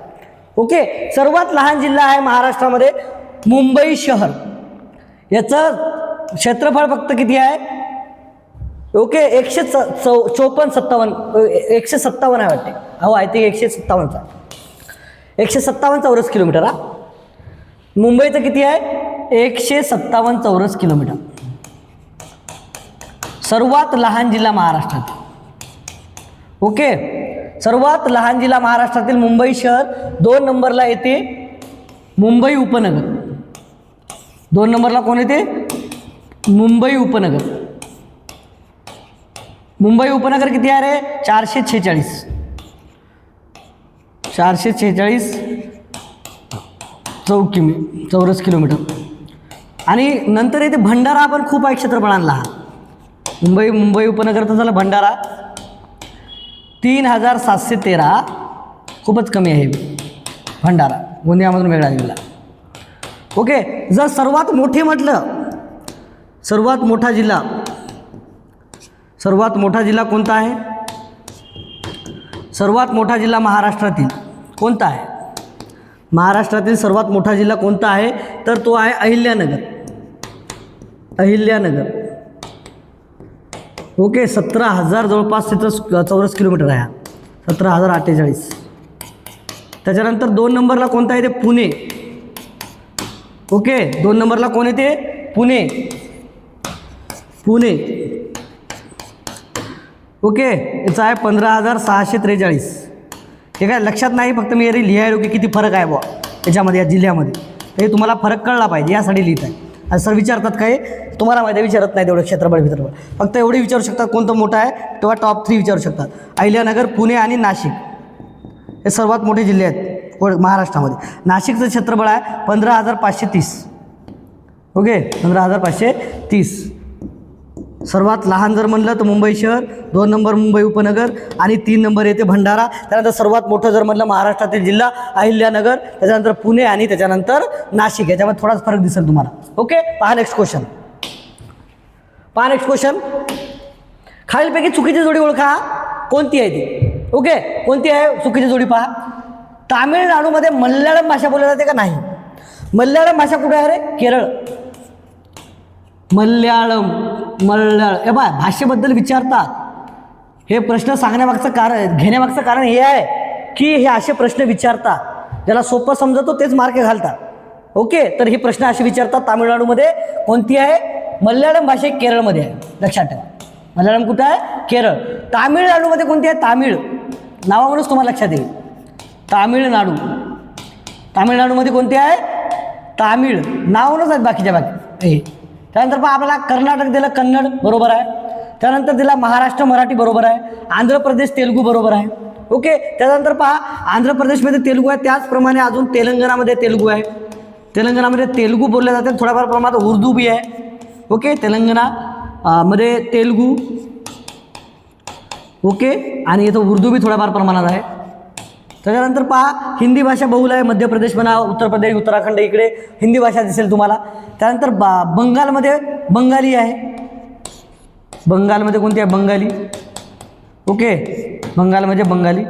ओके. सर्वात लहान जिल्हा आहे महाराष्ट्रामध्ये मुंबई शहर. याचं क्षेत्रफळ फक्त किती आहे? ओके 157 आहे वाटते. हो आहे ते 157चा 157 चौरस किलोमीटर. हा मुंबईचं किती आहे? 157 चौरस किलोमीटर. सर्वात लहान जिल्हा महाराष्ट्रात, ओके. सर्वात लहान जिल्हा महाराष्ट्रातील मुंबई शहर. 2 नंबरला येते मुंबई उपनगर. 2 नंबरला कोण येते? मुंबई उपनगर. मुंबई उपनगर किती आहे रे? 446 चौरस किलोमीटर. आणि नंतर येते भंडारा. पण खूप आहे क्षेत्रफळाने लहान. मुंबई उपनगर तर झालं. भंडारा 3713, खूपच कमी आहे भंडारा, गोंदियामधून वेगळा जिल्हा, ओके. जर सर्वात मोठे म्हटलं, सर्वात मोठा जिल्हा कोणता आहे? सर्वात मोठा जिल्हा महाराष्ट्रातील कोणता आहे? महाराष्ट्रातील सर्वात मोठा जिल्हा कोणता आहे? तर तो आहे अहिल्यानगर. अहिल्यानगर. ओके, 17,000 जवळपास तिथं चौरस किलोमीटर आहे. 17,048. त्याच्यानंतर 2 नंबरला कोणता येते? पुणे. ओके, 2 नंबरला कोण येते? पुणे. पुणे. ओके, याचा आहे 15,643. हे काय लक्षात नाही, फक्त मी यारी लिहायलो की किती फरक आहे बुवा त्याच्यामध्ये, या जिल्ह्यामध्ये. हे तुम्हाला फरक कळला पाहिजे यासाठी लिहित आहे. आणि सर विचारतात काय, तुम्हाला माहिती आहे विचारत नाही तेवढं क्षेत्रफळ विदर्भ, फक्त एवढे विचारू शकतात कोणतं मोठं आहे तेव्हा टॉप 3 विचारू शकतात. अहिल्यानगर, पुणे आणि नाशिक हे सर्वात मोठे जिल्हे आहेत महाराष्ट्रामध्ये. नाशिकचं क्षेत्रफळ आहे 15,530. ओके, 15,530. सर्वात लहान जर म्हणलं तर मुंबई शहर, 2 नंबर मुंबई उपनगर आणि 3 नंबर येते भंडारा. त्यानंतर सर्वात मोठं जर म्हणलं महाराष्ट्रातील जिल्हा अहिल्यानगर, त्याच्यानंतर पुणे आणि त्याच्यानंतर नाशिक. याच्यामध्ये थोडाच फरक दिसेल तुम्हाला. ओके, पहा नेक्स्ट क्वेश्चन. पहा नेक्स्ट क्वेश्चन. खालीलपैकी चुकीची जोडी ओळखा, कोणती आहे ती? ओके, कोणती आहे चुकीची जोडी? पहा, तामिळनाडूमध्ये मल्याळम भाषा बोलली जाते का? नाही. मल्याळम भाषा कुठे आहे रे? केरळ. मल्याळम. हे बा भाषेबद्दल विचारतात. हे प्रश्न सांगण्यामागचं कारण, घेण्यामागचं कारण हे आहे की हे असे प्रश्न विचारतात, ज्याला सोपं समजतो तेच मार्क घालतात. ओके, तर हे प्रश्न असे विचारतात. तामिळनाडूमध्ये कोणती आहे? मल्याळम भाषा केरळमध्ये आहे, लक्षात ठेवा. मल्याळम कुठं आहे? केरळ. तामिळनाडूमध्ये कोणती आहे? तामिळ. नावावरूनच तुम्हाला लक्षात येईल. तामिळनाडू. तामिळनाडूमध्ये कोणती आहे? तामिळ. नावावरूनच आहेत बाकीच्या बाकी हे. त्यानंतर पहा आपल्याला कर्नाटक दिलं, कन्नड बरोबर आहे. त्यानंतर दिला महाराष्ट्र मराठी बरोबर आहे. आंध्र प्रदेश तेलुगू बरोबर आहे. ओके, त्यानंतर पहा आंध्र प्रदेशमध्ये तेलुगू आहे, त्याचप्रमाणे अजून तेलंगणामध्ये तेलुगू आहे. तेलंगणामध्ये तेलुगू बोलले जाते, थोड्याफार प्रमाणात उर्दू बी आहे. ओके, तेलंगणा मध्ये तेलुगू. ओके, आणि इथं उर्दू बी थोड्याफार प्रमाणात आहे. त्याच्यानंतर पहा हिंदी भाषा बहुल आहे. मध्य प्रदेश म्हणा, उत्तर प्रदेश, उत्तराखंड इकडे हिंदी भाषा दिसेल तुम्हाला. त्यानंतर बंगालमध्ये बंगाली आहे. बंगालमध्ये कोणती आहे? बंगाली. ओके, बंगालमध्ये बंगाली.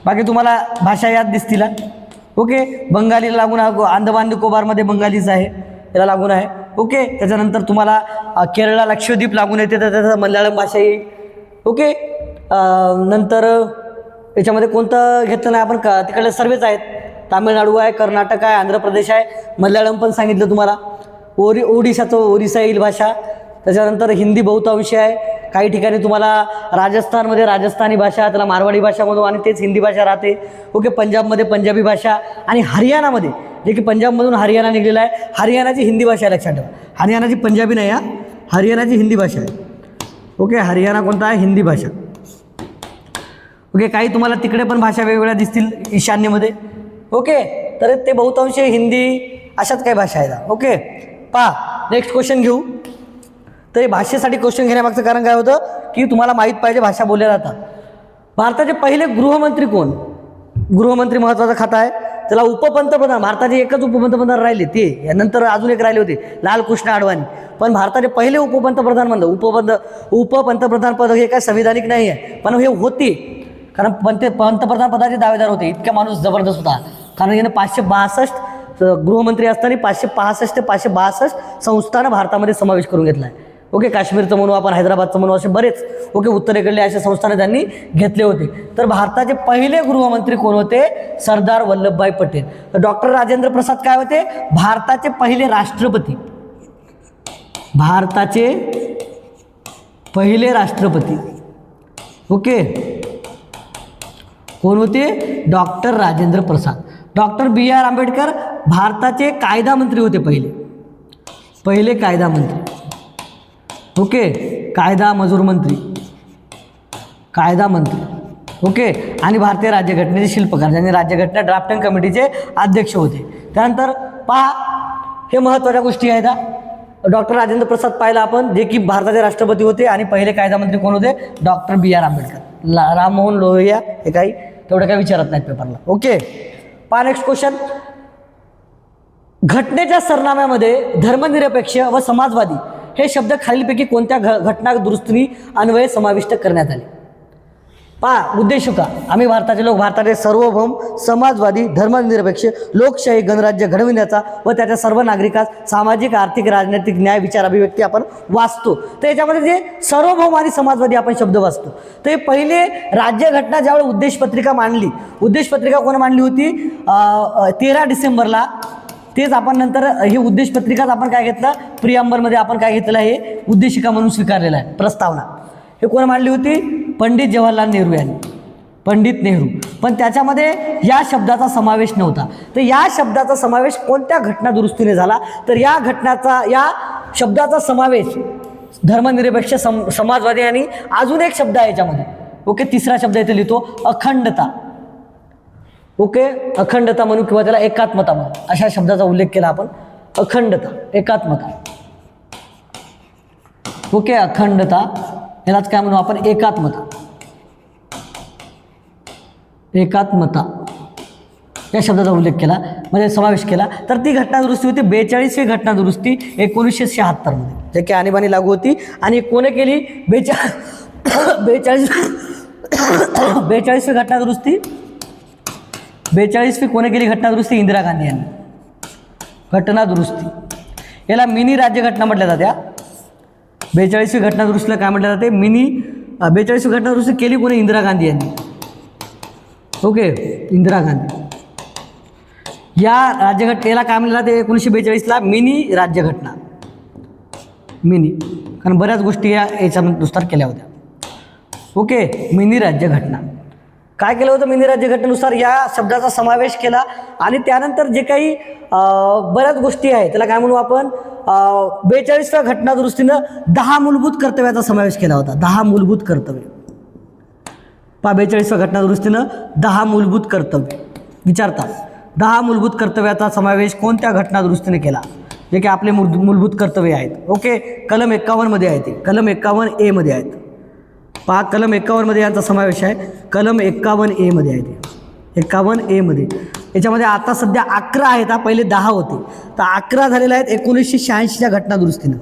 बाकी तुम्हाला भाषा याद दिसतील. ओके, बंगालीला लागून अंदमान निकोबारमध्ये बंगालीच आहे, त्याला लागून आहे. ओके, त्याच्यानंतर तुम्हाला केरळला लक्षद्वीप लागून येते, तर त्याचा मल्याळम भाषा येईल. ओके, नंतर याच्यामध्ये कोणतं घेतलं नाही आपण, तिकडले सर्वच आहेत. तामिळनाडू आहे, कर्नाटक आहे, आंध्र प्रदेश आहे, मल्याळम पण सांगितलं तुम्हाला. ओडिशाचं ओरिसा येईल भाषा. त्याच्यानंतर हिंदी बहुतांशी आहे. काही ठिकाणी तुम्हाला राजस्थानमध्ये राजस्थानी भाषा, त्याला मारवाडी भाषा म्हणतो आणि तेच हिंदी भाषा राहते. ओके, पंजाबमध्ये पंजाबी भाषा आणि हरियाणामध्ये, जे की पंजाबमधून हरियाणा निघलेला आहे, हरियाणाची हिंदी भाषा आहे, लक्षात ठेवा. हरियाणाची पंजाबी नाही, हरियाणाची हिंदी भाषा आहे. ओके, हरियाणा कोणता आहे? हिंदी भाषा. ओके, काही तुम्हाला तिकडे पण भाषा वेगवेगळ्या दिसतील ईशान्येमध्ये. ओके, तर ते बहुतांश हिंदी अशाच काही भाषा आहेत. ओके, पहा नेक्स्ट क्वेश्चन घेऊ. तर भाषेसाठी क्वेश्चन घेण्यामागचं कारण काय होतं की तुम्हाला माहीत पाहिजे भाषा बोलल्या जातात. भारताचे पहिले गृहमंत्री कोण? गृहमंत्री महत्त्वाचा खाता आहे. त्याला उपपंतप्रधान, भारताचे एकच उपपंतप्रधान राहिले ते, यानंतर अजून एक राहिले होते लालकृष्ण अडवाणी. पण भारताचे पहिले उपपंतप्रधान म्हणलं, उपपंतप्रधान पद हे काय संविधानिक नाही आहे, पण हे होते कारण पंतप्रधान पदाचे दावेदार होते. इतका माणूस जबरदस्त होता, कारण यानं 562 गृहमंत्री असताना 565 ते 562 संस्थानं भारतामध्ये समावेश करून घेतला आहे. ओके, काश्मीरचं म्हणू आपण, हैदराबादचं म्हणू, असे बरेच ओके उत्तरेकडले अशा संस्थानं त्यांनी घेतले होते. तर भारताचे पहिले गृहमंत्री कोण होते? सरदार वल्लभभाई पटेल. तर डॉक्टर राजेंद्र प्रसाद काय होते? भारताचे पहिले राष्ट्रपती. भारताचे पहिले राष्ट्रपती. ओके, कोण होते? Doctor Rajendra Prasad. Doctor B.R. Ambedkar भारताचे कायदा मंत्री होते, पहिले कायदा मंत्री. ओके, कायदा मजूर मंत्री, कायदा मंत्री. ओके, आणि भारतीय राज्यघटनेचे शिल्पकार, ज्यांनी राज्यघटना ड्राफ्टिंग कमिटीचे अध्यक्ष होते. त्यानंतर पहा हे महत्त्वाच्या गोष्टी आहेत. डॉक्टर राजेंद्र प्रसाद पाहिला आपण, जे की भारताचे राष्ट्रपती होते, आणि पहिले कायदा मंत्री कोण होते? Doctor B.R. आंबेडकर. राममोहन लोहिया हे काही तेवढं काही विचारत नाहीत पेपरला. ओके, पहा नेक्स्ट क्वेश्चन. घटनेच्या सरनाम्यामध्ये धर्मनिरपेक्ष व समाजवादी हे शब्द खालीलपैकी कोणत्या घटना दुरुस्तीने अन्वये समाविष्ट करण्यात आले? पहा उद्देशिका, आम्ही भारताचे लोक भारताचे सार्वभौम समाजवादी धर्मनिरपेक्ष लोकशाही गणराज्य घडविण्याचा व त्याच्या सर्व नागरिकास सामाजिक आर्थिक राजनैतिक न्याय विचार अभिव्यक्ती आपण वाचतो. तर याच्यामध्ये जे सार्वभौम आणि समाजवादी आपण शब्द वाचतो. तर हे पहिले राज्यघटना ज्यावेळी उद्देशपत्रिका मांडली, उद्देशपत्रिका कोण मांडली होती 13 डिसेंबरला. तेच आपण नंतर ही उद्देशपत्रिकाच आपण काय घेतलं, प्रिअम्बलमध्ये आपण काय घेतलं आहे, उद्देशिका म्हणून स्वीकारलेला आहे, प्रस्तावना. हे कोण मांडली होती, पंडित जवाहरलाल नेहरू यांनी, पंडित नेहरू. पण त्याच्यामध्ये या शब्दाचा समावेश नव्हता. तर या शब्दाचा समावेश कोणत्या घटना दुरुस्तीने झाला, तर या शब्दाचा समावेश धर्मनिरपेक्ष समाजवादी आणि अजून एक शब्द आहे याच्यामध्ये. ओके, तिसरा शब्द इथे लिहितो अखंडता. ओके, अखंडता म्हणून किंवा त्याला एकात्मता म्हणून, अशा शब्दाचा उल्लेख केला आपण. अखंडता, एकात्मता. ओके, अखंडता, यालाच काय म्हणू आपण, एकात्मता. एकात्मता या शब्दाचा उल्लेख केला, म्हणजे समावेश केला. तर ती घटना दुरुस्ती होती 42वी घटना दुरुस्ती 1976 मध्ये, जे की आणीबाणी लागू होती. आणि कोणी केली, 42वी घटना दुरुस्ती, 42वी कोणी केली घटना दुरुस्ती, इंदिरा गांधी यांनी. घटना दुरुस्ती याला मिनी राज्यघटना म्हटल्या जात्या. 42वी घटना दुरुस्तीला काय म्हटलं जाते, मिनी. 42वी घटना दुरुस्ती केली कोणी, इंदिरा गांधी यांनी. ओके, इंदिरा गांधी. या राज्यघटनेला काय म्हणलं जाते 1942ला, मिनी राज्यघटना. मिनी, कारण बऱ्याच गोष्टी याच्यानुसार केल्या होत्या. ओके, मिनी राज्यघटना. काय केलं होतं मिनी राज्यघटनेनुसार, या शब्दाचा समावेश केला. आणि त्यानंतर जे काही बऱ्याच गोष्टी आहेत त्याला काय म्हणू आपण, 42व्या घटना दुरुस्तीनं 10 मूलभूत कर्तव्याचा समावेश केला होता. 10 मूलभूत कर्तव्य. 42व्या घटना दुरुस्तीनं 10 मूलभूत कर्तव्य विचारतात. 10 मूलभूत कर्तव्याचा समावेश कोणत्या घटना दुरुस्तीने केला, जे की आपले मूलभूत कर्तव्य आहेत. ओके, कलम 51 मध्ये आहे ते, कलम 51A मध्ये आहेत. पहा, कलम 51 मध्ये यांचा समावेश आहे. कलम 51A मध्ये आहे ते, 51A मध्ये. याच्यामध्ये आता सध्या 11 आहेत, पहिले 10 होते. तर 11 झालेले आहेत 1986च्या घटना दुरुस्तीनं.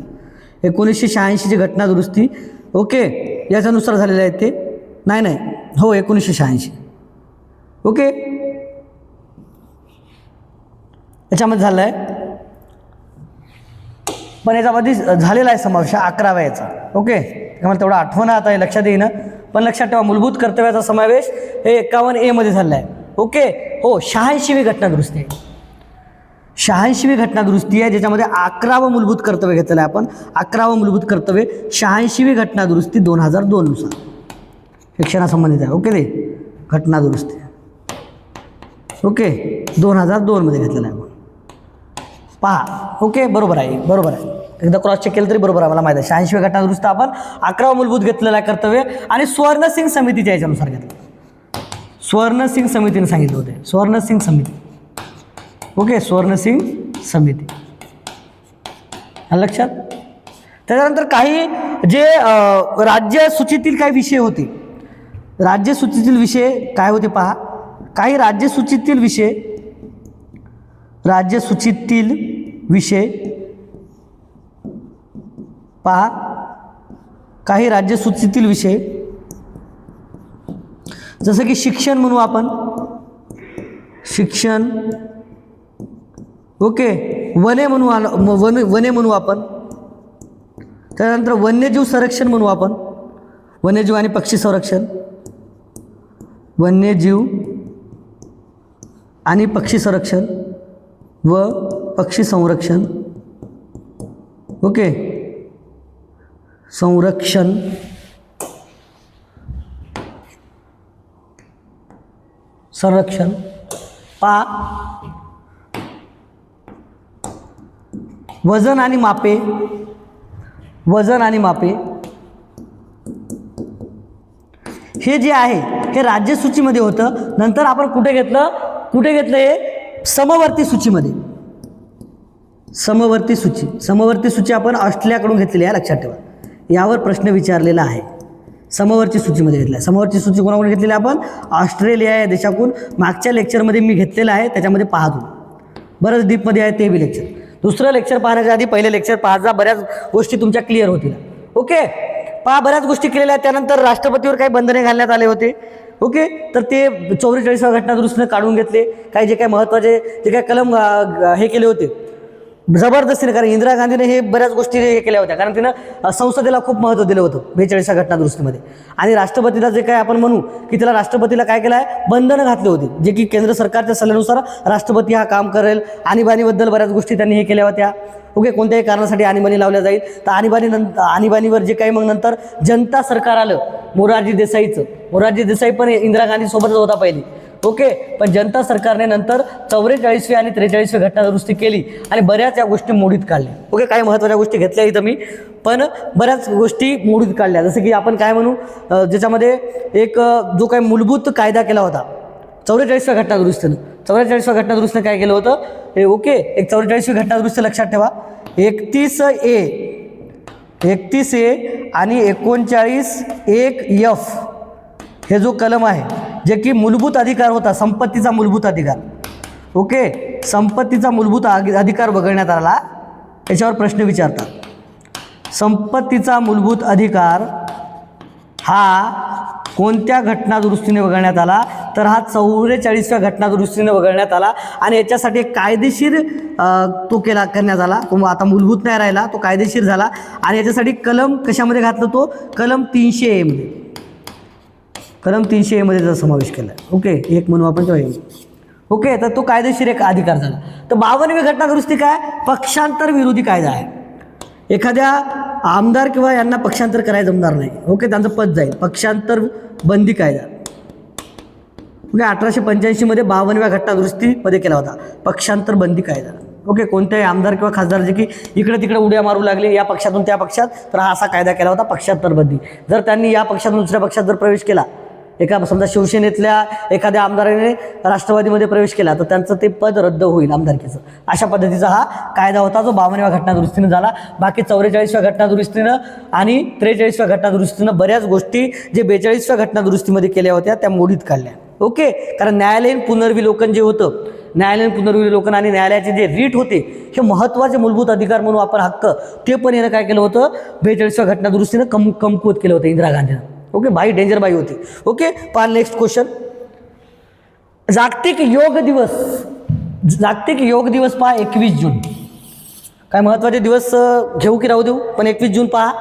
1986ची घटना दुरुस्ती. ओके, याच्यानुसार झालेले आहेत ते. नाही, हो, 1986. ओके, याच्यामध्ये झालं आहे. पण याच्यामध्ये झालेला आहे समावेश 11व्या याचा. ओके, त्यामुळे तेवढं आठवण आता हे लक्षात येईन, पण लक्षात ठेवा मूलभूत कर्तव्याचा समावेश हे 51A मध्ये झालेला आहे. ओके, हो, 86वी घटना दुरुस्ती आहे. 86वी घटना दुरुस्ती आहे, ज्याच्यामध्ये 11वं मूलभूत कर्तव्य घेतलेलं आहे आपण. 11वं मूलभूत कर्तव्य 86वी घटना दुरुस्ती 2002 नुसार शिक्षणासंबंधित आहे. ओके, ते घटना दुरुस्ती. ओके, 2002 मध्ये घेतलेलं आहे आपण. पहा, ओके, बरोबर आहे, बरोबर आहे. एकदा क्रॉस चेक केलं तरी बरोबर आहे, मला माहिती आहे. 86वी घटना दुरुस्ती आपण 11वं मूलभूत घेतलेलं आहे कर्तव्य. आणि स्वर्णसिंग समितीच्या याच्यानुसार घेतलं. स्वर्णसिंग समितीने सांगितलं होते, स्वर्णसिंग समिती. ओके, स्वर्णसिंग समिती लक्षात. त्याच्यानंतर काही जे राज्यसूचीतील काही विषय होते, राज्यसूचीतील विषय काय होते पहा. काही राज्यसूचीतील विषय पहा. काही राज्यसूचीतील विषय जसं की शिक्षण म्हणू आपण, शिक्षण. ओके, वने म्हणू आपण. त्यानंतर वन्यजीव संरक्षण म्हणू आपण, वन्यजीव आणि पक्षी संरक्षण, वन्यजीव आणि पक्षी संरक्षण व पक्षी संरक्षण. ओके, संरक्षण. संरक्षण पहा. वजन आणि मापे, वजन आणि मापे हे जे आहे हे राज्यसूचीमध्ये होतं. नंतर आपण कुठे घेतलं हे समवर्ती सूचीमध्ये. समवर्ती सूची आपण ऑस्ट्रेलियाकडून घेतलेली आहे, लक्षात ठेवा. यावर प्रश्न विचारलेला आहे. समवर्ती सूचीमध्ये घेतला आहे. समवर्ती सूची कोणाकडून घेतलेली आहे आपण, ऑस्ट्रेलिया या देशाकडून. मागच्या लेक्चरमध्ये मी घेतलेलं आहे, त्याच्यामध्ये पहा तुम्ही. बरंच डीपमध्ये आहे ते बी लेक्चर. दुसरं लेक्चर पाहण्याच्या आधी पहिले लेक्चर पाहा, बऱ्याच गोष्टी तुमच्या क्लिअर होतील. ओके, पहा बऱ्याच गोष्टी केलेल्या आहेत. त्यानंतर राष्ट्रपतीवर काही बंधने घालण्यात आले होते. ओके, तर ते 44व्या घटना दुरुस्तीनं काढून घेतले. काही जे काही महत्त्वाचे जे काही कलम हे केले होते जबरदस्तीने, कारण इंदिरा गांधीने हे बऱ्याच गोष्टी हे केल्या होत्या, कारण तिनं संसदेला खूप महत्त्व दिलं होतं 42व्या घटना दुरुस्तीमध्ये. आणि राष्ट्रपतीला जे काय आपण म्हणू की त्याला राष्ट्रपतीला काय केलं आहे, बंधनं घातले होते, जे की केंद्र सरकारच्या सल्ल्यानुसार राष्ट्रपती हा काम करेल. आणीबाणीबद्दल बऱ्याच गोष्टी त्यांनी हे केल्या होत्या. ओके, कोणत्याही कारणासाठी आणीबाणी लावल्या जाईल तर आणीबाणीवर जे काही मग नंतर जनता सरकार आलं मोरारजी देसाईचं. मोरारजी देसाई पण इंदिरा गांधी सोबतच होता पहिली. ओके, पण जनता सरकारने नंतर 44वी आणि 43वी घटना दुरुस्ती केली आणि बऱ्याच या गोष्टी मोडीत काढल्या. ओके, काही महत्त्वाच्या गोष्टी घेतल्या इथं मी, पण बऱ्याच गोष्टी मोडीत काढल्या. जसं की आपण काय म्हणू, ज्याच्यामध्ये एक जो काही मूलभूत कायदा केला होता 44व्या घटना दुरुस्तीनं. 44व्या घटना दुरुस्तीनं काय केलं होतं हे, ओके, एक 44वी घटना दुरुस्ती लक्षात ठेवा. 31A आणि 39(1)F हे जो कलम आहे, जे की मूलभूत अधिकार होता, संपत्तीचा मूलभूत अधिकार. ओके, संपत्तीचा मूलभूत अधिकार वगळण्यात आला. याच्यावर प्रश्न विचारतात. संपत्तीचा मूलभूत अधिकार हा कोणत्या घटना दुरुस्तीने वगळण्यात आला, तर हा 44व्या घटना दुरुस्तीने वगळण्यात आला. आणि याच्यासाठी कायदेशीर तो करण्यात आला. तो आता मूलभूत नाही राहिला, तो कायदेशीर झाला. आणि याच्यासाठी कलम कशामध्ये घातलं, तो कलम 300A मध्ये, कलम 300A मध्ये त्याचा समावेश केला. ओके, एक म्हणू आपण तेव्हा. ओके, तर तो कायदेशीर एक अधिकार झाला. तर 52वी घटना दुरुस्ती काय, पक्षांतर विरोधी कायदा आहे. एखाद्या आमदार किंवा यांना पक्षांतर करायला जमणार नाही. ओके, त्यांचं पद जाईल. पक्षांतर बंदी कायदा. ओके, 1885 मध्ये 52व्या घटना दुरुस्तीमध्ये केला होता पक्षांतर बंदी कायदा. ओके, कोणत्याही आमदार किंवा खासदार जे की इकडे तिकडे उड्या मारू लागले या पक्षातून त्या पक्षात, तर हा असा कायदा केला होता पक्षांतर बंदी. जर त्यांनी या पक्षातून दुसऱ्या पक्षात जर प्रवेश केला, एका समजा शिवसेनेतल्या एखाद्या आमदाराने राष्ट्रवादीमध्ये प्रवेश केला, तर त्यांचं ते पद रद्द होईल आमदारकीचं. अशा पद्धतीचा हा कायदा होता जो 52व्या घटना दुरुस्तीनं झाला. बाकी 44व्या घटना दुरुस्तीनं आणि 43व्या घटना दुरुस्तीनं बऱ्याच गोष्टी जे 42व्या घटना दुरुस्तीमध्ये केल्या होत्या त्या मोडीत काढल्या. ओके, कारण न्यायालयीन पुनर्विलोकन जे होतं, न्यायालयीन पुनर्विलोकन आणि न्यायालयाचे जे रीट होते हे महत्त्वाचे मूलभूत अधिकार म्हणून आपण हक्क, ते पण यानं काय केलं होतं 42व्या घटना दुरुस्तीनं कमकुवत केलं होतं इंदिरा गांधीनं. ओके, बाई डेंजर बाई होती. ओके, पहा नेक्स्ट क्वेश्चन. जागतिक योग दिवस. जागतिक योग दिवस पहा 21 जून. काय महत्त्वाचे दिवस घेऊ की राहू देऊ, पण 21 जून पहा.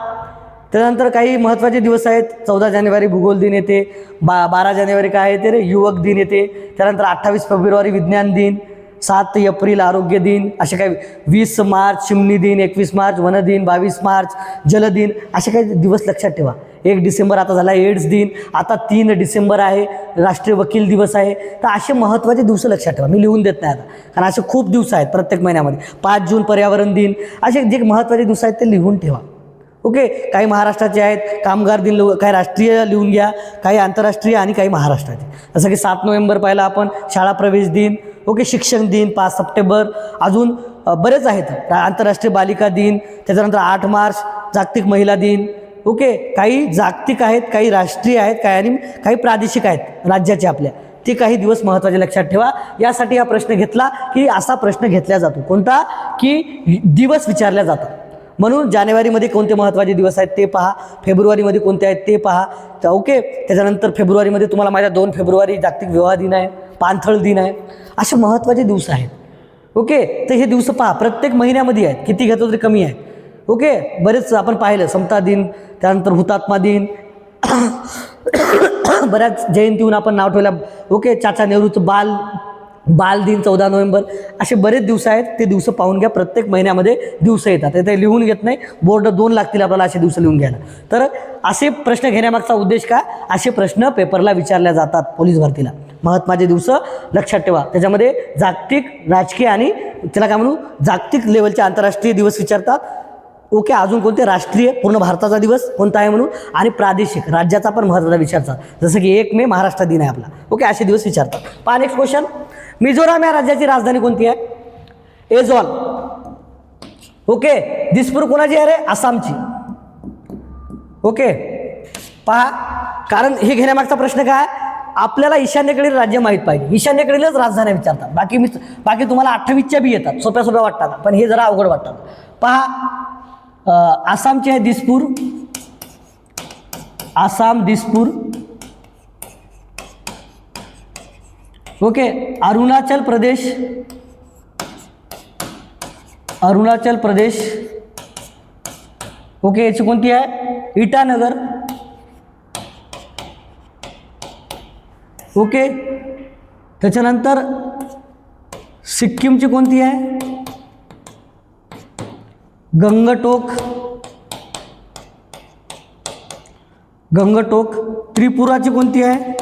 त्यानंतर काही महत्त्वाचे दिवस आहेत. 14 जानेवारी भूगोल दिन येते. 12 जानेवारी काय येते रे, युवक दिन येते. त्यानंतर 28 फेब्रुवारी विज्ञान दिन. 7 एप्रिल आरोग्य दिन. असे काही 20 मार्च चिमणी दिन. 21 मार्च वन दिन. 22 मार्च जल दिन. असे काही दिवस लक्षात ठेवा. 1 डिसेंबर आता झाला एड्स दिन. आता 3 डिसेंबर आहे राष्ट्रीय वकील दिवस आहे. तर असे महत्त्वाचे दिवस लक्षात ठेवा. मी लिहून देत नाही आता, कारण असे खूप दिवस आहेत प्रत्येक महिन्यामध्ये. 5 जून पर्यावरण दिन. असे जे महत्त्वाचे दिवस आहेत ते लिहून ठेवा. ओके, काही महाराष्ट्राचे आहेत. कामगार दिन काही राष्ट्रीय लिहून घ्या, काही आंतरराष्ट्रीय आणि काही महाराष्ट्राचे. जसं की 7 नोव्हेंबर पाहिला आपण शाळा प्रवेश दिन. ओके, शिक्षण दिन 5 सप्टेंबर. अजून बरेच आहेत. आंतरराष्ट्रीय बालिका दिन. त्याच्यानंतर 8 मार्च जागतिक महिला दिन. ओके, काही जागतिक आहेत, काही राष्ट्रीय आहेत, काही प्रादेशिक आहेत राज्याचे आपल्या. ते काही दिवस महत्त्वाचे लक्षात ठेवा. यासाठी हा प्रश्न घेतला की असा प्रश्न घेतला जातो कोणता, की दिवस विचारल्या जातात. म्हणून जानेवारीमध्ये कोणते महत्त्वाचे दिवस आहेत ते पहा, फेब्रुवारीमध्ये कोणते आहेत ते पहा. ओके, त्याच्यानंतर फेब्रुवारीमध्ये तुम्हाला माझ्या 2 फेब्रुवारी जागतिक विवाह दिन आहे, पाणथळ दिन आहे. असे महत्त्वाचे दिवस आहेत. ओके, तर हे दिवस पहा प्रत्येक महिन्यामध्ये आहेत. किती घेतो तरी कमी आहे. ओके, बरेच आपण पाहिलं. समता दिन, त्यानंतर हुतात्मा दिन, बऱ्याच जयंतीहून आपण नाव ठेवल्या. ओके, चाचा नेहरूचं बाल दिन 14 नोव्हेंबर. असे बरेच दिवस आहेत. ते दिवस पाहून घ्या. प्रत्येक महिन्यामध्ये दिवस येतात. ते लिहून घेत नाही. बोर्ड 2 लागतील आपल्याला असे दिवस लिहून घ्यायला. तर असे प्रश्न घेण्यामागचा उद्देश काय, असे प्रश्न पेपरला विचारले जातात पोलीस भरतीला. महत्त्वाचे दिवस लक्षात ठेवा. त्याच्यामध्ये जागतिक, राजकीय आणि त्याला काय म्हणू जागतिक लेवलचे आंतरराष्ट्रीय दिवस विचारतात. ओके, अजून कोणते राष्ट्रीय पूर्ण भारताचा दिवस कोणता आहे म्हणून, आणि प्रादेशिक राज्याचा पण महत्त्वाचा विचारतात. जसं की 1 मे महाराष्ट्र दिन आहे आपला. ओके, असे दिवस विचारतात. पहा नेक्स्ट क्वेश्चन. मिझोराम या राज्याची राजधानी कोणती आहे, एजॉल. ओके, दिसपूर कोणाची आहे रे, आसामची. ओके, पहा कारण हे घेण्यामागचा प्रश्न काय, आपल्याला ईशान्येकडील राज्य माहीत पाहिजे. ईशान्येकडीलच राजधानी विचारतात. बाकी तुम्हाला 28च्या बी येतात, सोप्या सोप्या वाटतात, पण हे जरा अवघड वाटतात. पहा आसामची आहे दिसपूर. आसाम दिसपूर. ओके. अरुणाचल प्रदेश, अरुणाचल प्रदेश. ओके, याची कोणती आहे? इटानगर. ओके. त्याच्यानंतर सिक्कीमची कोणती आहे? गंगटोक, गंगटोक. त्रिपुराची कोणती आहे?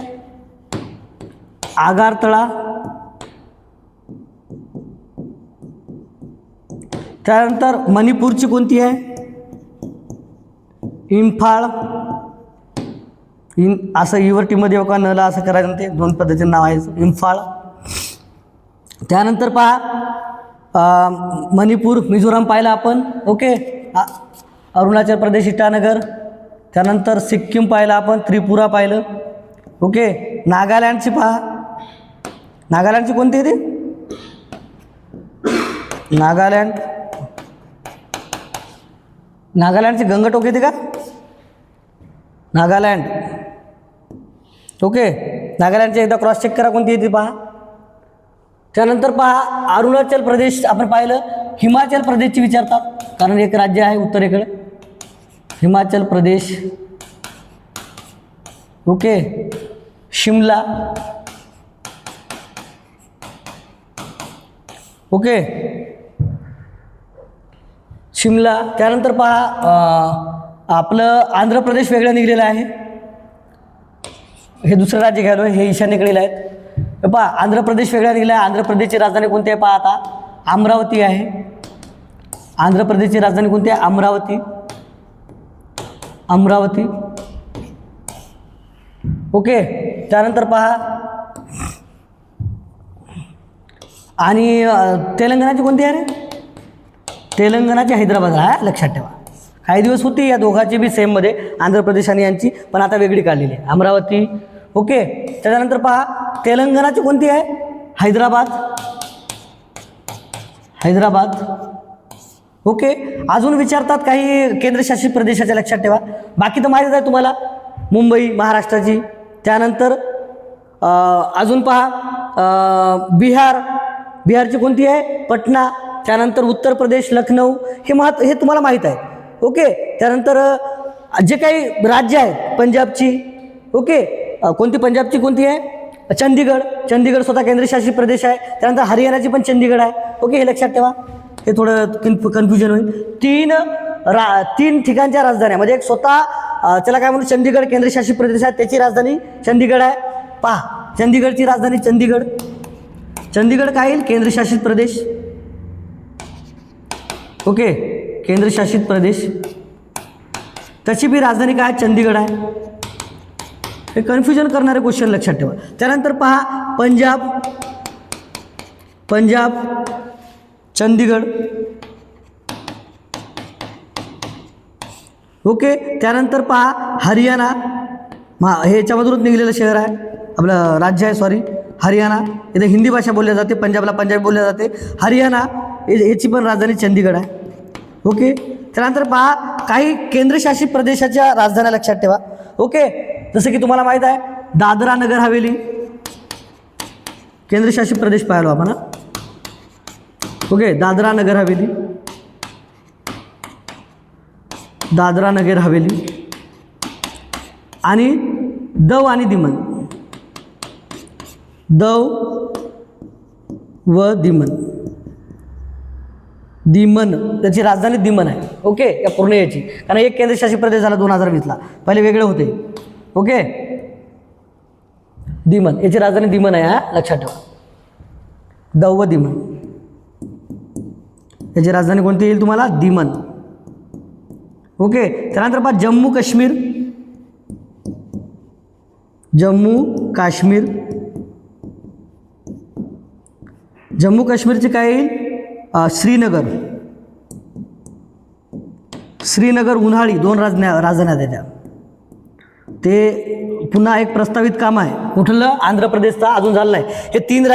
आगारतळा. त्यानंतर मणिपूरची कोणती आहे? इम्फाळ. असं युवर्टीमध्ये का नला असं करायचं, ते दोन पद्धतीने नाव आहे इम्फाळ. त्यानंतर पहा मणिपूर, मिझोराम पाहिलं आपण. ओके. अरुणाचल प्रदेश इटानगर. त्यानंतर सिक्कीम पाहिलं आपण, त्रिपुरा पाहिलं. ओके. नागालँडची पहा, नागालँडची कोणती आहे ते? नागालँड. नागालँडची गंगटोक येते का? नागालँड. ओके. नागालँडचे एकदा क्रॉस चेक करा कोणती येते पहा. त्यानंतर पहा अरुणाचल प्रदेश आपण पाहिलं. हिमाचल प्रदेशची विचारतात, कारण एक राज्य आहे उत्तरेकडे, हिमाचल प्रदेश. ओके. शिमला. ओके. शिमला. त्यानंतर पहा आपलं आंध्र प्रदेश वेगळं निघलेलं आहे. हे दुसरं राज्य घ्यायलो, हे ईशान्येकडील आहेत. पहा आंध्र प्रदेश वेगळा निघाला आहे. आंध्र प्रदेशची राजधानी कोणती आहे? पहा आता अमरावती आहे. आंध्र प्रदेशची राजधानी कोणती आहे? अमरावती. अमरावती. ओके. त्यानंतर पहा आणि तेलंगणाची कोणती आहे रे? तेलंगणाची हैदराबाद आहे, लक्षात ठेवा. काही दिवस होती या दोघांची बी सेममध्ये, आंध्र प्रदेश आणि यांची, पण आता वेगळी काढलेली आहे अमरावती. ओके. त्याच्यानंतर पहा तेलंगणाची कोणती आहे? हैदराबाद. हैदराबाद. ओके. अजून विचारतात काही केंद्रशासित प्रदेशाच्या, लक्षात ठेवा. बाकी तर माहीतच आहे तुम्हाला, मुंबई महाराष्ट्राची. त्यानंतर अजून पहा बिहार. बिहारची कोणती आहे? पटना. त्यानंतर उत्तर प्रदेश लखनौ. हे तुम्हाला माहीत आहे. ओके. त्यानंतर जे काही राज्य आहेत पंजाबची. ओके. कोणती पंजाबची कोणती आहे? चंदीगड. चंदीगड स्वतः केंद्रशासित प्रदेश आहे. त्यानंतर हरियाणाची पण चंदीगड आहे. ओके. हे लक्षात ठेवा, हे थोडं कन्फ्युजन होईल. तीन ठिकाणच्या राजधान्या, म्हणजे एक स्वतः त्याला काय म्हणू, चंदीगड केंद्रशासित प्रदेश आहे, त्याची राजधानी चंदीगड आहे. पहा चंदीगडची राजधानी चंदीगड. चंदीगड काय येईल? केंद्रशासित प्रदेश. ओके. केंद्रशासित प्रदेश, त्याची बी राजधानी काय? चंदीगड आहे. हे कन्फ्युजन करणारे क्वेश्चन लक्षात ठेवा. त्यानंतर पहा पंजाब. पंजाब चंदीगड. ओके. त्यानंतर पहा हरियाणा. हे याच्यामधूनच निघलेलं शहर आहे, आपलं राज्य आहे, सॉरी, हरियाणा. इथे हिंदी भाषा बोलली जाते, पंजाबला पंजाबी बोलली जाते. हरियाणा याची पण राजधानी चंदीगड आहे. ओके. त्यानंतर पहा काही केंद्रशासित प्रदेशाच्या राजधान्या लक्षात ठेवा. ओके. जसं की तुम्हाला माहीत आहे दादरा नगर हवेली, केंद्रशासित प्रदेश पाहिलो आपण. ओके. दादरा नगर हवेली. दादरा नगर हवेली. आणि दव आणि दिमन. दव व दिमन. दिमन त्याची राजधानी दिमन आहे. ओके. या पूर्ण याची, कारण एक केंद्रशासित प्रदेश झाला 2020ला, पहिले वेगळे होते. ओके. दिमन याची राजधानी दिमन आहे, हा लक्षात ठेवा. दव व दिमन याची राजधानी कोणती येईल तुम्हाला? दिमन. ओके. त्यानंतर पहा जम्मू काश्मीर. जम्मू काश्मीर. जम्मू काश्मीरची काय येईल? श्रीनगर. श्रीनगर उन्हाळी, दोन राजधान्या त्याच्या. ते पुन्हा एक प्रस्तावित काम आहे कुठलं, आंध्र प्रदेशचा, अजून झालं नाही. हे 3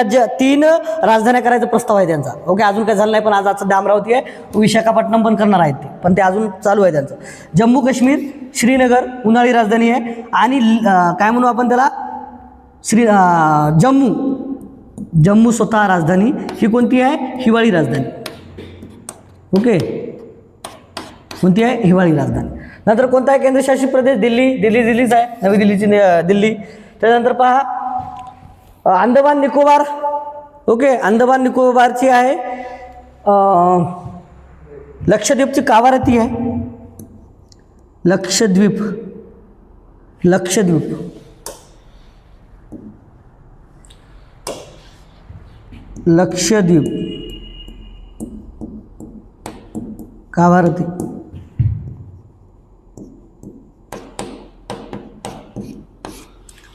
राजधान्या करायचा प्रस्ताव आहे त्यांचा. ओके, अजून काय झालं नाही, पण आज सध्या अमरावती आहे, विशाखापट्टणम पण करणार आहेत ते, पण ते अजून चालू आहे त्यांचं. जम्मू काश्मीर, श्रीनगर उन्हाळी राजधानी आहे. आणि काय म्हणू आपण त्याला, जम्मू स्वतः राजधानी ही कोणती आहे, हिवाळी राजधानी. ओके, कोणती आहे, हिवाळी राजधानी. नंतर कोणता आहे केंद्रशासित प्रदेश, दिल्लीच आहे, नवी दिल्लीची दिल्ली. त्यानंतर पहा अंदमान निकोबार. ओके, अंदमान निकोबारची आहे लक्षद्वीपची कावारती आहे. लक्षद्वीप कावारती.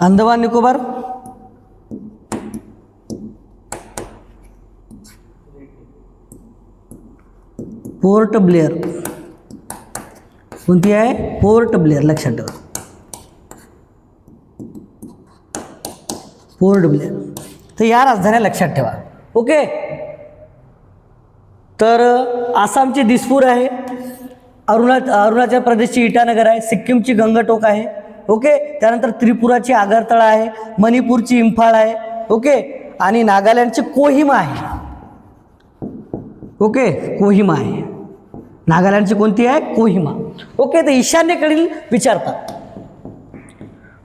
अंदमान निकोबार, पोर्ट ब्लेअर. कोणती आहे, पोर्ट ब्लेअर, लक्षात ठेवा, पोर्ट ब्लेअर. तर या राजधान्या लक्षात ठेवा. ओके, तर आसामची दिसपूर आहे, अरुणाचल प्रदेशची इटानगर आहे, सिक्कीमची गंगटोक आहे. ओके, त्यानंतर त्रिपुराची आगरतळा आहे, मणिपूरची इम्फाळ आहे. ओके, आणि नागालँडची कोहिमा आहे. ओके, कोहिमा आहे, नागालँडची कोणती आहे, कोहिमा. ओके, तर ईशान्येकडील विचारतात.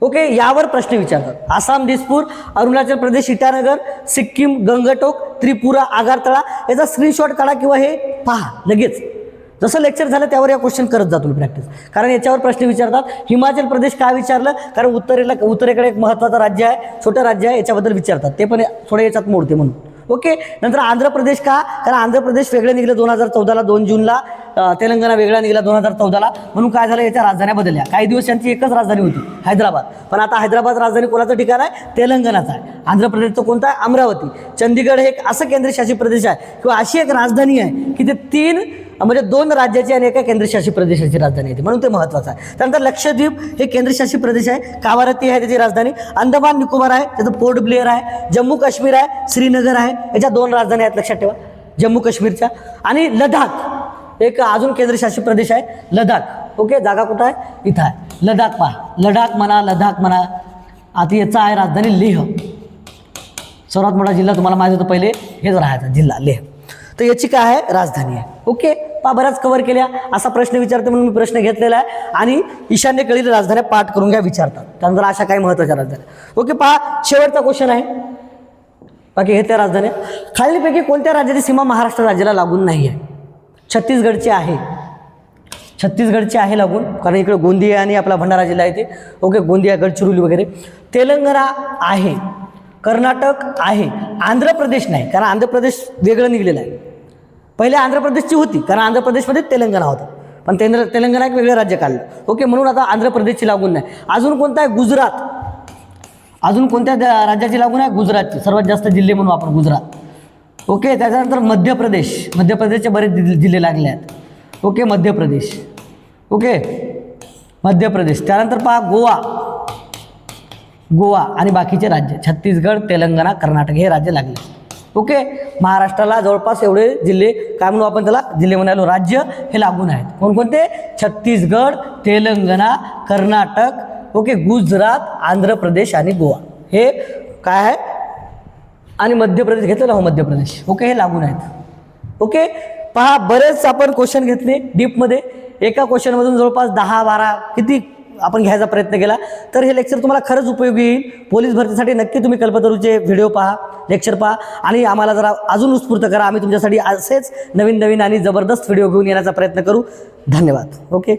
ओके, यावर प्रश्न विचारतात. आसाम, दिसपूर, अरुणाचल प्रदेश, इटानगर, सिक्कीम, गंगटोक, त्रिपुरा, आगरतळा, याचा स्क्रीनशॉट काढा किंवा हे पहा लगेच. जसं लेक्चर झालं त्यावर या क्वेश्चन करत जा तुम्ही प्रॅक्टिस, कारण याच्यावर प्रश्न विचारतात. हिमाचल प्रदेश का विचारलं, कारण उत्तरेकडे एक महत्त्वाचं राज्य आहे, छोटं राज्य आहे, याच्याबद्दल विचारतात, ते पण थोडं याच्यात मोडते म्हणून. ओके, नंतर आंध्र प्रदेश का, कारण आंध्र प्रदेश वेगळं निघलं 2014ला, 2 जूनला. तेलंगणा वेगळा निघाला 2014ला, म्हणून काय झालं, याच्या राजधान्या बदलल्या. काही दिवस यांची एकच राजधानी होती, हैदराबाद, पण आता हैदराबाद राजधानी कोणाचं ठिकाण आहे, तेलंगणाचं आहे. आंध्र प्रदेशचं कोणतं आहे, अमरावती. चंदीगड हे एक असं केंद्रशासित प्रदेश आहे किंवा अशी एक राजधानी आहे की ते 2 राज्याची आणि एका केंद्रशासित प्रदेशाची राजधानी आहे, म्हणून ते महत्त्वाचं आहे. त्यानंतर लक्षद्वीप हे केंद्रशासित प्रदेश आहे, कावारती आहे त्याची राजधानी. अंदमान निकोबार आहे, त्याचं पोर्ट ब्लेअर आहे. जम्मू काश्मीर आहे, श्रीनगर आहे, याच्या 2 राजधानी आहेत, लक्षात ठेवा, जम्मू काश्मीरच्या. आणि लडाख एक अजून केंद्रशासित प्रदेश आहे, लडाख. ओके, जागा कुठं आहे, इथं आहे, लडाख. पहा, लडाख म्हणा. आता याचा आहे राजधानी लेह. सर्वात मोठा जिल्हा तुम्हाला माहिती होतं पहिले, हेच राहायचा जिल्हा लेह. तर याची काय आहे, राजधानी आहे. ओके, पहा, बऱ्याच कव्हर केल्या. असा प्रश्न विचारते म्हणून मी प्रश्न घेतलेला आहे. आणि ईशान्येकडील राजधान्या पाठ करून घ्या, विचारतात. त्यानंतर अशा काही महत्त्वाच्या राजधान्या. ओके, पहा, शेवटचा क्वेश्चन आहे. बाकी हे त्या राजधान्या खालीलपैकी कोणत्या राज्याची सीमा महाराष्ट्र राज्याला लागून नाही आहे. छत्तीसगडची आहे लागून, कारण इकडे गोंदिया आणि आपला भंडारा जिल्हा आहे ते. ओके, गोंदिया, गडचिरोली वगैरे. तेलंगणा आहे, कर्नाटक आहे, आंध्र प्रदेश नाही, कारण आंध्र प्रदेश वेगळं निघलेलं आहे. पहिले आंध्र प्रदेशची होती, कारण आंध्र प्रदेशमध्ये तेलंगणा होता, पण तेलंगणा एक वेगळं राज्य काढलं. ओके, म्हणून आता आंध्र प्रदेशची लागून नाही. अजून कोणता आहे, गुजरात. अजून कोणत्या राज्याची लागून आहे, गुजरातची. सर्वात जास्त जिल्हे म्हणून आपण गुजरात. ओके, त्याच्यानंतर मध्यप्रदेशचे बरेच जिल्हे लागले आहेत. ओके, मध्यप्रदेश. त्यानंतर पहा गोवा आणि बाकीचे राज्य, छत्तीसगड, तेलंगणा, कर्नाटक हे राज्य लागले. ओके, महाराष्ट्राला जवळपास एवढे जिल्हे, काय म्हणू आपण त्याला, जिल्हे म्हणालो, राज्य हे लागून आहेत. कोणकोणते, छत्तीसगड, तेलंगणा, कर्नाटक, ओके, गुजरात, आंध्र प्रदेश आणि गोवा हे काय आहे, आणि मध्य प्रदेश घेतलेला हो, मध्य प्रदेश. ओके, हे लागून आहेत. ओके, पहा, बरेच आपण क्वेश्चन घेतले डीपमध्ये. एका क्वेश्चनमधून जवळपास 10-12 किती आपण घ्यायचा प्रयत्न केला. तर हे लेक्चर तुम्हाला खरंच उपयोगी येईल. पोलीस भरतीसाठी नक्की तुम्ही कल्पतरूचे व्हिडिओ पहा, लेक्चर पहा, आणि आम्हाला जरा अजून उत्स्फूर्त करा. आम्ही तुमच्यासाठी असेच नवीन आणि जबरदस्त व्हिडिओ घेऊन येण्याचा प्रयत्न करू. धन्यवाद. ओके.